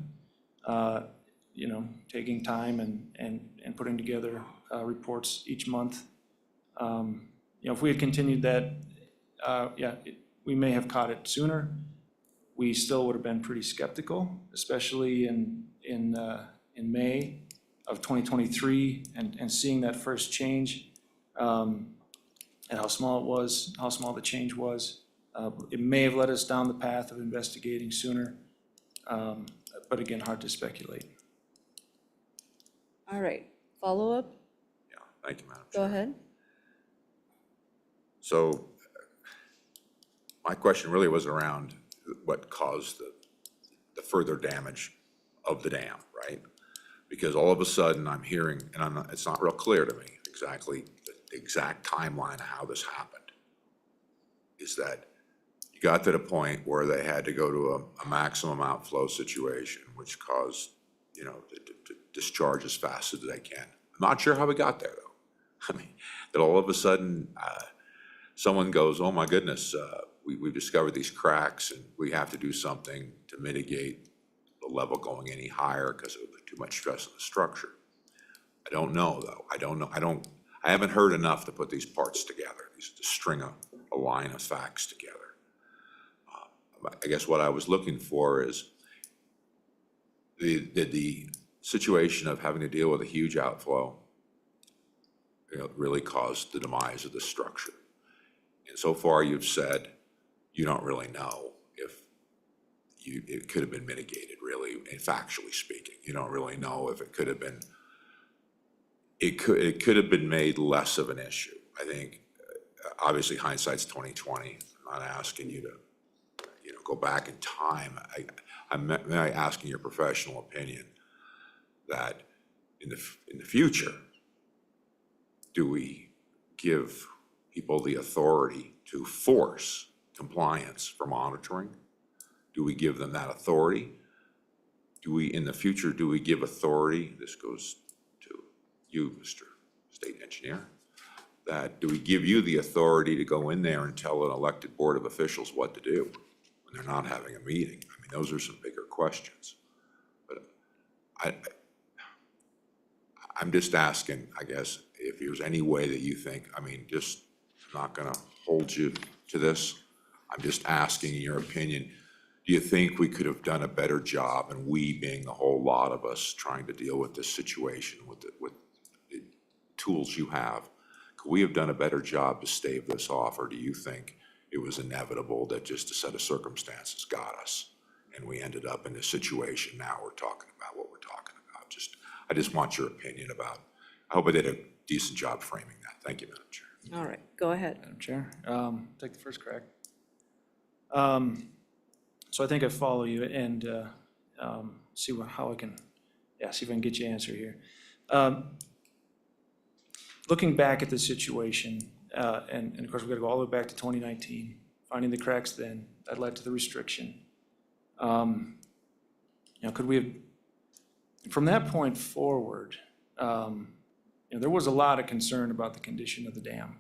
taking time and putting together reports each month. If we had continued that, we may have caught it sooner. We still would have been pretty skeptical, especially in May of 2023 and seeing that first change and how small it was, how small the change was. It may have led us down the path of investigating sooner, but again, hard to speculate. All right, follow-up? Yeah, thank you, Madam Chair. Go ahead. So my question really was around what caused the further damage of the dam, right? Because all of a sudden I'm hearing, and it's not real clear to me exactly the exact timeline of how this happened, is that you got to the point where they had to go to a maximum outflow situation, which caused, to discharge as fast as they can. I'm not sure how we got there, though. I mean, that all of a sudden, someone goes, oh my goodness, we've discovered these cracks and we have to do something to mitigate the level going any higher because of too much stress on the structure. I don't know, though. I haven't heard enough to put these parts together, to string a line of facts together. I guess what I was looking for is the situation of having to deal with a huge outflow really caused the demise of the structure. And so far you've said you don't really know if it could have been mitigated, really, and factually speaking. You don't really know if it could have been, it could have been made less of an issue. I think, obviously hindsight's 20/20. I'm not asking you to, go back in time. I'm asking your professional opinion that in the future, do we give people the authority to force compliance for monitoring? Do we give them that authority? In the future, do we give authority, this goes to you, Mr. State Engineer, do we give you the authority to go in there and tell an elected board of officials what to do when they're not having a meeting? I mean, those are some bigger questions. But I'm just asking, I guess, if there's any way that you think, I'm not gonna hold you to this. I'm just asking your opinion. Do you think we could have done a better job, and we being the whole lot of us trying to deal with this situation with the tools you have, could we have done a better job to stave this off, or do you think it was inevitable that just a set of circumstances got us and we ended up in this situation? Now we're talking about what we're talking about. I just want your opinion about, I hope I did a decent job framing that. Thank you, Madam Chair. All right, go ahead. Madam Chair, take the first crack. So I think I follow you and see how I can, see if I can get you an answer here. Looking back at the situation, and of course, we've got to go all the way back to 2019, finding the cracks then, that led to the restriction. Could we have, from that point forward, there was a lot of concern about the condition of the dam.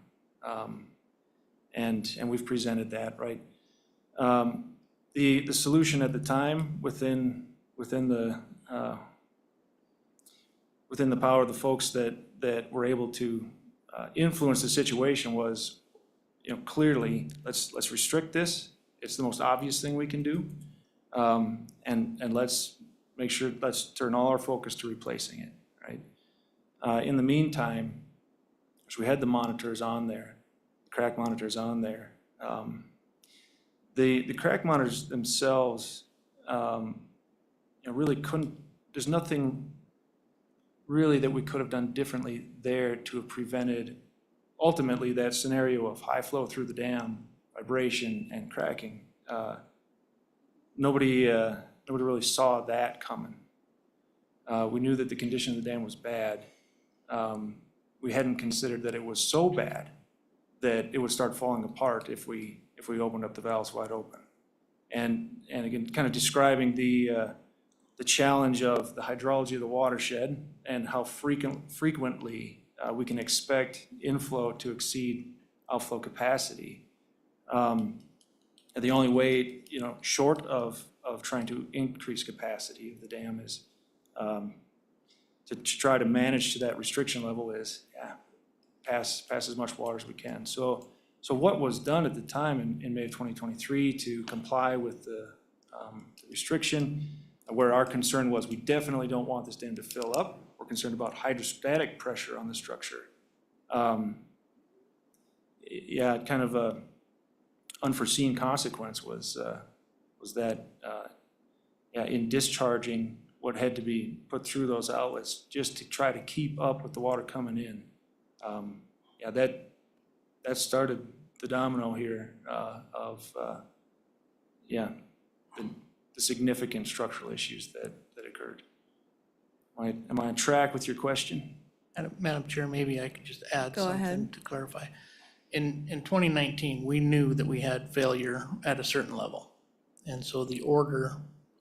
And we've presented that, right? The solution at the time within the power of the folks that were able to influence the situation was, clearly, let's restrict this. It's the most obvious thing we can do. And let's make sure, let's turn all our focus to replacing it, right? In the meantime, so we had the monitors on there, crack monitors on there. The crack monitors themselves, really couldn't, there's nothing really that we could have done differently there to have prevented ultimately that scenario of high flow through the dam, vibration and cracking. Nobody really saw that coming. We knew that the condition of the dam was bad. We hadn't considered that it was so bad that it would start falling apart if we opened up the valves wide open. And again, kind of describing the challenge of the hydrology of the watershed and how frequently we can expect inflow to exceed outflow capacity. The only way, short of trying to increase capacity of the dam is to try to manage to that restriction level is, pass as much water as we can. So what was done at the time in May of 2023 to comply with the restriction, where our concern was we definitely don't want this dam to fill up. We're concerned about hydrostatic pressure on the structure. Kind of a unforeseen consequence was that in discharging what had to be put through those outlets just to try to keep up with the water coming in. That started the domino here of the significant structural issues that occurred. Am I on track with your question? Madam Chair, maybe I could just add Go something ahead. to clarify. In 2019, we knew that we had failure at a certain level. And so the order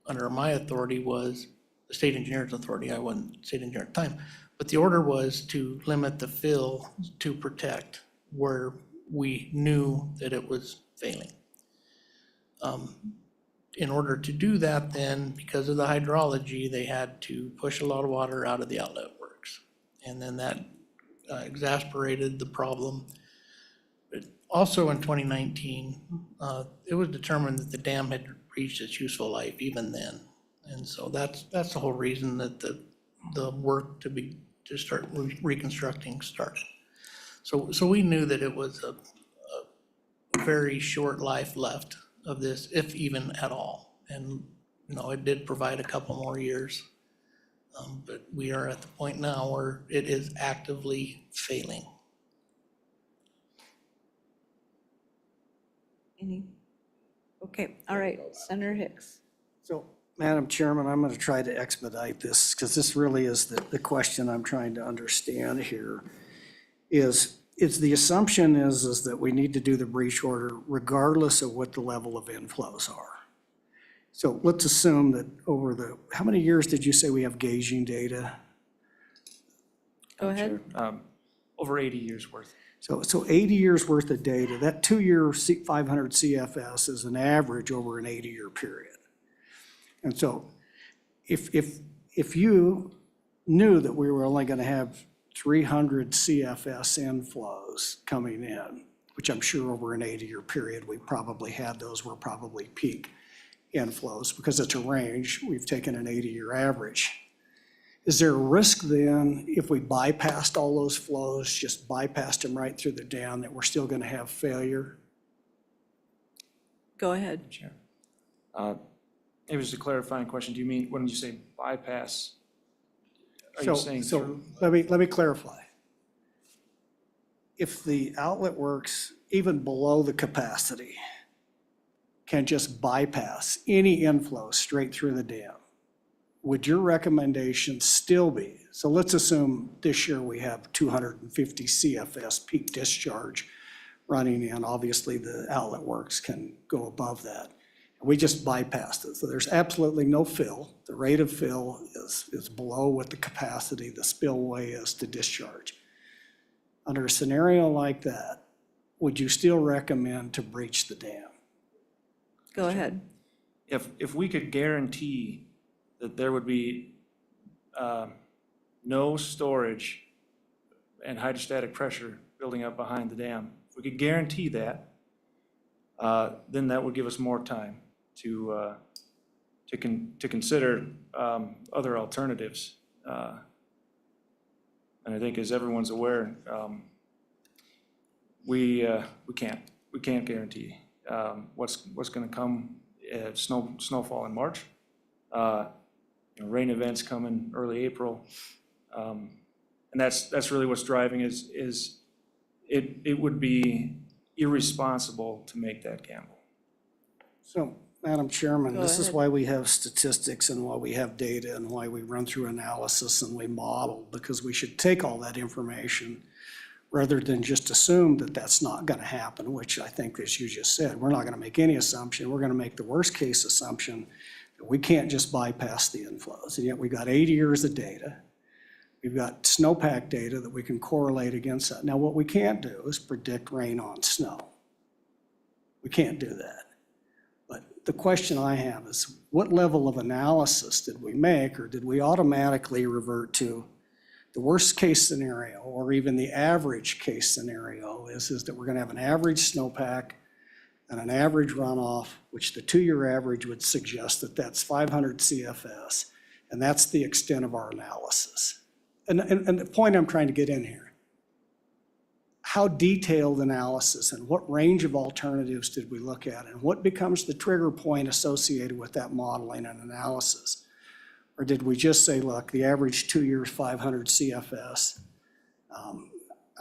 under my authority was the state engineer's authority. I wasn't state engineer at the time. But the order was to limit the fill to protect where we knew that it was failing. In order to do that then, because of the hydrology, they had to push a lot of water out of the outlet works. And then that exacerbated the problem. But also in 2019, it was determined that the dam had reached its useful life even then. And so that's the whole reason that the work to start reconstructing started. So we knew that it was a very short life left of this, if even at all. And, it did provide a couple more years. But we are at the point now where it is actively failing. Okay, all right, Senator Hicks. So, Madam Chairman, I'm going to try to expedite this because this really is the question I'm trying to understand here. Is the assumption is that we need to do the breach order regardless of what the level of inflows are. So let's assume that over how many years did you say we have gauging data? Go ahead. Over 80 years worth. So 80 years worth of data, that 2-year 500 CFS is an average over an 80-year period. And so if you knew that we were only going to have 300 CFS inflows coming in, which I'm sure over an 80-year period we probably had, those were probably peak. inflows, because it's a range, we've taken an 80-year average. Is there a risk then, if we bypassed all those flows, just bypassed them right through the dam, that we're still gonna have failure? Go ahead. Chair. Maybe just a clarifying question. Do you mean, when you say bypass? Are you saying So through? let me clarify. If the outlet works even below the capacity can just bypass any inflow straight through the dam, would your recommendation still be, so let's assume this year we have 250 CFS peak discharge running in, obviously the outlet works can go above that. We just bypassed it, so there's absolutely no fill. The rate of fill is below what the capacity, the spillway is to discharge. Under a scenario like that, would you still recommend to breach the dam? Go ahead. If we could guarantee that there would be no storage and hydrostatic pressure building up behind the dam, if we could guarantee that, then that would give us more time to consider other alternatives. And I think, as everyone's aware, we can't guarantee what's going to come. Snowfall in March, rain events coming early April, and that's really what's driving is it would be irresponsible to make that gamble. So, Madam Chairman, Go this is ahead. why we have statistics and why we have data and why we run through analysis and we model, because we should take all that information rather than just assume that that's not going to happen, which I think, as you just said, we're not going to make any assumption. We're going to make the worst case assumption that we can't just bypass the inflows. And yet we got 80 years of data. We've got snowpack data that we can correlate against that. Now, what we can't do is predict rain on snow. We can't do that. But the question I have is, what level of analysis did we make, or did we automatically revert to the worst case scenario, or even the average case scenario is that we're going to have an average snowpack and an average runoff, which the 2-year average would suggest that that's 500 CFS, and that's the extent of our analysis. And the point I'm trying to get in here, how detailed analysis and what range of alternatives did we look at, and what becomes the trigger point associated with that modeling and analysis? Or did we just say, look, the average 2 years, 500 CFS?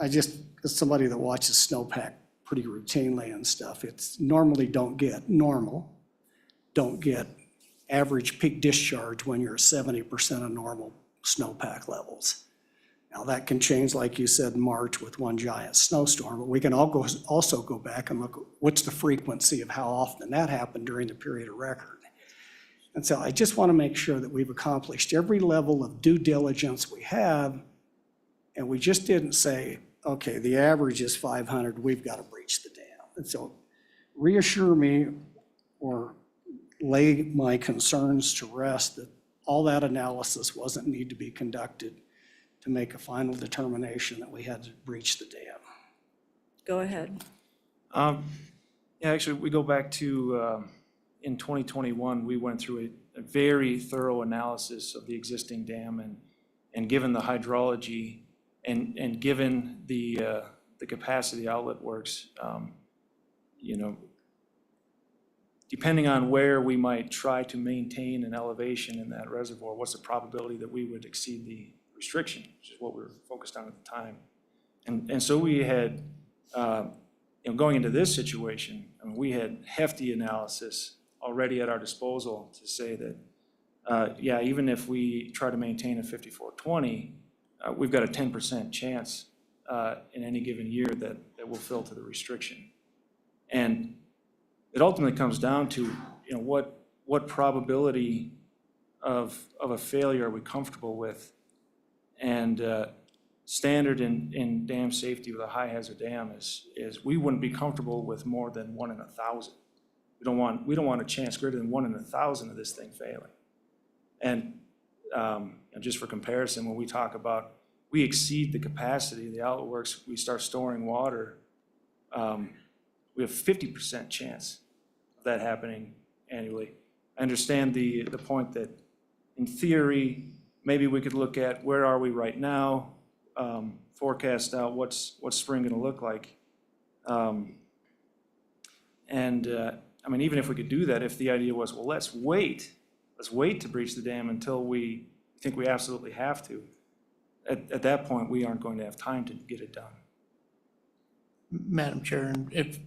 As somebody that watches snowpack pretty routinely and stuff, it's normally don't get average peak discharge when you're at 70% of normal snowpack levels. Now that can change, like you said, in March with one giant snowstorm, but we can also go back and look at what's the frequency of how often that happened during the period of record. And so I just want to make sure that we've accomplished every level of due diligence we have, and we just didn't say, okay, the average is 500, we've got to breach the dam. And so reassure me or lay my concerns to rest that all that analysis wasn't need to be conducted to make a final determination that we had to breach the dam. Go ahead. Yeah, actually, we go back to, in 2021, we went through a very thorough analysis of the existing dam, and given the hydrology and given the capacity outlet works, depending on where we might try to maintain an elevation in that reservoir, what's the probability that we would exceed the restriction, which is what we were focused on at the time. And so we had, going into this situation, we had hefty analysis already at our disposal to say that, even if we try to maintain a 5420, we've got a 10% chance in any given year that will fill to the restriction. And it ultimately comes down to, what probability of a failure are we comfortable with? And standard in dam safety with a high hazard dam is we wouldn't be comfortable with more than 1 in 1,000. We don't want a chance greater than 1 in 1,000 of this thing failing. And just for comparison, when we talk about we exceed the capacity of the outlet works, we start storing water, we have 50% chance of that happening annually. understand the point that in theory, maybe we could look at where are we right now, forecast out what's spring gonna look like. I mean, even if we could do that, if the idea was, well, let's wait to breach the dam until we think we absolutely have to. At that point, we aren't going to have time to get it done. Madam Chair, and if,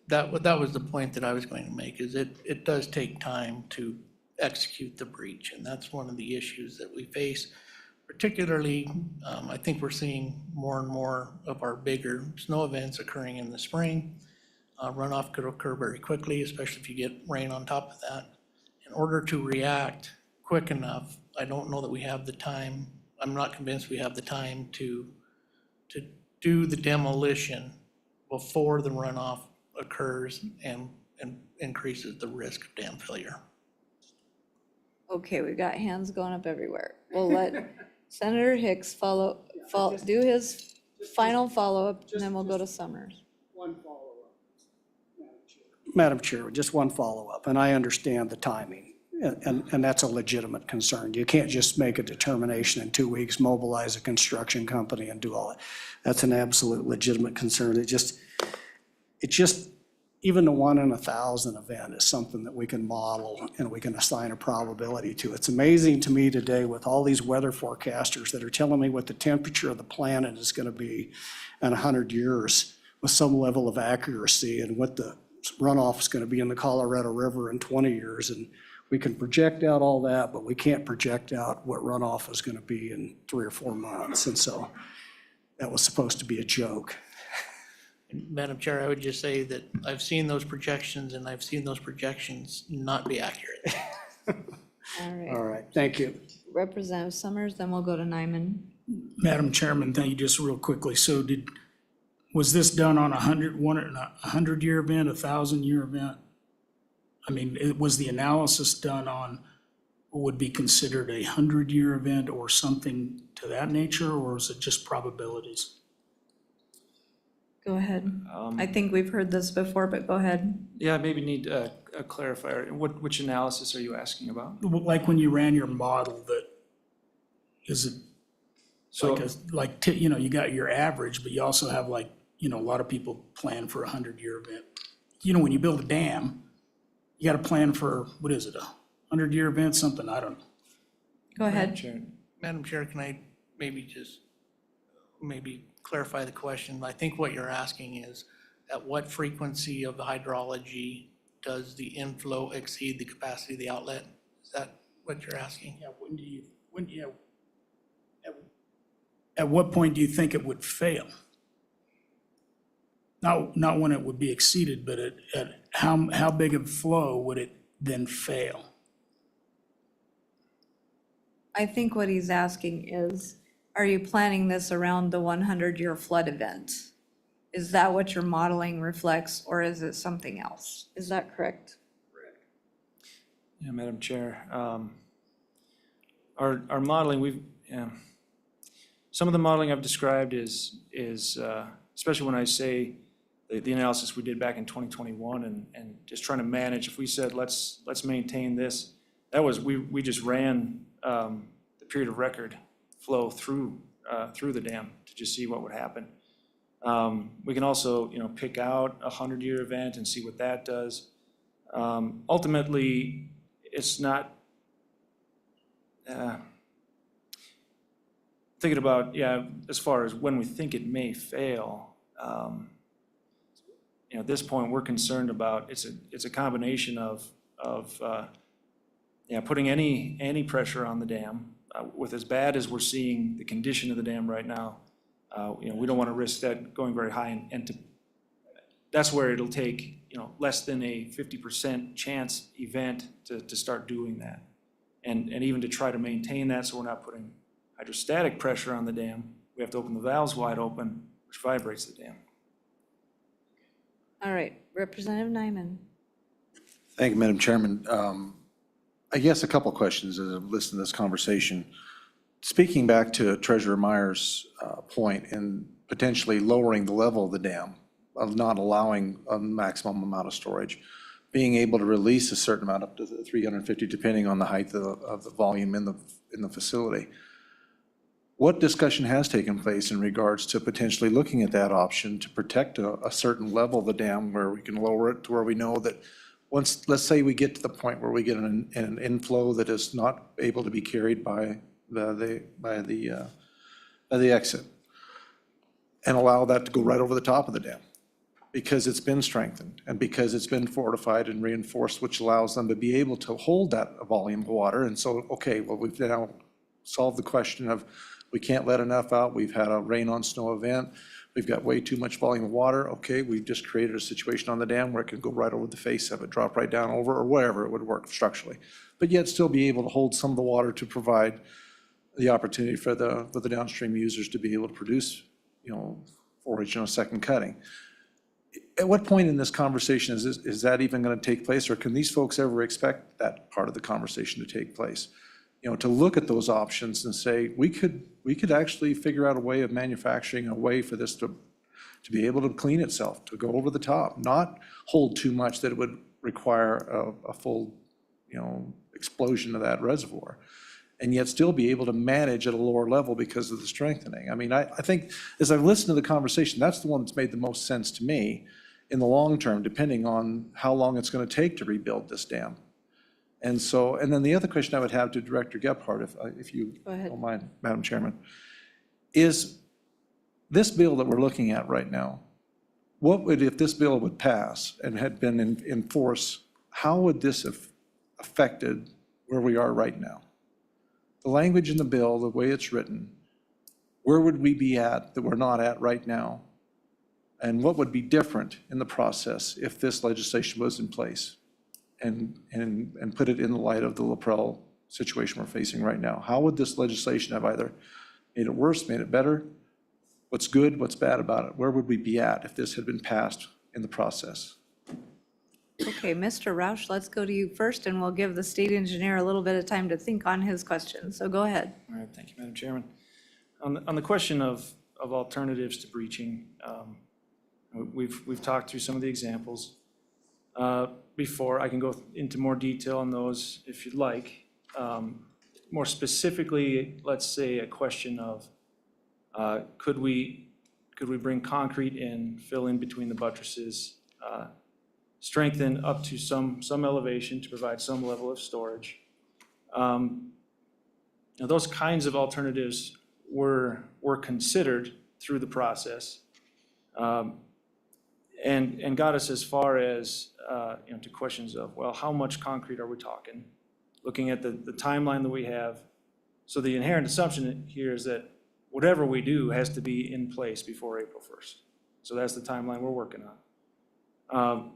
that was the point that I was going to make, is it does take time to execute the breach, and that's one of the issues that we face. Particularly, I think we're seeing more and more of our bigger snow events occurring in the spring. Runoff could occur very quickly, especially if you get rain on top of that. In order to react quick enough, I don't know that we have the time. I'm not convinced we have the time to do the demolition before the runoff occurs and increases the risk of dam failure. Okay, we've got hands going up everywhere. We'll let Senator Hicks do his final follow-up, and then we'll go to Summers. One follow-up. Madam Chair, just one follow-up, and I understand the timing, and that's a legitimate concern. You can't just make a determination in 2 weeks, mobilize a construction company and do all that. That's an absolute legitimate concern. It just, even the 1 in 1,000 event is something that we can model and we can assign a probability to. It's amazing to me today with all these weather forecasters that are telling me what the temperature of the planet is going to be in 100 years with some level of accuracy, and what the runoff is going to be in the Colorado River in 20 years. And we can project out all that, but we can't project out what runoff is going to be in 3 or 4 months. And so that was supposed to be a joke. Madam Chair, I would just say that I've seen those projections, and I've seen those projections not be accurate. All right, thank you. Representative Summers, then we'll go to Nyman. Madam Chairman, thank you. Just real quickly. So was this done on a 100-year event, 1,000-year event? I mean, was the analysis done on what would be considered a 100-year event or something to that nature, or was it just probabilities? Go ahead. I think we've heard this before, but go ahead. Yeah, maybe need a clarifier. Which analysis are you asking about? Like when you ran your model, is it So, you got your average, but you also have a lot of people plan for a 100-year event. When you build a dam, you got to plan for, what is it, a 100-year event, something, I don't know. Go ahead. Madam Chair, can I maybe clarify the question? I think what you're asking is, at what frequency of the hydrology does the inflow exceed the capacity of the outlet? Is that what you're asking? Yeah, at what point do you think it would fail? Not when it would be exceeded, but at how big of flow would it then fail? I think what he's asking is, are you planning this around the 100-year flood event? Is that what your modeling reflects, or is it something else? Is that correct? yeah, Madam Chair, our modeling, some of the modeling I've described is especially when I say the analysis we did back in 2021 and just trying to manage, if we said, let's maintain this, that was, we just ran the period of record flow through the dam to just see what would happen. We can also, pick out a 100-year event and see what that does. Ultimately, it's not, thinking about, as far as when we think it may fail, at this point, we're concerned about, it's a combination of putting any pressure on the dam. With as bad as we're seeing the condition of the dam right now, we don't want to risk that going very high, and that's where it'll take, less than a 50% chance event to start doing that. And even to try to maintain that so we're not putting hydrostatic pressure on the dam, we have to open the valves wide open, which vibrates the dam. All right, Representative Nyman. Thank you, Madam Chairman. I guess a couple of questions as I've listened to this conversation. Speaking back to Treasurer Myers' point in potentially lowering the level of the dam, of not allowing a maximum amount of storage, being able to release a certain amount up to the 350, depending on the height of the volume in the facility. What discussion has taken place in regards to potentially looking at that option to protect a certain level of the dam where we can lower it to where we know that once, let's say we get to the point where we get an inflow that is not able to be carried by the exit, and allow that to go right over the top of the dam, because it's been strengthened and because it's been fortified and reinforced, which allows them to be able to hold that volume of water. And so, okay, well, we've now solved the question of we can't let enough out. We've had a rain on snow event. We've got way too much volume of water. Okay, we've just created a situation on the dam where it can go right over the face of it, drop right down over, or wherever it would work structurally, but yet still be able to hold some of the water to provide the opportunity for the downstream users to be able to produce, forage on a second cutting. At what point in this conversation is that even going to take place, or can these folks ever expect that part of the conversation to take place? To look at those options and say, we could actually figure out a way of manufacturing a way for this to be able to clean itself, to go over the top, not hold too much that it would require a full, explosion of that reservoir, and yet still be able to manage at a lower level because of the strengthening. I mean, I think as I've listened to the conversation, that's the one that's made the most sense to me in the long term, depending on how long it's going to take to rebuild this dam. And so, and then the other question I would have to Director Gebhardt, if you don't mind, Madam Chairman, is this bill that we're looking at right now, what would, if this bill would pass and had been in force, how would this have affected where we are right now? The language in the bill, the way it's written, where would we be at that we're not at right now? And what would be different in the process if this legislation was in place? And put it in the light of the Laprelle situation we're facing right now. How would this legislation have either made it worse, made it better? What's good, what's bad about it? Where would we be at if this had been passed in the process? Okay, Mr. Roush, let's go to you first, and we'll give the state engineer a little bit of time to think on his question. So go ahead. All right, thank you, Madam Chairman. On the question of alternatives to breaching, we've talked through some of the examples before. I can go into more detail on those if you'd like. More specifically, let's say a question of could we bring concrete in, fill in between the buttresses, strengthen up to some elevation to provide some level of storage. Those kinds of alternatives were considered through the process, and got us as far as to questions of, well, how much concrete are we talking? Looking at the timeline that we have. So the inherent assumption here is that whatever we do has to be in place before April 1st. So that's the timeline we're working on.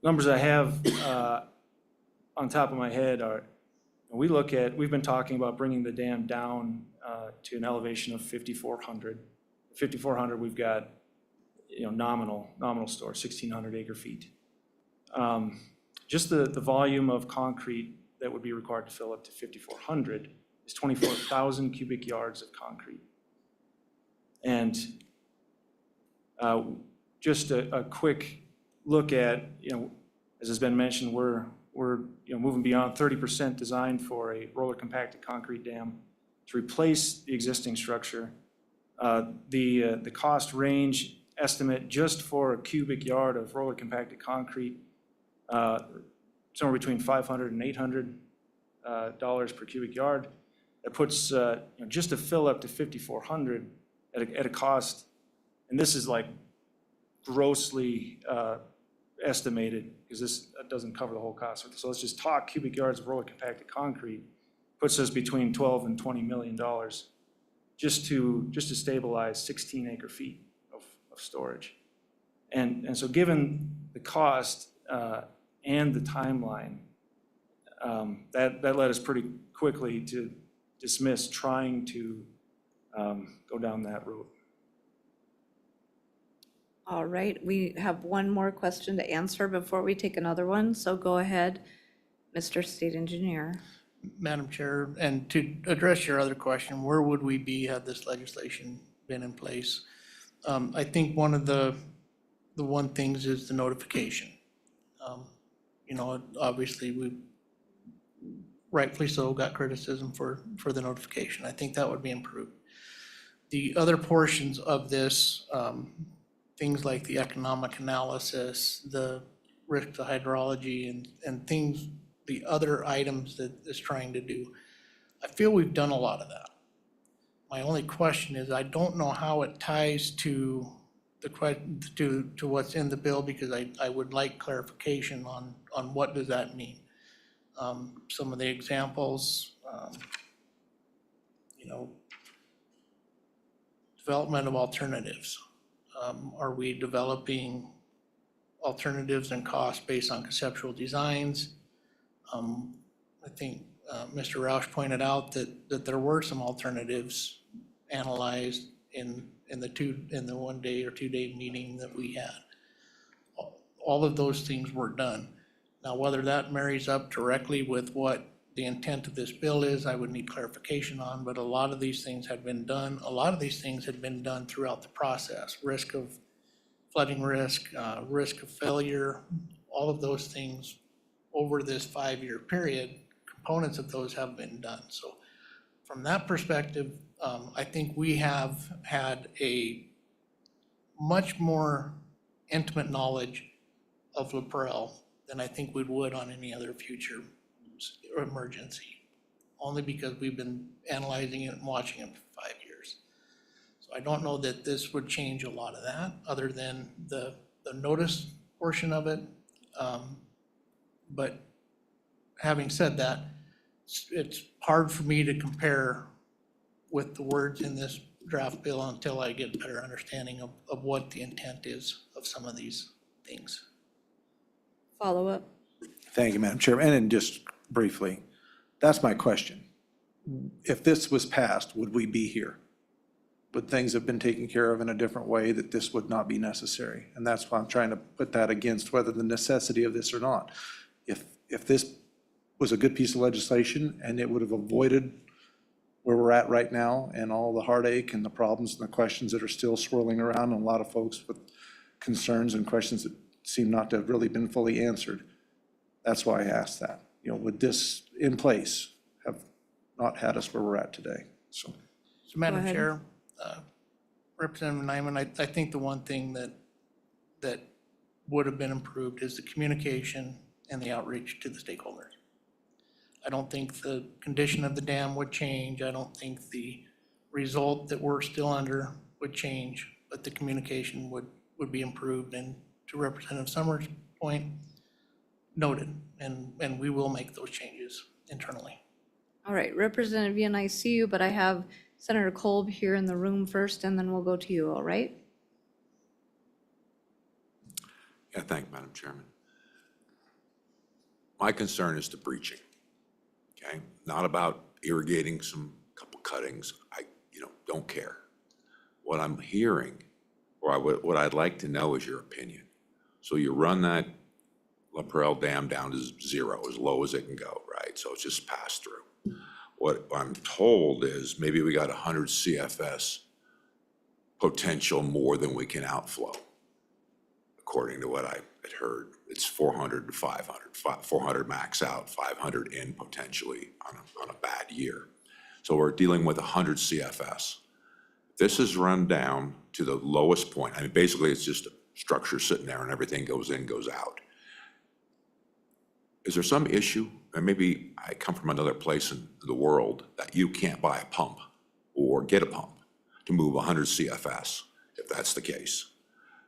Numbers I have on top of my head are, we've been talking about bringing the dam down to an elevation of 5,400. 5,400, we've got nominal store, 1,600 acre feet. Just the volume of concrete that would be required to fill up to 5,400 is 24,000 cubic yards of concrete. And just a quick look at, as has been mentioned, we're moving beyond 30% designed for a roller compacted concrete dam to replace the existing structure. The cost range estimate just for a cubic yard of roller compacted concrete, somewhere between $500 and $800 per cubic yard. That puts just to fill up to 5,400 at a cost, and this is like grossly estimated because this doesn't cover the whole cost. So let's just talk cubic yards of roller compacted concrete, puts us between $12 and $20 million just to stabilize 16 acre feet of storage. And so given the cost and the timeline, that led us pretty quickly to dismiss trying to go down that route. All right, we have one more question to answer before we take another one, so go ahead, Mr. State Engineer. Madam Chair, and to address your other question, where would we be had this legislation been in place? I think one of the one things is the notification. you know, obviously we rightfully so got criticism for the notification. I think that would be improved. The other portions of this, things like the economic analysis, the risk to hydrology and things, the other items that it's trying to do, I feel we've done a lot of that. My only question is, I don't know how it ties to to what's in the bill, because I would like clarification on what does that mean. Some of the examples, you know, development of alternatives. Are we developing alternatives and costs based on conceptual designs? I think Mr. Roush pointed out that there were some alternatives analyzed in the 1 day or 2 day meeting that we had. All of those things were done. Now, whether that marries up directly with what the intent of this bill is, I would need clarification on, but a lot of these things had been done. A lot of these things had been done throughout the process. Risk of flooding risk, risk of failure, all of those things over this 5-year period, components of those have been done. So from that perspective, I think we have had a much more intimate knowledge of LaPrel than I think we would on any other future emergency, only because we've been analyzing it and watching it for 5 years. So I don't know that this would change a lot of that, other than the notice portion of it. But having said that, it's hard for me to compare with the words in this draft bill until I get a better understanding of what the intent is of some of these things. Follow up. Thank you, Madam Chair. And then just briefly, that's my question. If this was passed, would we be here? Would things have been taken care of in a different way that this would not be necessary? And that's why I'm trying to put that against whether the necessity of this or not. If this was a good piece of legislation and it would have avoided where we're at right now and all the heartache and the problems and the questions that are still swirling around, and a lot of folks with concerns and questions that seem not to have really been fully answered. That's why I asked that. You know, would this in place have not had us where we're at today? So Madam ahead. Chair, Representative Nyman, I think the one thing that would have been improved is the communication and the outreach to the stakeholders. I don't think the condition of the dam would change. I don't think the result that we're still under would change, but the communication would be improved. And to Representative Summers' point, noted, and we will make those changes internally. All right, Representative Young, I see you, but I have Senator Kolb here in the room first, and then we'll go to you, all right? Yeah, thank you, Madam Chairman. My concern is the breaching, okay? Not about irrigating some couple cuttings. I, don't care. What I'm hearing, or what I'd like to know is your opinion. So you run that LaPrel Dam down to zero, as low as it can go, right? So it's just pass through. What I'm told is maybe we got 100 CFS potential more than we can outflow. According to what I had heard, it's 400 to 500, 400 max out, 500 in potentially on a bad year. So we're dealing with 100 CFS. This is run down to the lowest point. I mean, basically it's just a structure sitting there and everything goes in, goes out. Is there some issue, and maybe I come from another place in the world, that you can't buy a pump or get a pump to move 100 CFS, if that's the case,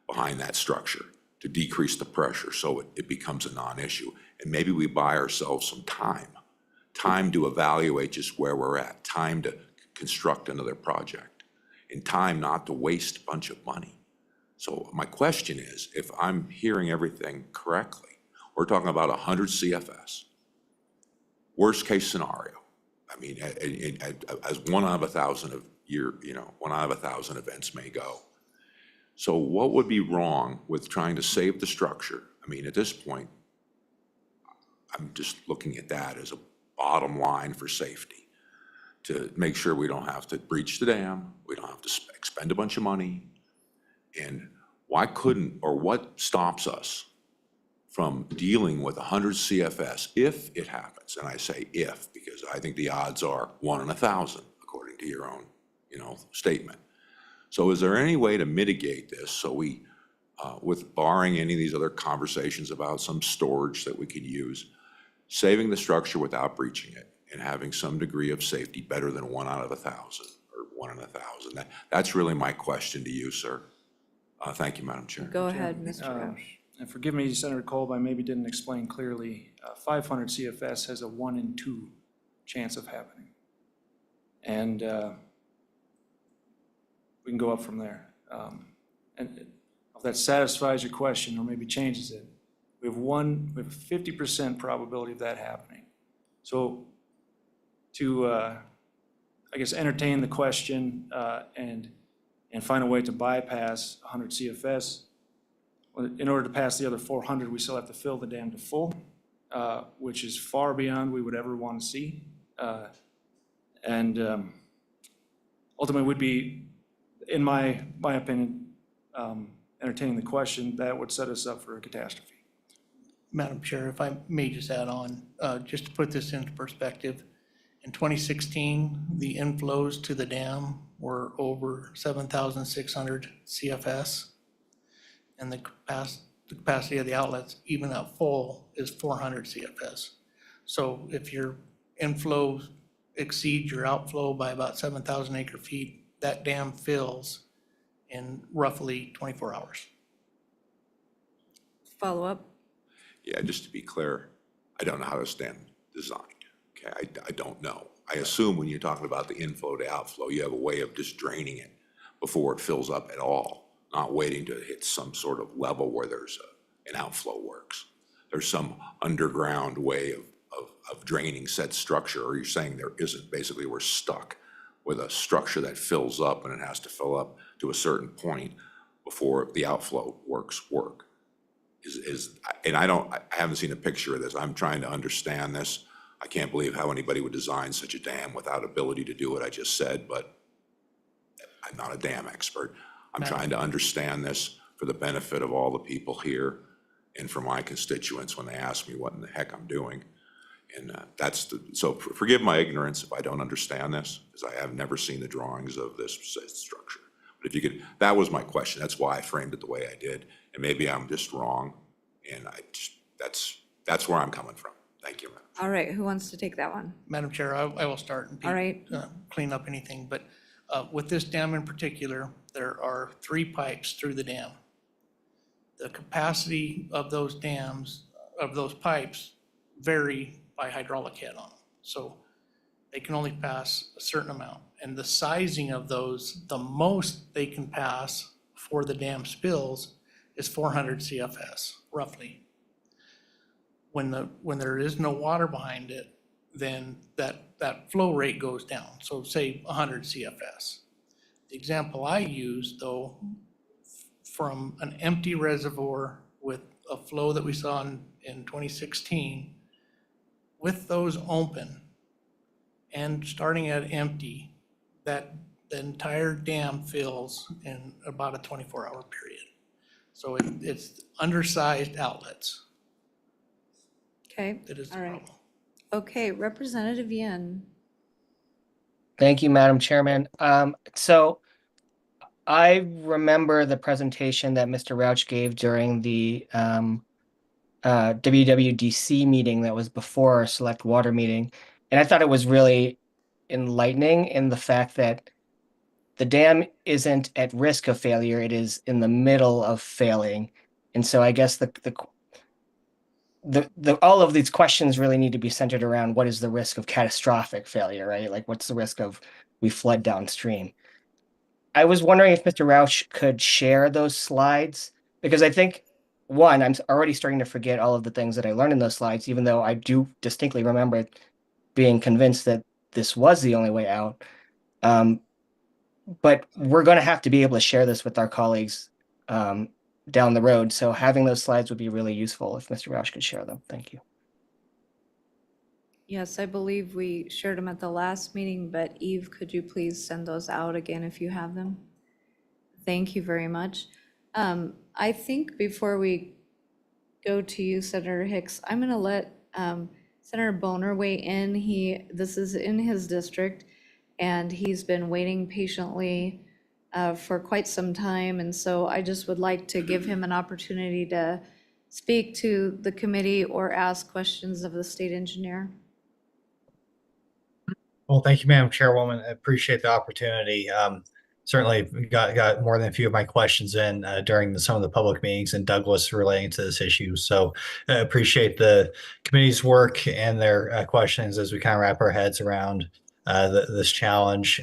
behind that structure to decrease the pressure so it becomes a non-issue? And maybe we buy ourselves some time to evaluate just where we're at, time to construct another project, and time not to waste a bunch of money. So my question is, if I'm hearing everything correctly, we're talking about 100 CFS. Worst case scenario. I mean, as 1 out of 1,000 of 1 out of 1,000 events may go. So what would be wrong with trying to save the structure? I mean, at this point, I'm just looking at that as a bottom line for safety, to make sure we don't have to breach the dam, we don't have to expend a bunch of money. And why couldn't, or what stops us from dealing with 100 CFS, if it happens, and I say if, because I think the odds are 1 in 1,000, according to your own, statement. So is there any way to mitigate this so we, with barring any of these other conversations about some storage that we could use, saving the structure without breaching it and having some degree of safety better than 1 out of 1,000 or 1 in 1,000? That's really my question to you, sir. Thank you, Madam Chair. Go ahead, Mr. Roush. And forgive me, Senator Kolb, I maybe didn't explain clearly. 500 CFS has a 1 in 2 chance of happening. And we can go up from there. And if that satisfies your question or maybe changes it, we have a 50% probability of that happening. So to, I guess, entertain the question and find a way to bypass 100 CFS, in order to pass the other 400, we still have to fill the dam to full, which is far beyond we would ever want to see. And ultimately would be, in my opinion, entertaining the question, that would set us up for a catastrophe. Madam Chair, if I may just add on, just to put this into perspective, in 2016, the inflows to the dam were over 7,600 CFS, and the capacity of the outlets, even at full, is 400 CFS. So if your inflow exceeds your outflow by about 7,000 acre feet, that dam fills in roughly 24 hours. Follow up? Yeah, just to be clear, I don't know how this dam designed. Okay, I don't know. I assume when you're talking about the inflow to outflow, you have a way of just draining it before it fills up at all, not waiting to hit some sort of level where there's an outflow works. There's some underground way of draining said structure, or you're saying there isn't. Basically, we're stuck with a structure that fills up and it has to fill up to a certain point before the outflow work. And I haven't seen a picture of this. I'm trying to understand this. I can't believe how anybody would design such a dam without ability to do what I just said, but I'm not a dam expert. I'm trying to understand this for the benefit of all the people here and for my constituents when they ask me what in the heck I'm doing. And so forgive my ignorance if I don't understand this, because I have never seen the drawings of this structure. But if you could, that was my question. That's why I framed it the way I did. And maybe I'm just wrong. And that's where I'm coming from. Thank you, Madam. All right, who wants to take that one? Madam Chair, I will start and All right. clean up anything. But with this dam in particular, there are 3 pipes through the dam. The capacity of those pipes vary by hydraulic head on them. So they can only pass a certain amount. And the sizing of those, the most they can pass before the dam spills is 400 CFS, roughly. When there is no water behind it, then that flow rate goes down. So say 100 CFS. The example I use, though, from an empty reservoir with a flow that we saw in 2016, with those open and starting at empty, that the entire dam fills in about a 24-hour period. So it's undersized outlets. Okay, That is the all right. problem. Okay, Representative Yin. Thank you, Madam Chairman. So I remember the presentation that Mr. Rouch gave during the WWDC meeting that was before our select water meeting. And I thought it was really enlightening in the fact that the dam isn't at risk of failure, it is in the middle of failing. And so I guess all of these questions really need to be centered around what is the risk of catastrophic failure, right? Like what's the risk of we flood downstream? I was wondering if Mr. Rouch could share those slides, because I think, one, I'm already starting to forget all of the things that I learned in those slides, even though I do distinctly remember being convinced that this was the only way out. But we're going to have to be able to share this with our colleagues down the road. So having those slides would be really useful if Mr. Rouch could share them. Thank you. Yes, I believe we shared them at the last meeting, but Eve, could you please send those out again if you have them? Thank you very much. I think before we go to you, Senator Hicks. I'm going to let Senator Boner weigh in. This is in his district, and he's been waiting patiently for quite some time. And so I just would like to give him an opportunity to speak to the committee or ask questions of the state engineer. Well, thank you, Madam Chairwoman. I appreciate the opportunity. Certainly got more than a few of my questions in during some of the public meetings in Douglas relating to this issue. So I appreciate the committee's work and their questions as we kind of wrap our heads around this challenge.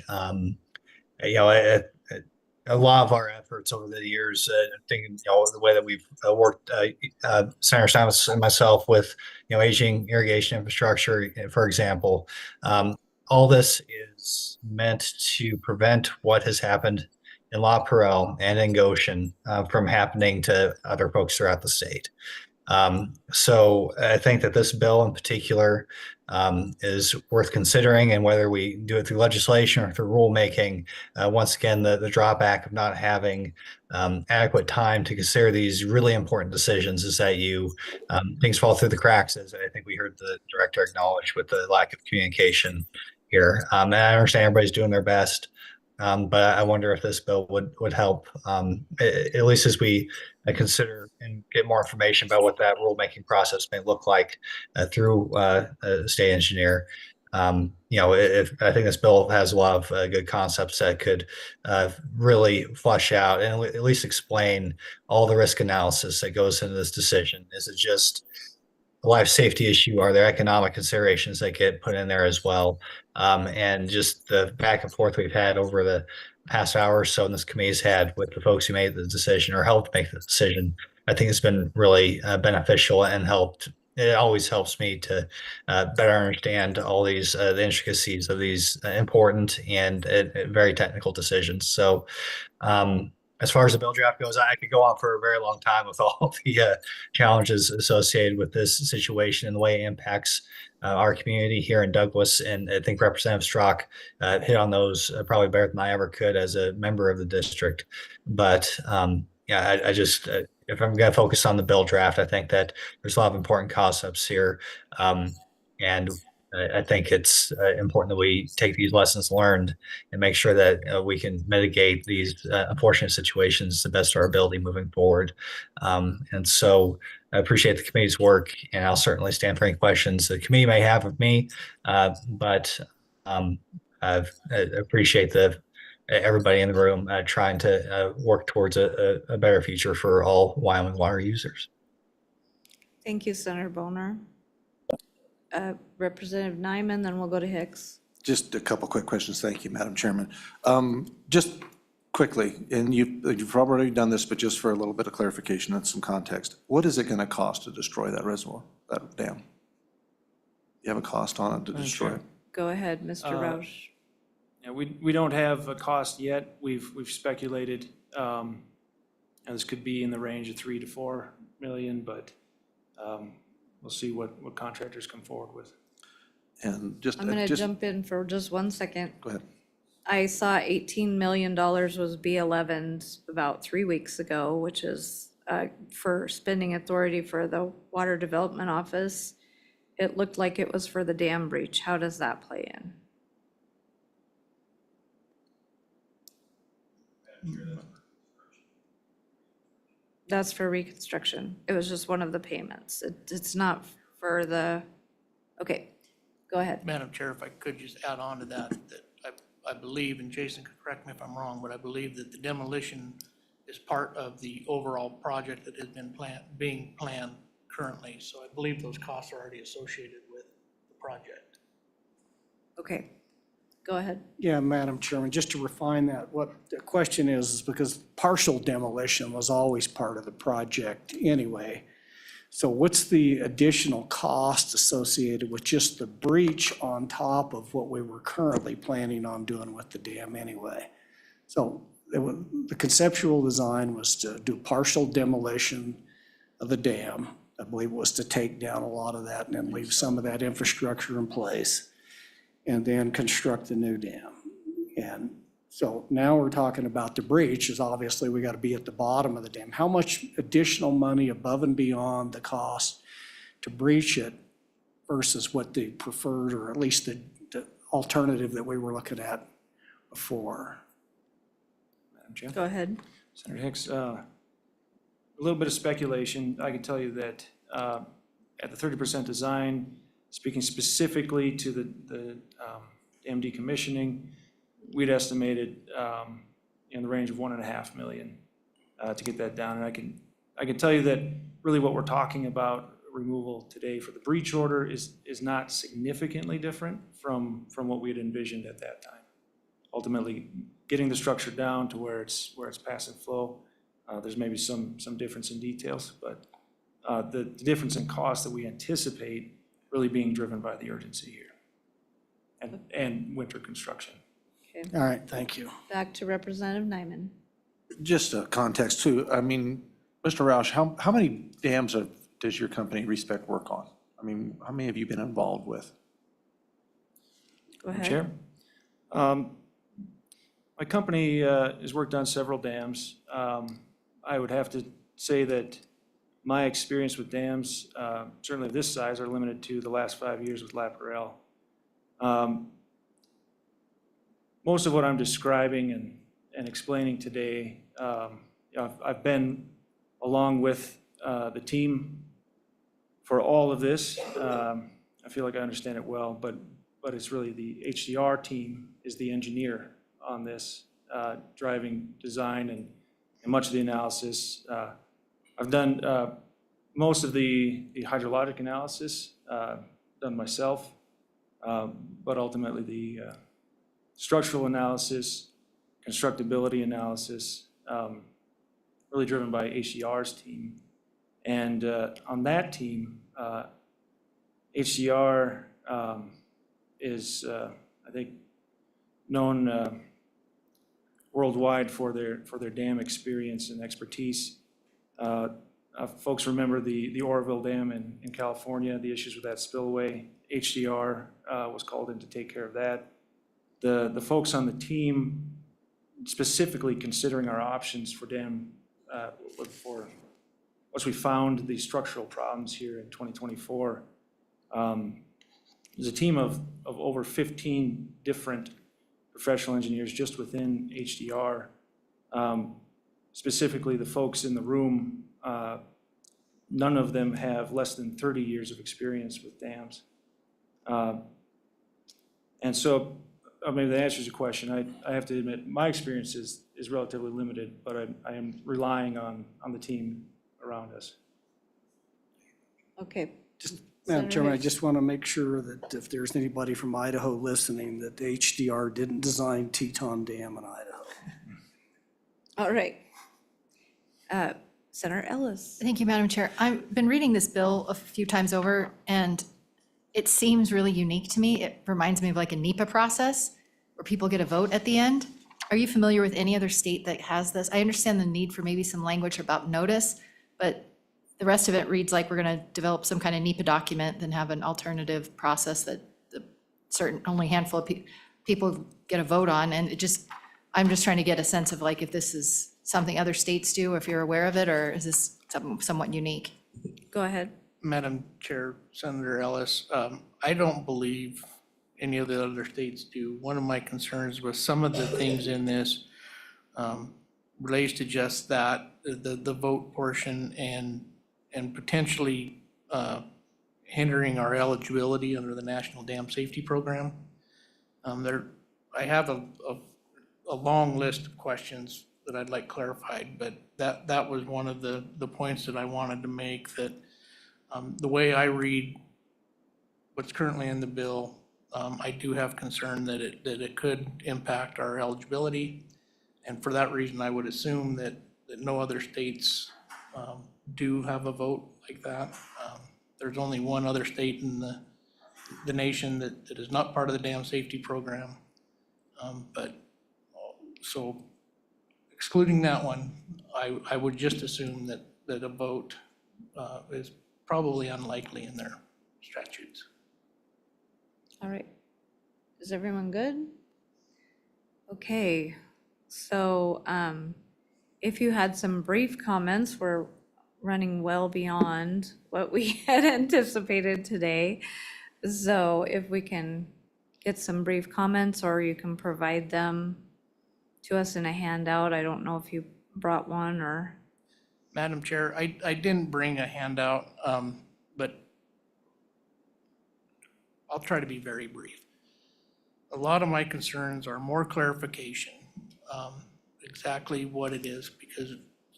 A lot of our efforts over the years, thinking, the way that we've worked, Senator Steinmetz and myself with, aging irrigation infrastructure, for example, all this is meant to prevent what has happened in La Perelle and in Goshen from happening to other folks throughout the state. So I think that this bill in particular is worth considering, and whether we do it through legislation or through rulemaking, once again, the drawback of not having adequate time to consider these really important decisions is that things fall through the cracks, as I think we heard the director acknowledge with the lack of communication here. And I understand everybody's doing their best. But I wonder if this bill would help, at least as we consider and get more information about what that rulemaking process may look like through a state engineer. If I think this bill has a lot of good concepts that could really flush out and at least explain all the risk analysis that goes into this decision. Is it just a life safety issue? Are there economic considerations that get put in there as well? And just the back and forth we've had over the past hour or so, and this committee's had with the folks who made the decision or helped make the decision, I think it's been really beneficial and helped. It always helps me to better understand all these the intricacies of these important and very technical decisions. So as far as the bill draft goes, I could go on for a very long time with all the challenges associated with this situation and the way it impacts our community here in Douglas. And I think Representative Strzok hit on those probably better than I ever could as a member of the district. But I just, if I'm going to focus on the bill draft, I think that there's a lot of important concepts here. And I think it's important that we take these lessons learned and make sure that we can mitigate these unfortunate situations to the best of our ability moving forward. And so I appreciate the committee's work, and I'll certainly stand for any questions the committee may have of me. But I appreciate everybody in the room trying to work towards a better future for all Wyoming water users. Thank you, Senator Boner. Representative Nyman, then we'll go to Hicks. Just a couple quick questions. Thank you, Madam Chairman. Just quickly, and you've already done this, but just for a little bit of clarification and some context, what is it going to cost to destroy that reservoir, that dam? You have a cost on it to destroy it? Go ahead, Mr. Roush. Yeah, we don't have a cost yet. We've speculated, and this could be in the range of 3 to 4 million, but we'll see what contractors come forward with. And just I'm going to jump in for just 1 second. Go ahead. I saw $18 million was B11 about 3 weeks ago, which is for spending authority for the Water Development Office. It looked like it was for the dam breach. How does that play in? That's for reconstruction. It was just one of the payments. It's not for the, okay, go ahead. Madam Chair, if I could just add on to that I believe, and Jason could correct me if I'm wrong, but I believe that the demolition is part of the overall project that has been being planned currently. So I believe those costs are already associated with the project. Okay, go ahead. Yeah, Madam Chairman, just to refine that, what the question is because partial demolition was always part of the project anyway. So what's the additional cost associated with just the breach on top of what we were currently planning on doing with the dam anyway? So the conceptual design was to do partial demolition of the dam. I believe it was to take down a lot of that and then leave some of that infrastructure in place and then construct the new dam. And So now we're talking about the breach is obviously we got to be at the bottom of the dam. How much additional money above and beyond the cost to breach it versus what the preferred, or at least the alternative that we were looking at before? Madam Chair. Go ahead. Senator Hicks, a little bit of speculation. I can tell you that at the 30% design, speaking specifically to the dam decommissioning, we'd estimated in the range of 1.5 million to get that down. And I can tell you that really what we're talking about removal today for the breach order is not significantly different from what we had envisioned at that time. Ultimately, getting the structure down to where it's passive flow, there's maybe some difference in details, but the difference in cost that we anticipate really being driven by the urgency here and winter construction. Okay. All right, thank you. Back to Representative Nyman. Just a context too, I mean, Mr. Roush, how many dams does your company Respect work on? I mean, how many have you been involved with? Go ahead. Chair? My company has worked on several dams. I would have to say that my experience with dams, certainly of this size, are limited to the last 5 years with Laparelle. Most of what I'm describing and explaining today, I've been along with the team for all of this. I feel like I understand it well, but it's really the HDR team is the engineer on this, driving design and much of the analysis. I've done most of the hydrologic analysis done myself, but ultimately the structural analysis, constructability analysis, really driven by HDR's team. And on that team, HDR is, I think, known worldwide for their dam experience and expertise. Folks remember the Oroville Dam in California, the issues with that spillway. HDR was called in to take care of that. The folks on the team specifically considering our options for dam, once we found the structural problems here in 2024, there's a team of over 15 different professional engineers just within HDR. Specifically, the folks in the room, none of them have less than 30 years of experience with dams. And so, maybe that answers your question. I have to admit, my experience is relatively limited, but I am relying on the team around us. Okay. Madam Chairman, I just want to make sure that if there's anybody from Idaho listening, that the HDR didn't design Teton Dam in Idaho. All right. Senator Ellis. Thank you, Madam Chair. I've been reading this bill a few times over, and it seems really unique to me. It reminds me of like a NEPA process where people get a vote at the end. Are you familiar with any other state that has this? I understand the need for maybe some language about notice, but the rest of it reads like we're going to develop some kind of NEPA document, then have an alternative process that the only handful of people get a vote on. And I'm just trying to get a sense of like if this is something other states do, if you're aware of it, or is this something somewhat unique? Go ahead. Madam Chair, Senator Ellis, I don't believe any of the other states do. One of my concerns with some of the things in this relates to just that, the vote portion and potentially hindering our eligibility under the National Dam Safety Program. I have a long list of questions that I'd like clarified, but that was one of the points that I wanted to make, that the way I read what's currently in the bill, I do have concern that it could impact our eligibility. And for that reason, I would assume that no other states do have a vote like that. There's only one other state in the nation that is not part of the dam safety program. So excluding that one, I would just assume that a vote is probably unlikely in their statutes. All right. Is everyone good? Okay, So if you had some brief comments, we're running well beyond what we had anticipated today. So if we can get some brief comments, or you can provide them to us in a handout. I don't know if you brought one or. Madam Chair, I didn't bring a handout, but I'll try to be very brief. A lot of my concerns are more clarification, exactly what it is, because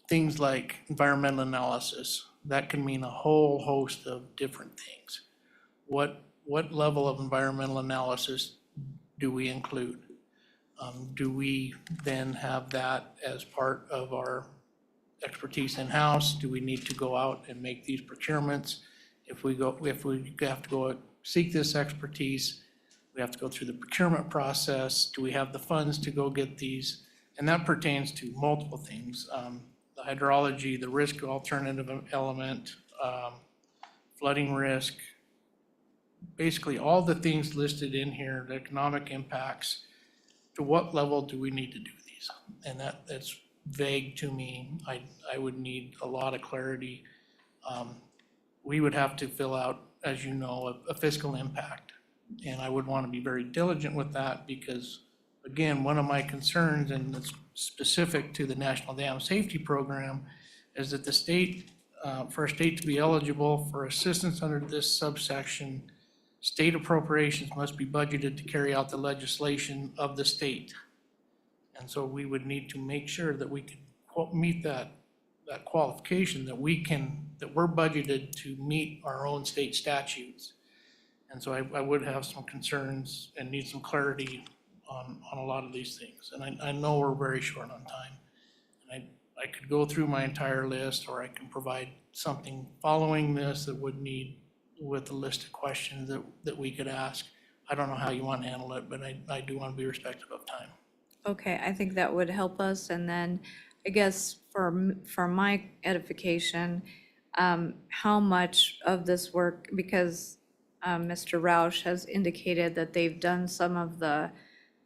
things like environmental analysis, that can mean a whole host of different things. What level of environmental analysis do we include? Do we then have that as part of our expertise in-house? Do we need to go out and make these procurements? If we have to go seek this expertise, we have to go through the procurement process. Do we have the funds to go get these? And that pertains to multiple things. The hydrology, the risk alternative element, flooding risk, basically all the things listed in here, the economic impacts. To what level do we need to do these? And that's vague to me. I would need a lot of clarity. We would have to fill out, as you know, a fiscal impact. And I would want to be very diligent with that because, again, one of my concerns, and it's specific to the National Dam Safety Program, is that the state, for a state to be eligible for assistance under this subsection, state appropriations must be budgeted to carry out the legislation of the state. And so we would need to make sure that we can meet that qualification, that we're budgeted to meet our own state statutes. And so I would have some concerns and need some clarity on a lot of these things. And I know we're very short on time. And I could go through my entire list, or I can provide something following this that would need with a list of questions that we could ask. I don't know how you want to handle it, but I do want to be respectful of time. Okay, I think that would help us. And then I guess for my edification, how much of this work, because Mr. Roush has indicated that they've done some of the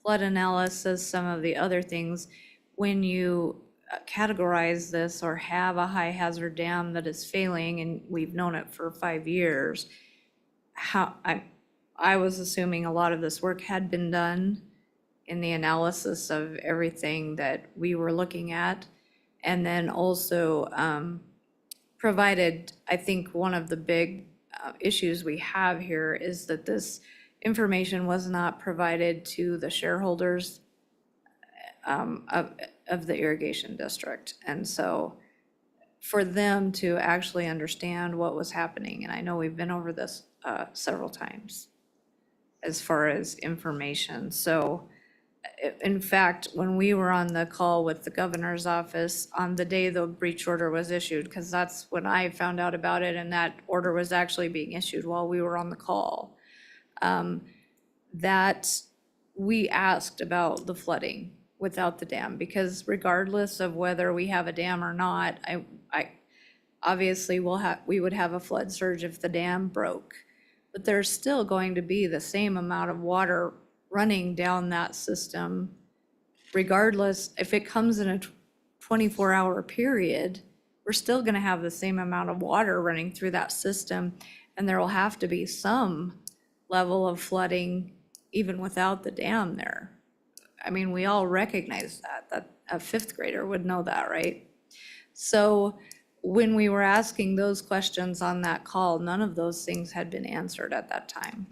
flood analysis, some of the other things. When you categorize this or have a high hazard dam that is failing, and we've known it for 5 years, I was assuming a lot of this work had been done in the analysis of everything that we were looking at. And then also provided, I think one of the big issues we have here is that this information was not provided to the shareholders of the irrigation district. And so for them to actually understand what was happening, and I know we've been over this several times as far as information. So in fact, when we were on the call with the governor's office on the day the breach order was issued, because that's when I found out about it, and that order was actually being issued while we were on the call, that we asked about the flooding without the dam, because regardless of whether we have a dam or not, I obviously we would have a flood surge if the dam broke, but there's still going to be the same amount of water running down that system, regardless if it comes in a 24-hour period. We're still going to have the same amount of water running through that system, and there will have to be some level of flooding even without the dam there. I mean, we all recognize that a fifth grader would know that, right? So when we were asking those questions on that call, none of those things had been answered at that time.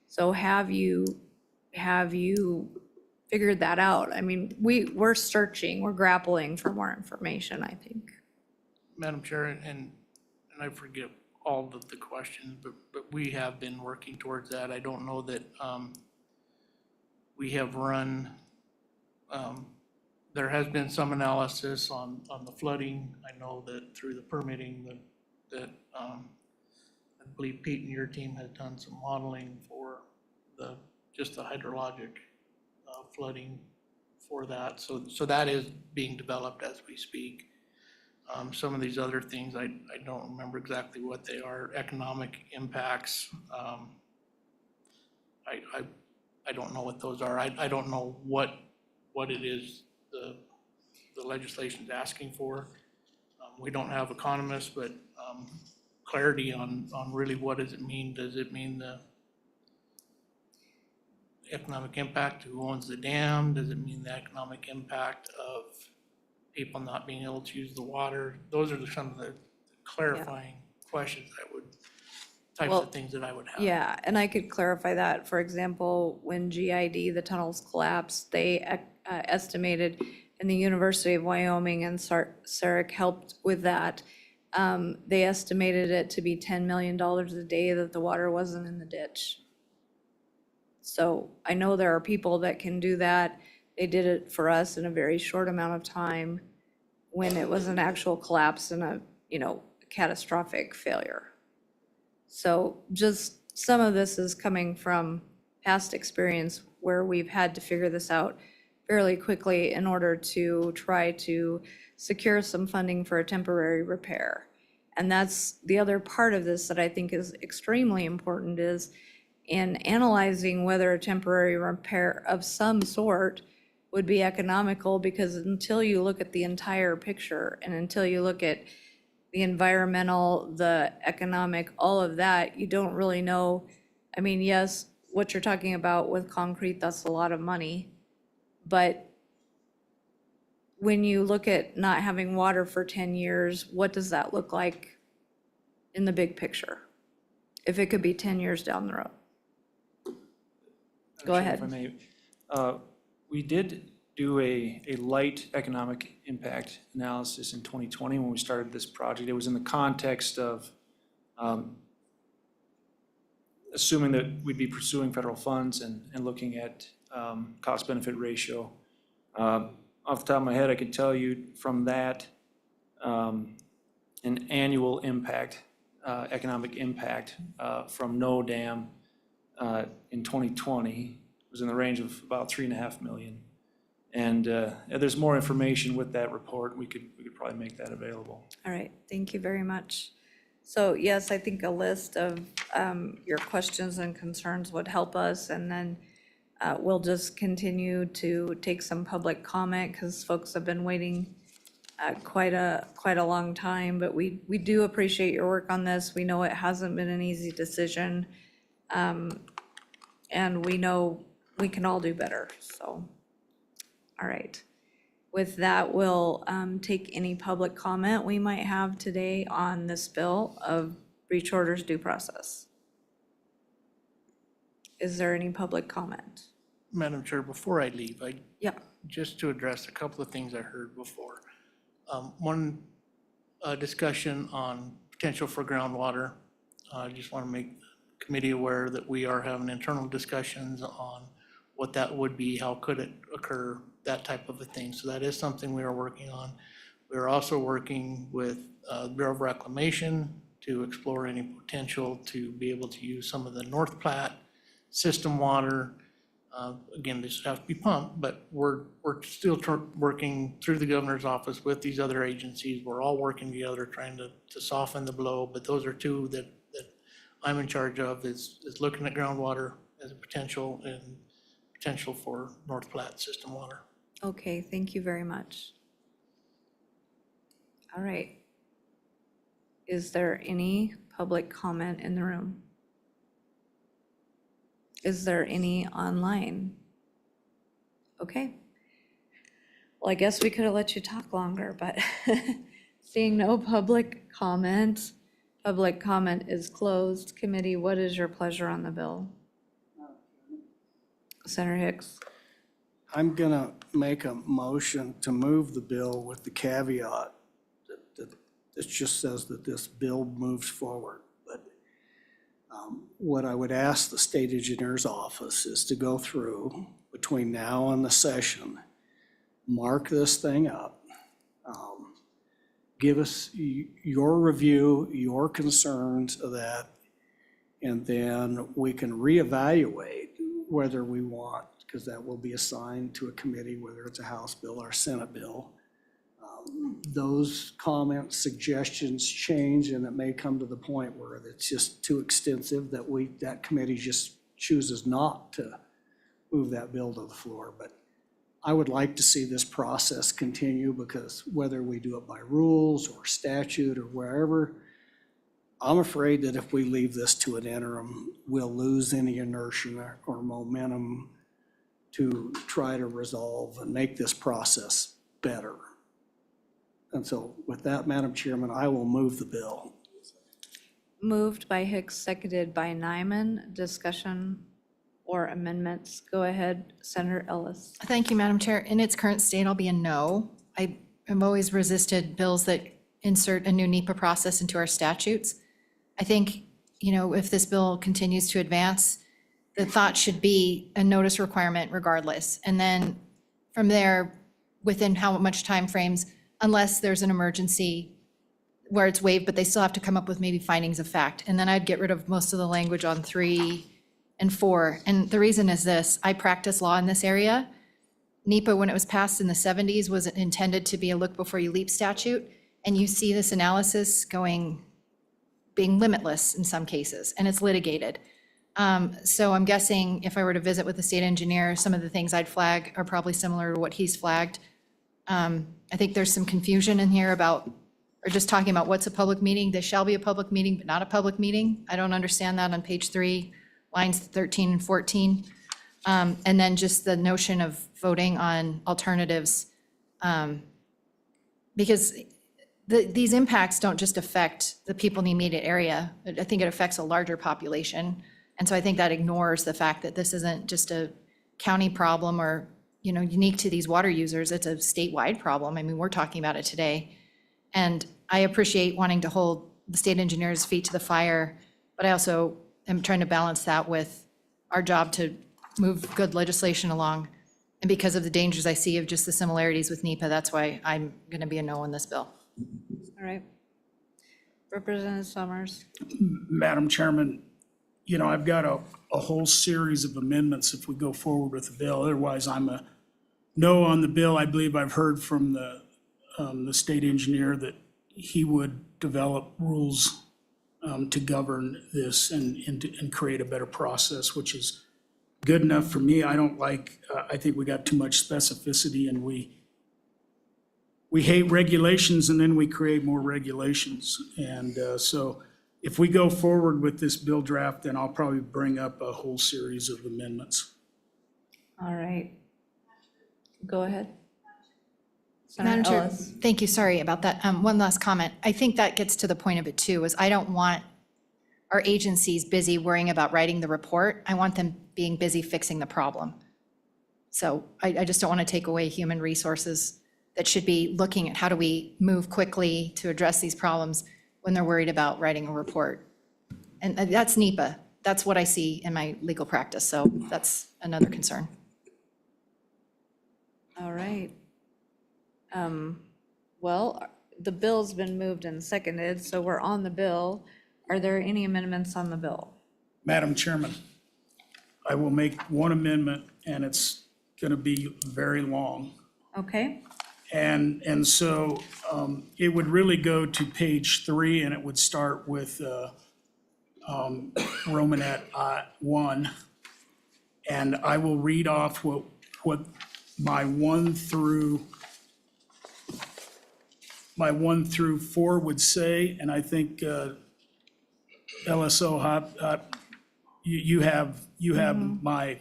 So have you figured that out? I mean, we're searching, we're grappling for more information, I think. Madam Chair, and I forget all of the questions, but we have been working towards that. I don't know that we have run, there has been some analysis on the flooding. I know that through the permitting that I believe Pete and your team has done some modeling for just the hydrologic flooding for that. So that is being developed as we speak. Some of these other things, I don't remember exactly what they are. Economic impacts, I don't know what those are. I don't know what it is the legislation's asking for. We don't have economists, but clarity on really what does it mean? Does it mean the economic impact, who owns the dam? Does it mean the economic impact of people not being able to use the water? Those are some of the clarifying questions types Well, of things that I would have. Yeah, and I could clarify that. For example, when GID, the tunnels collapsed, they estimated, and the University of Wyoming and SARIC helped with that. They estimated it to be $10 million a day that the water wasn't in the ditch. So I know there are people that can do that. They did it for us in a very short amount of time when it was an actual collapse and a, catastrophic failure. So just some of this is coming from past experience where we've had to figure this out fairly quickly in order to try to secure some funding for a temporary repair. And that's the other part of this that I think is extremely important, is in analyzing whether a temporary repair of some sort would be economical, because until you look at the entire picture and until you look at the environmental, the economic, all of that, you don't really know. I mean, yes, what you're talking about with concrete, that's a lot of money. But when you look at not having water for 10 years, what does that look like in the big picture? If it could be 10 years down the road. Go Actually, ahead. if I may, we did do a light economic impact analysis in 2020 when we started this project. It was in the context of assuming that we'd be pursuing federal funds and looking at cost-benefit ratio. Off the top of my head, I could tell you from that, an annual impact, economic impact from no dam in 2020 was in the range of about 3.5 million. And there's more information with that report. We could probably make that available. All right, thank you very much. So yes, I think a list of your questions and concerns would help us, and then we'll just continue to take some public comment because folks have been waiting quite a long time, but we do appreciate your work on this. We know it hasn't been an easy decision, and we know we can all do better, so. All right. With that, we'll take any public comment we might have today on this bill of breach orders due process. Is there any public comment? Madam Chair, before I leave, Yeah. just to address a couple of things I heard before. One, discussion on potential for groundwater. I just want to make the committee aware that we are having internal discussions on what that would be, how could it occur, that type of a thing. So that is something we are working on. We are also working with Bureau of Reclamation to explore any potential to be able to use some of the North Platte system water. Again, this would have to be pumped, but we're still working through the governor's office with these other agencies. We're all working together trying to soften the blow, but those are two that I'm in charge of, is looking at groundwater as a potential and potential for North Platte system water. Okay, thank you very much. All right. Is there any public comment in the room? Is there any online? Okay. Well, I guess we could have let you talk longer, but seeing no public comment is closed. Committee, what is your pleasure on the bill? Senator Hicks? I'm gonna make a motion to move the bill with the caveat that it just says that this bill moves forward. But what I would ask the state engineer's office is to go through between now and the session, mark this thing up, give us your review, your concerns of that, and then we can reevaluate whether we want, because that will be assigned to a committee, whether it's a House bill or a Senate bill. Those comments, suggestions change, and it may come to the point where it's just too extensive that committee just chooses not to move that bill to the floor. But I would like to see this process continue because whether we do it by rules or statute or wherever, I'm afraid that if we leave this to an interim, we'll lose any inertia or momentum to try to resolve and make this process better. And so with that, Madam Chairman, I will move the bill. Moved by Hicks, seconded by Nyman. Discussion or amendments? Go ahead, Senator Ellis. Thank you, Madam Chair. In its current state, I'll be a no. I have always resisted bills that insert a new NEPA process into our statutes. I think, if this bill continues to advance, the thought should be a notice requirement regardless. And then from there, within how much timeframes, unless there's an emergency where it's waived, but they still have to come up with maybe findings of fact. And then I'd get rid of most of the language on 3 and 4. And the reason is this: I practice law in this area. NEPA, when it was passed in the 70s, was intended to be a look before you leap statute. And you see this analysis being limitless in some cases, and it's litigated. So I'm guessing if I were to visit with the state engineer, some of the things I'd flag are probably similar to what he's flagged. I think there's some confusion in here about, or just talking about what's a public meeting. This shall be a public meeting, but not a public meeting. I don't understand that on page 3, lines 13 and 14. And then just the notion of voting on alternatives. Because these impacts don't just affect the people in the immediate area. I think it affects a larger population. And so I think that ignores the fact that this isn't just a county problem or, unique to these water users. It's a statewide problem. I mean, we're talking about it today. And I appreciate wanting to hold the state engineer's feet to the fire, but I also am trying to balance that with our job to move good legislation along. And because of the dangers I see of just the similarities with NEPA, that's why I'm going to be a no on this bill. All right. Representative Summers. Madam Chairman, I've got a whole series of amendments if we go forward with the bill. Otherwise, I'm a no on the bill. I believe I've heard from the state engineer that he would develop rules to govern this and create a better process, which is good enough for me. I don't like, I think we got too much specificity, and we hate regulations and then we create more regulations. And so if we go forward with this bill draft, then I'll probably bring up a whole series of amendments. All right. Go ahead. Madam Senator Chair, Ellis. thank you. Sorry about that. One last comment. I think that gets to the point of it too, is I don't want our agencies busy worrying about writing the report. I want them being busy fixing the problem. So I just don't want to take away human resources that should be looking at how do we move quickly to address these problems when they're worried about writing a report. And that's NEPA. That's what I see in my legal practice. So that's another concern. All right. Well, the bill's been moved and seconded, so we're on the bill. Are there any amendments on the bill? Madam Chairman, I will make one amendment, and it's going to be very long. Okay. And so it would really go to page 3, and it would start with Romanet 1. And I will read off what my 1 through 4 would say, and I think LSO, you have my,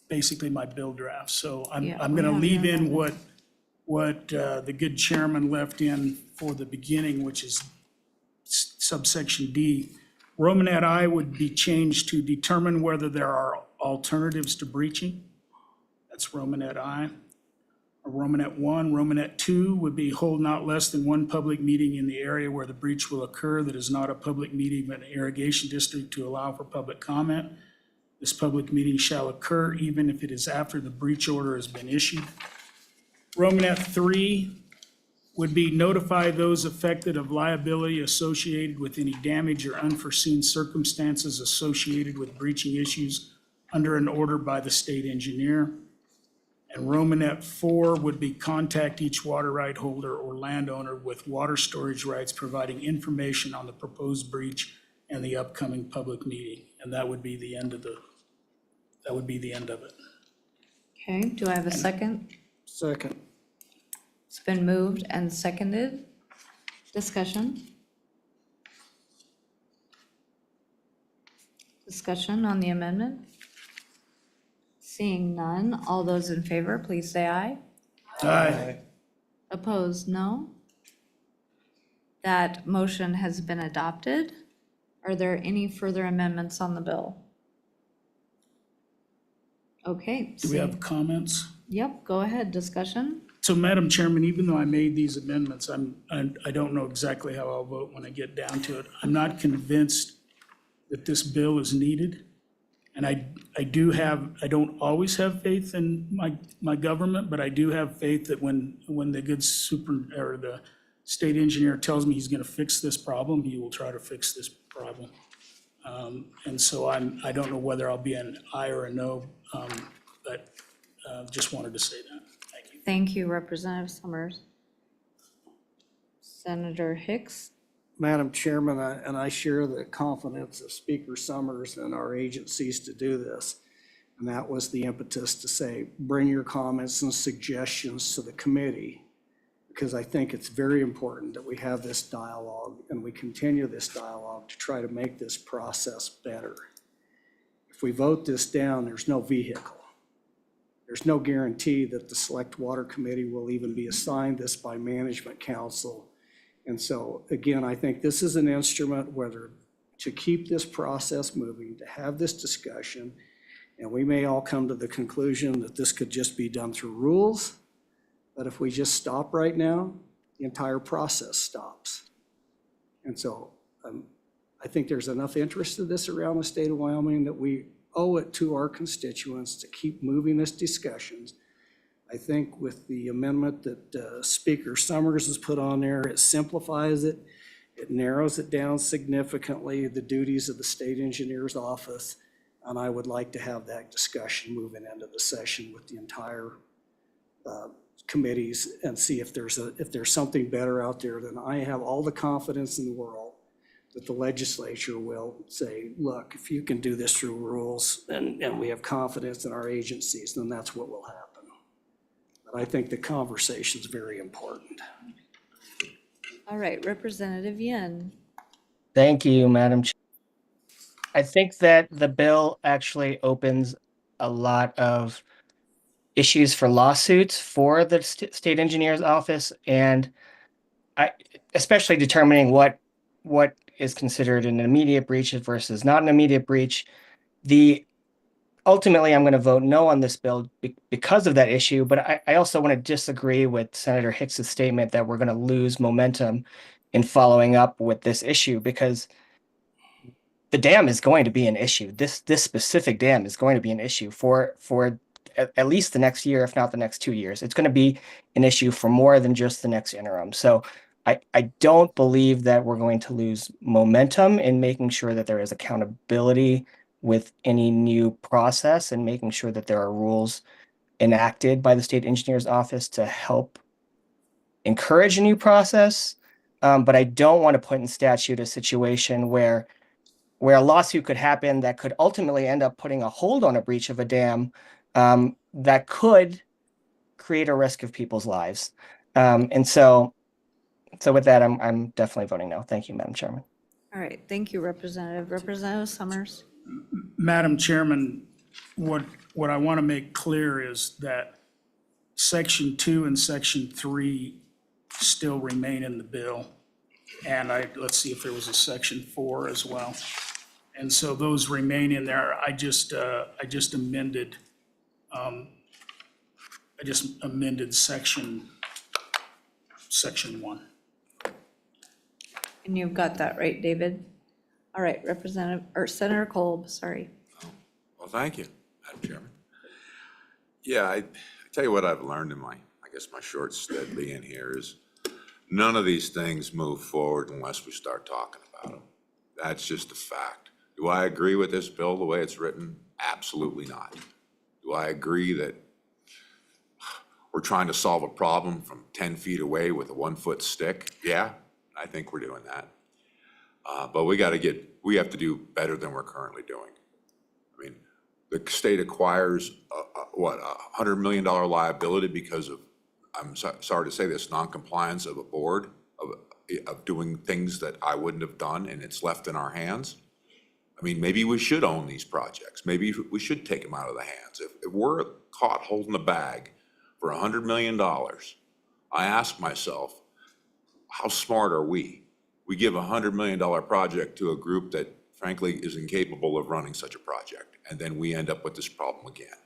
basically my bill draft. So I'm going to leave in what the good chairman left in for the beginning, which is subsection D. Romanet I would be changed to determine whether there are alternatives to breaching. That's Romanet I. Romanet 1, Romanet 2 would be hold not less than one public meeting in the area where the breach will occur that is not a public meeting but an irrigation district to allow for public comment. This public meeting shall occur even if it is after the breach order has been issued. Romanet 3 would be notify those affected of liability associated with any damage or unforeseen circumstances associated with breaching issues under an order by the state engineer. And Romanet 4 would be contact each water right holder or landowner with water storage rights, providing information on the proposed breach and the upcoming public meeting. And that would be the end of it. Okay, do I have a second? Second. It's been moved and seconded. Discussion? Discussion on the amendment? Seeing none, all those in favor, please say aye. Aye. Opposed, no. That motion has been adopted. Are there any further amendments on the bill? Okay. Do we have comments? Yep, go ahead, discussion. So Madam Chairman, even though I made these amendments, I don't know exactly how I'll vote when I get down to it. I'm not convinced that this bill is needed. And I don't always have faith in my government, but I do have faith that when the good or the state engineer tells me he's gonna fix this problem, he will try to fix this problem. And so I don't know whether I'll be an aye or a no, but just wanted to say that. Thank you. Thank you, Representative Summers. Senator Hicks? Madam Chairman, I share the confidence of Speaker Summers and our agencies to do this. And that was the impetus to say, bring your comments and suggestions to the committee, because I think it's very important that we have this dialogue and we continue this dialogue to try to make this process better. If we vote this down, there's no vehicle. There's no guarantee that the Select Water Committee will even be assigned this by Management Council. And so, again, I think this is an instrument whether to keep this process moving, to have this discussion, and we may all come to the conclusion that this could just be done through rules, but if we just stop right now, the entire process stops. And so I think there's enough interest in this around the state of Wyoming that we owe it to our constituents to keep moving this discussions. I think with the amendment that Speaker Summers has put on there, it simplifies it. It narrows it down significantly, the duties of the state engineer's office. And I would like to have that discussion moving into the session with the entire committees and see if there's something better out there. Then I have all the confidence in the world that the legislature will say, look, if you can do this through rules and we have confidence in our agencies, then that's what will happen. I think the conversation is very important. All right, Representative Yin. Thank you, Madam Chair. I think that the bill actually opens a lot of issues for lawsuits for the state engineer's office, and especially determining what is considered an immediate breach versus not an immediate breach. Ultimately, I'm going to vote no on this bill because of that issue, but I also want to disagree with Senator Hicks's statement that we're going to lose momentum in following up with this issue, because the dam is going to be an issue. This specific dam is going to be an issue for at least the next year, if not the next 2 years. It's going to be an issue for more than just the next interim. So I don't believe that we're going to lose momentum in making sure that there is accountability with any new process and making sure that there are rules enacted by the state engineer's office to help encourage a new process. But I don't want to put in statute a situation where a lawsuit could happen that could ultimately end up putting a hold on a breach of a dam that could create a risk of people's lives. And so with that, I'm definitely voting no. Thank you, Madam Chairman. All right, thank you, Representative. Representative Summers. Madam Chairman, what I want to make clear is that Section 2 and Section 3 still remain in the bill. And let's see if there was a Section 4 as well. And so those remain in there. I just amended Section 1. And you've got that right, David? All right, Senator Kolb, sorry. Well, thank you, Madam Chairman. Yeah, I tell you what I've learned in my short stint being here is none of these things move forward unless we start talking about them. That's just a fact. Do I agree with this bill the way it's written? Absolutely not. Do I agree that we're trying to solve a problem from 10 feet away with a 1-foot stick? Yeah, I think we're doing that. But we have to do better than we're currently doing. I mean, the state acquires, what, $100 million liability because of, I'm sorry to say this, non-compliance of a board of doing things that I wouldn't have done, and it's left in our hands. I mean, maybe we should own these projects. Maybe we should take them out of the hands. If we're caught holding the bag for $100 million, I ask myself, how smart are we? We give a $100 million project to a group that frankly is incapable of running such a project, and then we end up with this problem again.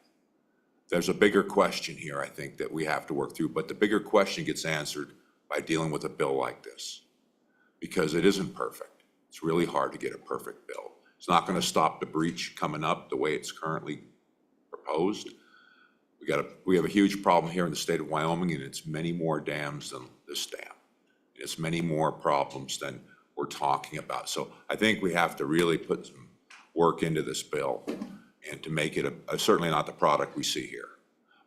There's a bigger question here, I think, that we have to work through, but the bigger question gets answered by dealing with a bill like this, because it isn't perfect. It's really hard to get a perfect bill. It's not going to stop the breach coming up the way it's currently proposed. We have a huge problem here in the state of Wyoming, and it's many more dams than this dam. It's many more problems than we're talking about. So I think we have to really put some work into this bill and to make it certainly not the product we see here.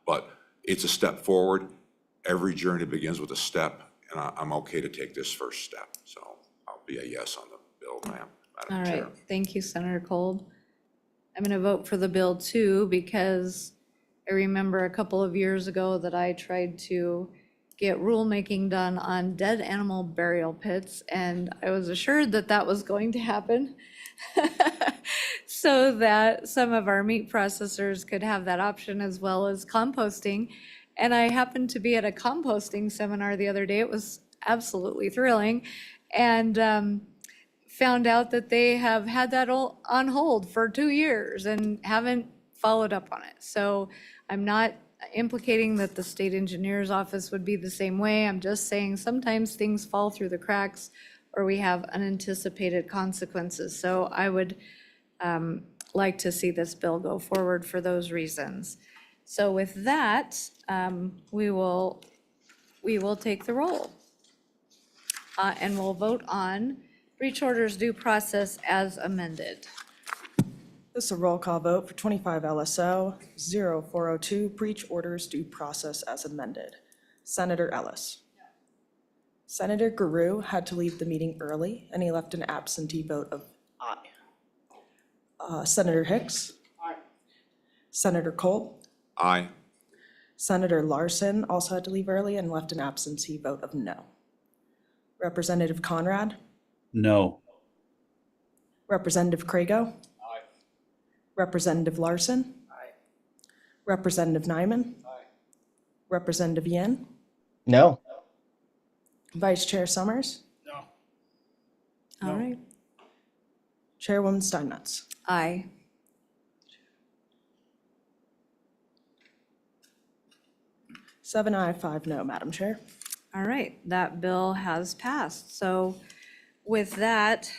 But it's a step forward. Every journey begins with a step, and I'm okay to take this first step. So I'll be a yes on the bill, ma'am. All Madam Chair. right, thank you, Senator Kolb. I'm going to vote for the bill too, because I remember a couple of years ago that I tried to get rulemaking done on dead animal burial pits, and I was assured that that was going to happen so that some of our meat processors could have that option as well as composting. And I happened to be at a composting seminar the other day. It was absolutely thrilling, and found out that they have had that on hold for 2 years and haven't followed up on it. So I'm not implicating that the state engineer's office would be the same way. I'm just saying sometimes things fall through the cracks or we have unanticipated consequences. So I would like to see this bill go forward for those reasons. So with that, we will take the roll. And we'll vote on breach orders due process as amended. This is a roll call vote for 25 LSO 0402, breach orders due process as amended. Senator Ellis. Senator Guru had to leave the meeting early, and he left an absentee vote of aye. Senator Hicks. Aye. Senator Kolb. Aye. Senator Larson also had to leave early and left an absentee vote of no. Representative Conrad. No. Representative Crago. Aye. Representative Larson. Aye. Representative Nyman. Aye. Representative Yen. No. Vice Chair Summers. No. All right. Chairwoman Steinmetz. Aye. Seven aye, 5 no, Madam Chair. All right, that bill has passed. So with that,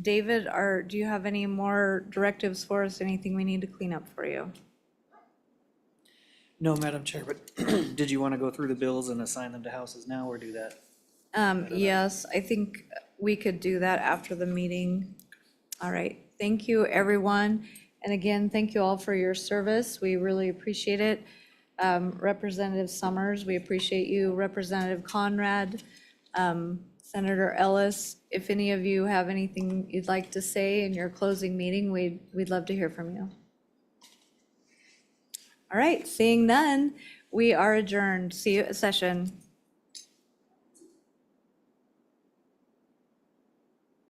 David, do you have any more directives for us? Anything we need to clean up for you? No, Madam Chair, but did you want to go through the bills and assign them to houses now or do that? Yes, I think we could do that after the meeting. All right, thank you, everyone. And again, thank you all for your service. We really appreciate it. Representative Summers, we appreciate you. Representative Conrad, Senator Ellis, if any of you have anything you'd like to say in your closing meeting, we'd love to hear from you. All right, seeing none, we are adjourned. See you at session.